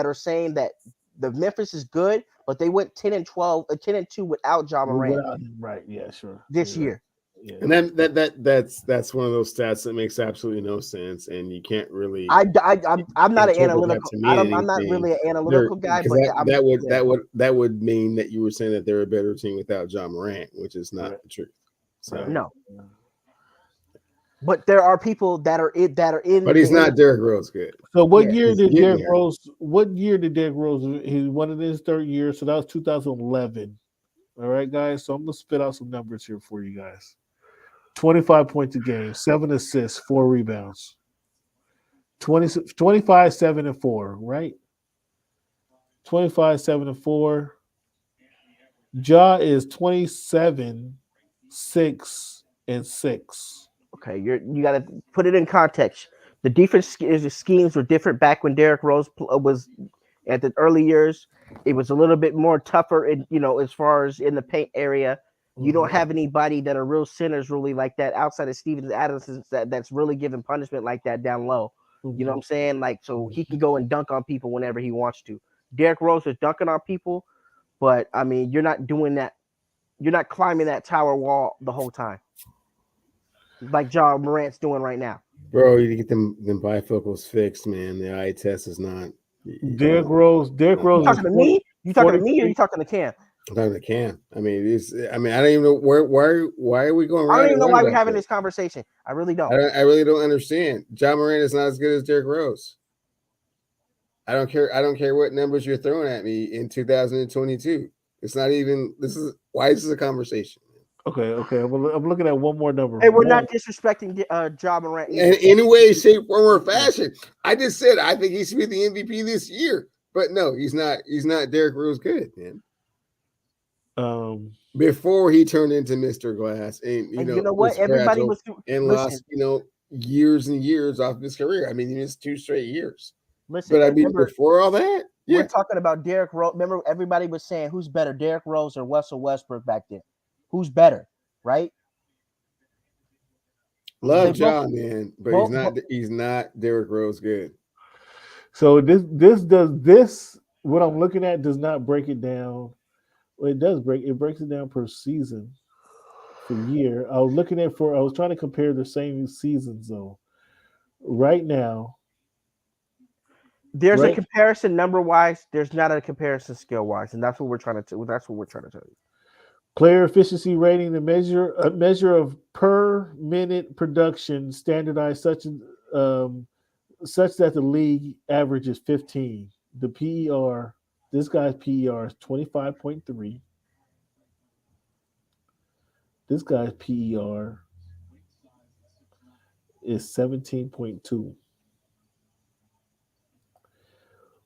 Speaker 3: are saying that the Memphis is good, but they went 10-2 without John Morant
Speaker 2: Without him, right? Yeah, sure.
Speaker 3: this
Speaker 2: You're right.
Speaker 3: year.
Speaker 2: Yeah.
Speaker 1: And that's one of those stats that makes absolutely no sense, and you can't really.
Speaker 3: I'm not an
Speaker 1: interpret
Speaker 3: analytical.
Speaker 1: that to mean
Speaker 3: I'm not
Speaker 1: anything.
Speaker 3: really an analytical guy,
Speaker 1: Because
Speaker 3: but
Speaker 1: that would mean that you were saying that they're a better team without John Morant, which is not
Speaker 2: Right.
Speaker 1: the truth. So
Speaker 3: no. But there are people that are in.
Speaker 1: but he's not Derrick Rose good.
Speaker 2: So what
Speaker 3: Yeah,
Speaker 2: year
Speaker 1: he's
Speaker 2: did
Speaker 1: getting
Speaker 2: Derrick
Speaker 1: there.
Speaker 2: Rose? What year did Derrick Rose? He won in his third year, so that was 2011. All right, guys. So I'm gonna spit out some numbers here for you guys. 25 points a game, 7 assists, 4 rebounds. 25, 7, and 4. Right. 25, 7, and 4. Ja is 27, 6, and 6.
Speaker 3: Okay, you got to put it in context. The defense schemes were different back when Derrick Rose was at the early years. It was a little bit more tougher, as far as in the paint area. You don't have anybody that are real centers really like that outside of Steven Adams that's really giving punishment like that down low. You know what I'm saying? Like, so he can go and dunk on people whenever he wants to. Derrick Rose is dunking on people, but I mean, you're not doing that. You're not climbing that tower wall the whole time, like John Morant's doing right now.
Speaker 1: Bro, you get them bifocals fixed, man. The eye test is not.
Speaker 2: Derrick Rose. Derrick Rose.
Speaker 3: You talking to me? You talking to me, or you talking to Cam?
Speaker 1: I'm talking to Cam. I mean, I don't even know why are we going.
Speaker 3: I don't even know why we're having this conversation. I really don't.
Speaker 1: I really don't understand. John Morant is not as good as Derrick Rose. I don't care. I don't care what numbers you're throwing at me in 2022. It's not even. Why is this a conversation?
Speaker 2: Okay. I'm looking at one more number.
Speaker 3: Hey, we're not disrespecting John Morant
Speaker 1: in any way, shape, form, or fashion. I just said I think he should be the MVP this year, but no, he's not. He's not Derrick Rose good, man. Before he turned into Mr. Glass, and you know
Speaker 3: what? Everybody was
Speaker 1: lost, years and years off his career. I mean, he missed 2 straight years.
Speaker 3: Listen,
Speaker 1: but I mean, before all that,
Speaker 3: we're talking about Derrick Rose. Remember, everybody was saying who's better, Derrick Rose or Russell Westbrook back then? Who's better, right?
Speaker 1: Love John, man, but he's not Derrick Rose good.
Speaker 2: So this what I'm looking at does not break it down. Well, it does breaks it down per season, for year. I was trying to compare the same seasons though. Right now,
Speaker 3: there's a comparison number wise. There's not a comparison skill wise, and that's what we're trying to tell you.
Speaker 2: Player efficiency rating, a measure of per minute production, standardized such that the league average is 15. The PER, this guy's PER is 25.3. This guy's PER is 17.2.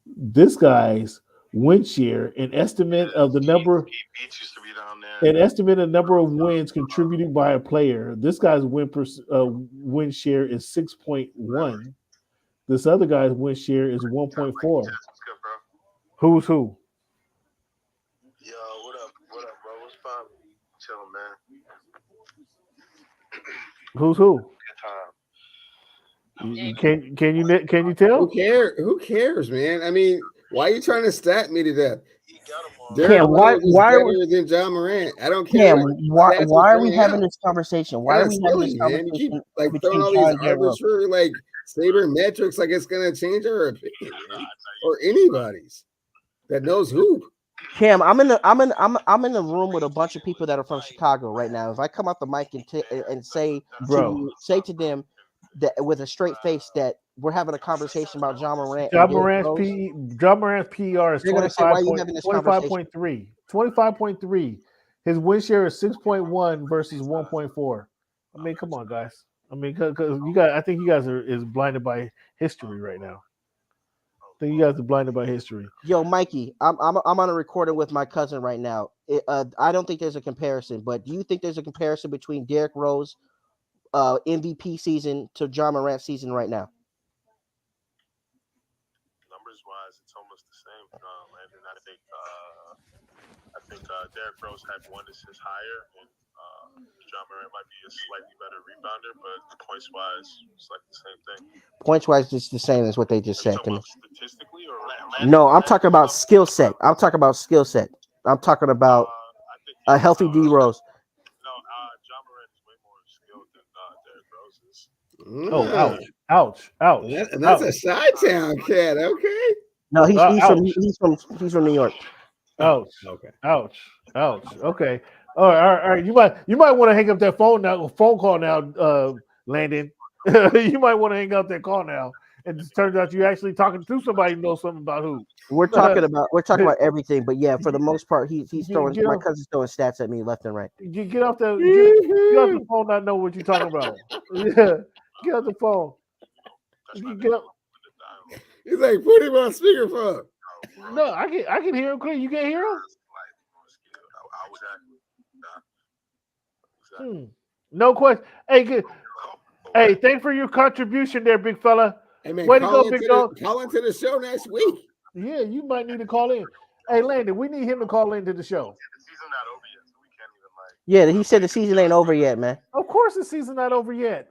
Speaker 2: This guy's win share, an estimate of the number of wins contributed by a player. This guy's win share is 6.1. This other guy's win share is 1.4. Who's who?
Speaker 4: Yo, what up, bro? What's poppin'? Chillin', man.
Speaker 2: Who's who?
Speaker 4: Good time.
Speaker 2: Can you tell?
Speaker 1: Who cares, man? I mean, why are you trying to stat me to death?
Speaker 3: Cam, why
Speaker 1: better than John Morant? I don't care.
Speaker 3: Cam, why are we having this conversation? Why are we having this conversation?
Speaker 1: You keep throwing all these arbitrary sabermetrics like it's gonna change our opinion, man, or anybody's that knows hoop.
Speaker 3: Cam, I'm in the room with a bunch of people that are from Chicago right now. If I come out the mic and say to them that with a straight face that we're having a conversation about John Morant.
Speaker 2: John Morant's PER is 25.3. 25.3. His win share is 6.1 versus 1.4. I mean, come on, guys. I mean, because I think you guys is blinded by history right now. I think you guys are blinded by history.
Speaker 3: Yo, Mikey, I'm on a recording with my cousin right now. I don't think there's a comparison, but do you think there's a comparison between Derrick Rose MVP season to John Morant season right now?
Speaker 4: I'm numbers wise, it's almost the same. And I think Derrick Rose had 1 assist higher, and John Morant might be a slightly better rebounder, but points wise, it's like the same thing.
Speaker 3: Points wise, it's the same as what they just said to me.
Speaker 4: Statistically, or
Speaker 3: no, I'm talking about skill set. I'm talking about a healthy D Rose.
Speaker 4: No, John Morant is way more skilled than Derrick Rose is.
Speaker 2: Oh, ouch.
Speaker 1: And that's a Chi-Town cat. Okay.
Speaker 3: No, he's from New York.
Speaker 2: Ouch.
Speaker 1: Okay.
Speaker 2: Ouch. Okay. All right. You might want to hang up that phone call now, Landon. You might want to hang up that call now. And it turns out you're actually talking to somebody who knows something about who.
Speaker 3: We're talking about everything, but yeah, for the most part, he's throwing. My cousin's throwing stats at me left and right.
Speaker 2: Get off the phone. Not know what you're talking about. Yeah, get off the phone. Get up.
Speaker 1: He's like, put him on speakerphone.
Speaker 2: No, I can hear him clear. You can't hear him. No question. Hey, thanks for your contribution there, big fella.
Speaker 1: Hey man,
Speaker 2: way to go, big dog.
Speaker 1: Call into the show next week.
Speaker 2: Yeah, you might need to call in. Hey, Landon, we need him to call into the show.
Speaker 4: The season's not over yet, so we can't even
Speaker 3: Yeah, he said the season ain't over yet, man.
Speaker 2: Of course the season's not over yet.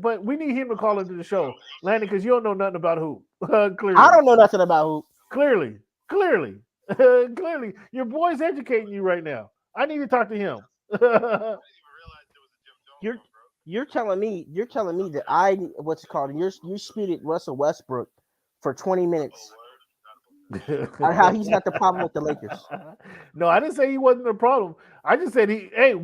Speaker 2: But we need him to call into the show, Landon, because you don't know nothing about hoop. Clearly.
Speaker 3: I don't know nothing about hoop.
Speaker 2: Clearly. Your boy's educating you right now. I need to talk to him.
Speaker 3: You're telling me that you spewed Russell Westbrook for 20 minutes on how he's not the problem with the Lakers.
Speaker 2: No, I didn't say he wasn't the problem. I just said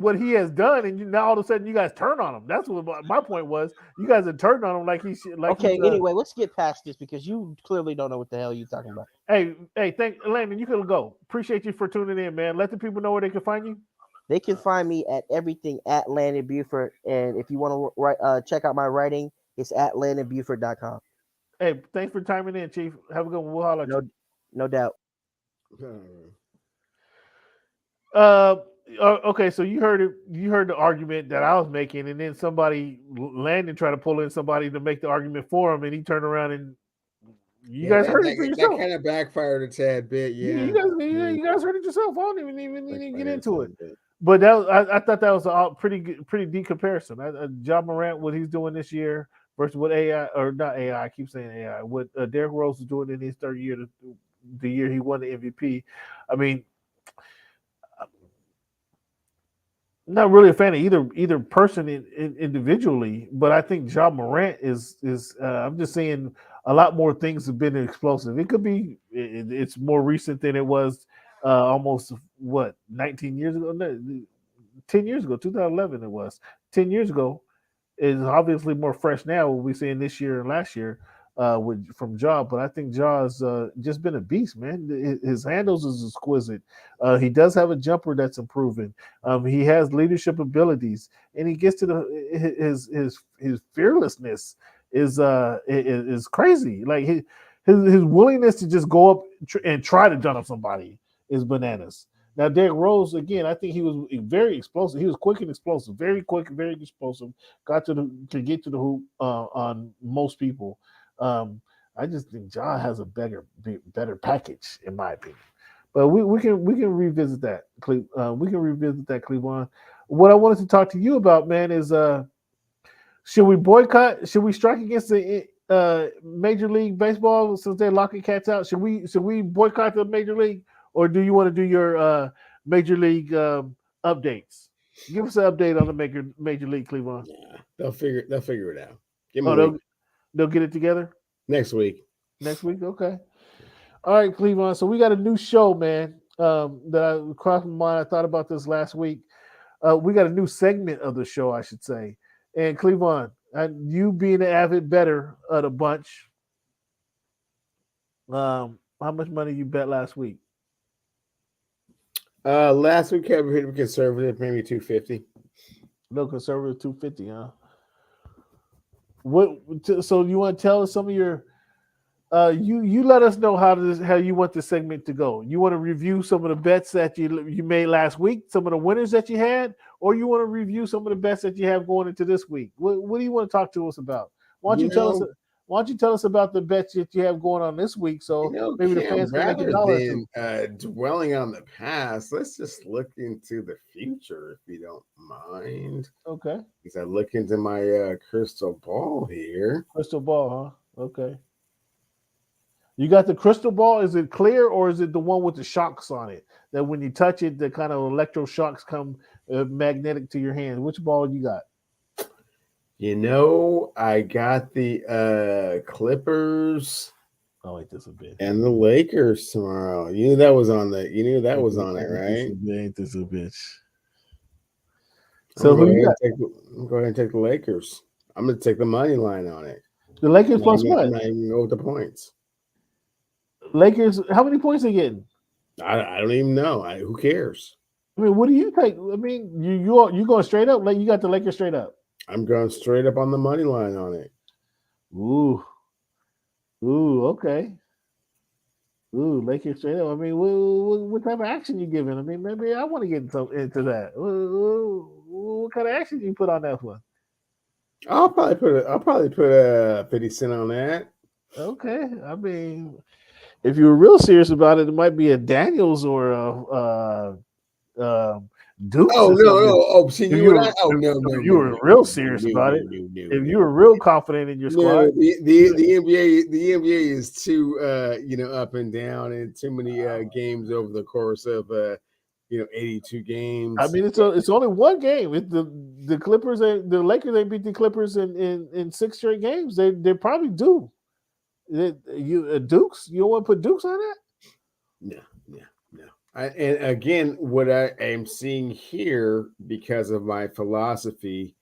Speaker 2: what he has done, and now all of a sudden you guys turn on him. That's what my point was. You guys have turned on him like he should.
Speaker 3: Anyway, let's get past this because you clearly don't know what the hell you're talking about.
Speaker 2: Hey, Landon, you can go. Appreciate you for tuning in, man. Let the people know where they can find you.
Speaker 3: They can find me at everything at Landon Buford. And if you want to check out my writing, it's at LandonBuford.com.
Speaker 2: Hey, thanks for chiming in, Chief. Have a good one. We'll holler at you.
Speaker 3: No doubt.
Speaker 2: Okay, so you heard it. You heard the argument that I was making, and then Landon tried to pull in somebody to make the argument for him, and he turned around and you guys heard it for yourself.
Speaker 1: That kind of backfired a tad bit. Yeah,
Speaker 2: you guys heard it yourself. I don't even need to get into it. But I thought that was a pretty deep comparison. John Morant, what he's doing this year versus what I keep saying AI. What Derrick Rose is doing in his third year, the year he won the MVP. I mean, I'm not really a fan of either person individually, but I think John Morant is. I'm just saying a lot more things have been explosive. It could be it's more recent than it was. Almost 19 years ago? No, 10 years ago, 2011 it was. 10 years ago is obviously more fresh now. What we're seeing this year and last year from Ja, but I think Ja's just been a beast, man. His handles is exquisite. He does have a jumper that's improving. He has leadership abilities, and he gets to his fearlessness is crazy. Like his willingness to just go up and try to jump up somebody is bananas. Now, Derrick Rose, again, I think he was very explosive. He was quick and explosive, very quick and very explosive. Got to get to the hoop on most people. I just think Ja has a better package, in my opinion. But we can revisit that. Cleveland. What I wanted to talk to you about, man, is should we boycott? Should we strike against the Major League Baseball since they're locking cats out? Should we boycott the Major League? Or do you want to do your Major League updates? Give us an update on the Major League, Cleveland.
Speaker 1: Yeah, they'll figure it out. Give me a week.
Speaker 2: They'll get it together?
Speaker 1: Next week.
Speaker 2: Okay. All right, Cleveland. So we got a new show, man, that I crossed my mind. I thought about this last week. We got a new segment of the show, I should say. And Cleveland, you being an avid bettor of the bunch, how much money you bet last week?
Speaker 1: Last week I was conservative, maybe 250.
Speaker 2: No, conservative 250, huh? So you want to tell us some of your you let us know how you want the segment to go. You want to review some of the bets that you made last week, some of the winners that you had, or you want to review some of the bets that you have going into this week? What do you want to talk to us about? Why don't you tell us Why don't you tell us about the bets that you have going on this week? So maybe the
Speaker 1: Cam,
Speaker 2: fans can make
Speaker 1: rather
Speaker 2: $1 or
Speaker 1: than
Speaker 2: two.
Speaker 1: dwelling on the past, let's just look into the future, if you don't mind.
Speaker 2: Okay.
Speaker 1: As I look into my crystal ball here.
Speaker 2: Crystal ball, huh? Okay. You got the crystal ball. Is it clear or is it the one with the shocks on it? That when you touch it, the kind of electro shocks come magnetic to your hand. Which ball you got?
Speaker 1: I got the Clippers.
Speaker 2: Oh, wait, this a bitch.
Speaker 1: And the Lakers tomorrow. You knew that was on the. You knew that was on it, right?
Speaker 2: Ain't this a bitch?
Speaker 1: So who you got? Go ahead and take the Lakers. I'm going to take the money line on it.
Speaker 2: The Lakers plus what?
Speaker 1: I'm not even know the points.
Speaker 2: Lakers. How many points are they getting?
Speaker 1: I don't even know. Who cares?
Speaker 2: I mean, what do you take? I mean, you going straight up? Like you got the Lakers straight up?
Speaker 1: I'm going straight up on the money line on it.
Speaker 2: Ooh, okay. Ooh, Lakers straight up. I mean, what type of action you giving? I mean, maybe I want to get into that. What kind of action you put on that one?
Speaker 1: I'll probably put 50 cent on that.
Speaker 2: Okay. I mean, if you were real serious about it, it might be a Daniels or a Dukes.
Speaker 1: Oh no! Oh, see,
Speaker 2: you were real serious about it. If you were real confident in your squad,
Speaker 1: the NBA is too up and down, and too many games over the course of 82 games.
Speaker 2: I mean, it's only one game. If the Clippers and the Lakers, they beat the Clippers in 6 straight games. They probably do. Dukes, you don't want to put Dukes on that?
Speaker 1: No. And again, what I am seeing here, because of my philosophy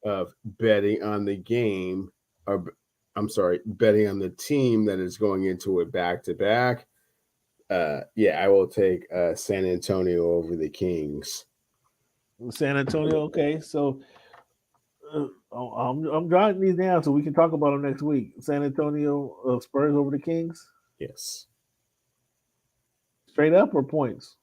Speaker 1: of betting on the game, or I'm sorry, betting on the team that is going into it back to back. I will take San Antonio over the Kings.
Speaker 2: San Antonio, okay. So I'm jotting these down so we can talk about them next week. San Antonio Spurs over the Kings.
Speaker 1: Yes.
Speaker 2: Straight up or points?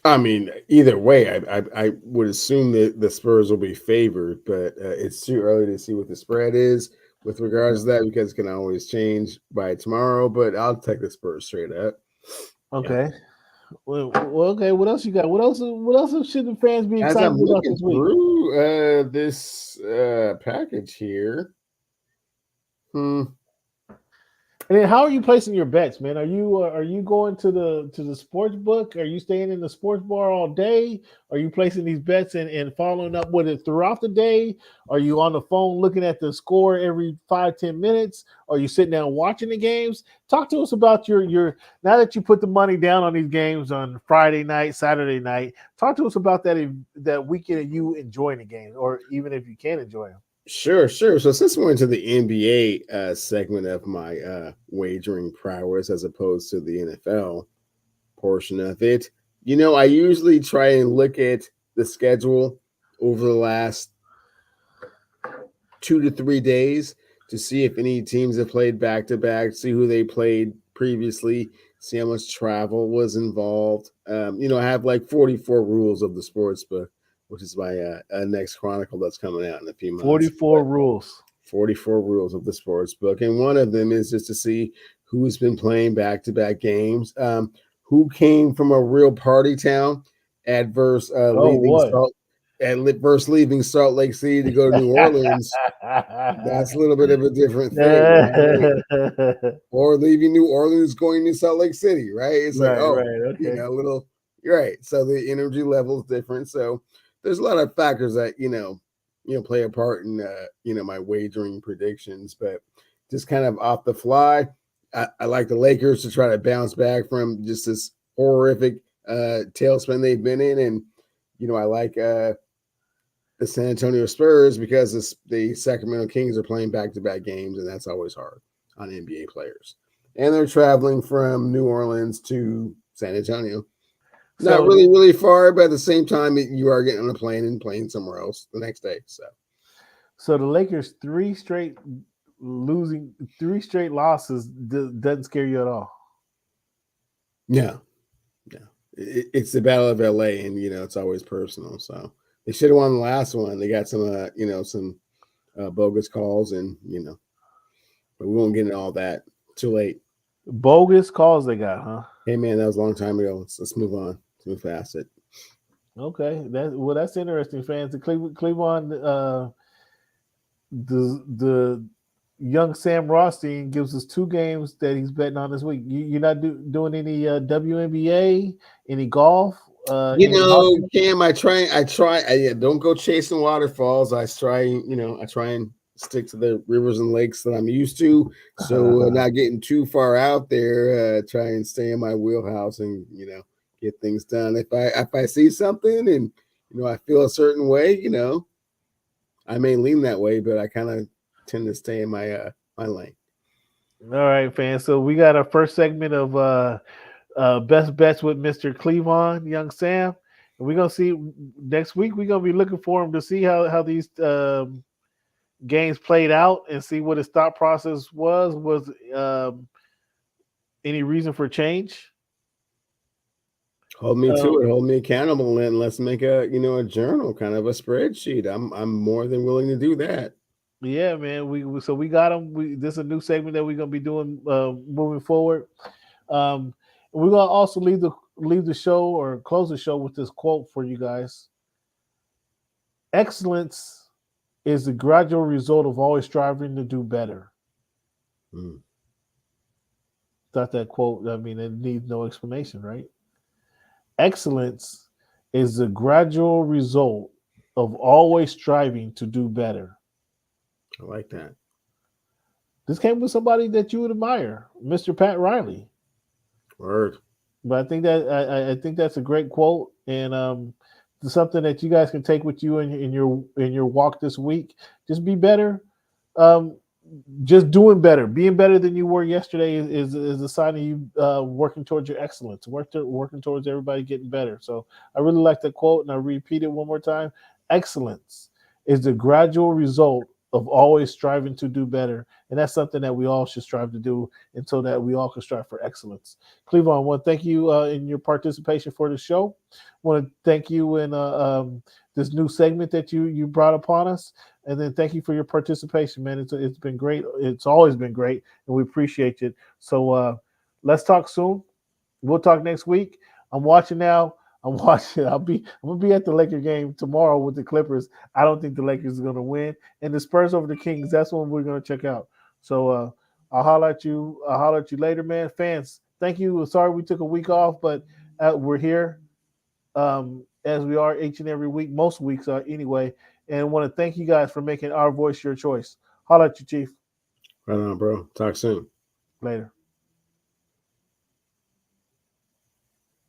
Speaker 1: I mean, either way, I would assume that the Spurs will be favored, but it's too early to see what the spread is with regards to that because it can always change by tomorrow. But I'll take the Spurs straight up.
Speaker 2: Okay. Yeah. Well, okay. What else you got? What else should the fans be excited about this week?
Speaker 1: Through this package here.
Speaker 2: And then how are you placing your bets, man? Are you going to the sports book? Are you staying in the sports bar all day? Are you placing these bets and following up with it throughout the day? Are you on the phone looking at the score every 5-10 minutes? Are you sitting down watching the games? Talk to us about your now that you put the money down on these games on Friday night, Saturday night. Talk to us about that weekend of you enjoying the games, or even if you can't enjoy them.
Speaker 1: Sure. So since we're into the NBA segment of my wagering prowess as opposed to the NFL portion of it, I usually try and look at the schedule over the last 2 to 3 days to see if any teams have played back-to-back, see who they played previously, see how much travel was involved. I have like 44 rules of the sports book, which is my next chronicle that's coming out in a few months.
Speaker 2: 44 rules.
Speaker 1: 44 rules of the sports book. And one of them is just to see who's been playing back-to-back games, who came from a real party town, adverse leaving Salt Lake City to go to New Orleans. That's a little bit of a different thing. Right? Or leaving New Orleans going to Salt Lake City, right? It's like, okay. You're right. So the energy level is different. So there's a lot of factors that, play a part in, my wagering predictions, but just kind of off the fly, I like the Lakers to try to bounce back from just this horrific tailspin they've been in. And, I like the San Antonio Spurs because the Sacramento Kings are playing back-to-back games, and that's always hard on NBA players. And they're traveling from New Orleans to San Antonio. Not really, really far, but at the same time, you are getting on a plane and playing somewhere else the next day.
Speaker 2: So the Lakers 3 straight losses doesn't scare you at all.
Speaker 1: No. It's the Battle of LA, and it's always personal. So they should have won the last one. They got some bogus calls, and but we won't get into all that. Too late.
Speaker 2: Bogus calls they got, huh?
Speaker 1: Hey man, that was a long time ago. Let's move on. Let's move past it.
Speaker 2: Okay, that's interesting, fans. The Cleveland, the young Sam Rothstein gives us 2 games that he's betting on this week. You're not doing any WNBA, any golf?
Speaker 1: Cam, I don't go chasing waterfalls. I try and stick to the rivers and lakes that I'm used to. So not getting too far out there, try and stay in my wheelhouse and, get things done. If I see something and, I feel a certain way, I may lean that way, but I kind of tend to stay in my lane.
Speaker 2: All right, fans. So we got our first segment of best bets with Mr. Cleveland, young Sam. And we're going to see next week. We're going to be looking for him to see how these games played out and see what his thought process was. Was any reason for change?
Speaker 1: Hold me to it. Hold me accountable, and let's make a journal, kind of a spreadsheet. I'm more than willing to do that.
Speaker 2: Yeah, man. We got him. This is a new segment that we're gonna be doing moving forward. We're gonna also leave the show or close the show with this quote for you guys. Excellence is the gradual result of always striving to do better. Thought that quote, I mean, it needs no explanation, right? Excellence is the gradual result of always striving to do better.
Speaker 1: I like that.
Speaker 2: This came with somebody that you would admire, Mr. Pat Riley.
Speaker 1: Word.
Speaker 2: But I think that's a great quote, and something that you guys can take with you in your walk this week. Just be better. Just doing better, being better than you were yesterday is a sign of you working towards your excellence, working towards everybody getting better. So I really like that quote, and I repeat it one more time. Excellence is the gradual result of always striving to do better. And that's something that we all should strive to do, and so that we all can strive for excellence. Cleveland, I want to thank you in your participation for the show. I want to thank you in this new segment that you brought upon us. And then thank you for your participation, man. It's been great. It's always been great, and we appreciate it. So let's talk soon. We'll talk next week. I'm watching now. I'm gonna be at the Laker game tomorrow with the Clippers. I don't think the Lakers are gonna win. And the Spurs over the Kings, that's one we're gonna check out. So I'll holler at you. I'll holler at you later, man. Fans, thank you. Sorry we took a week off, but we're here as we are each and every week, most weeks anyway. And I want to thank you guys for making our voice your choice. Holler at you, Chief.
Speaker 1: Right on, bro. Talk soon.
Speaker 2: Later.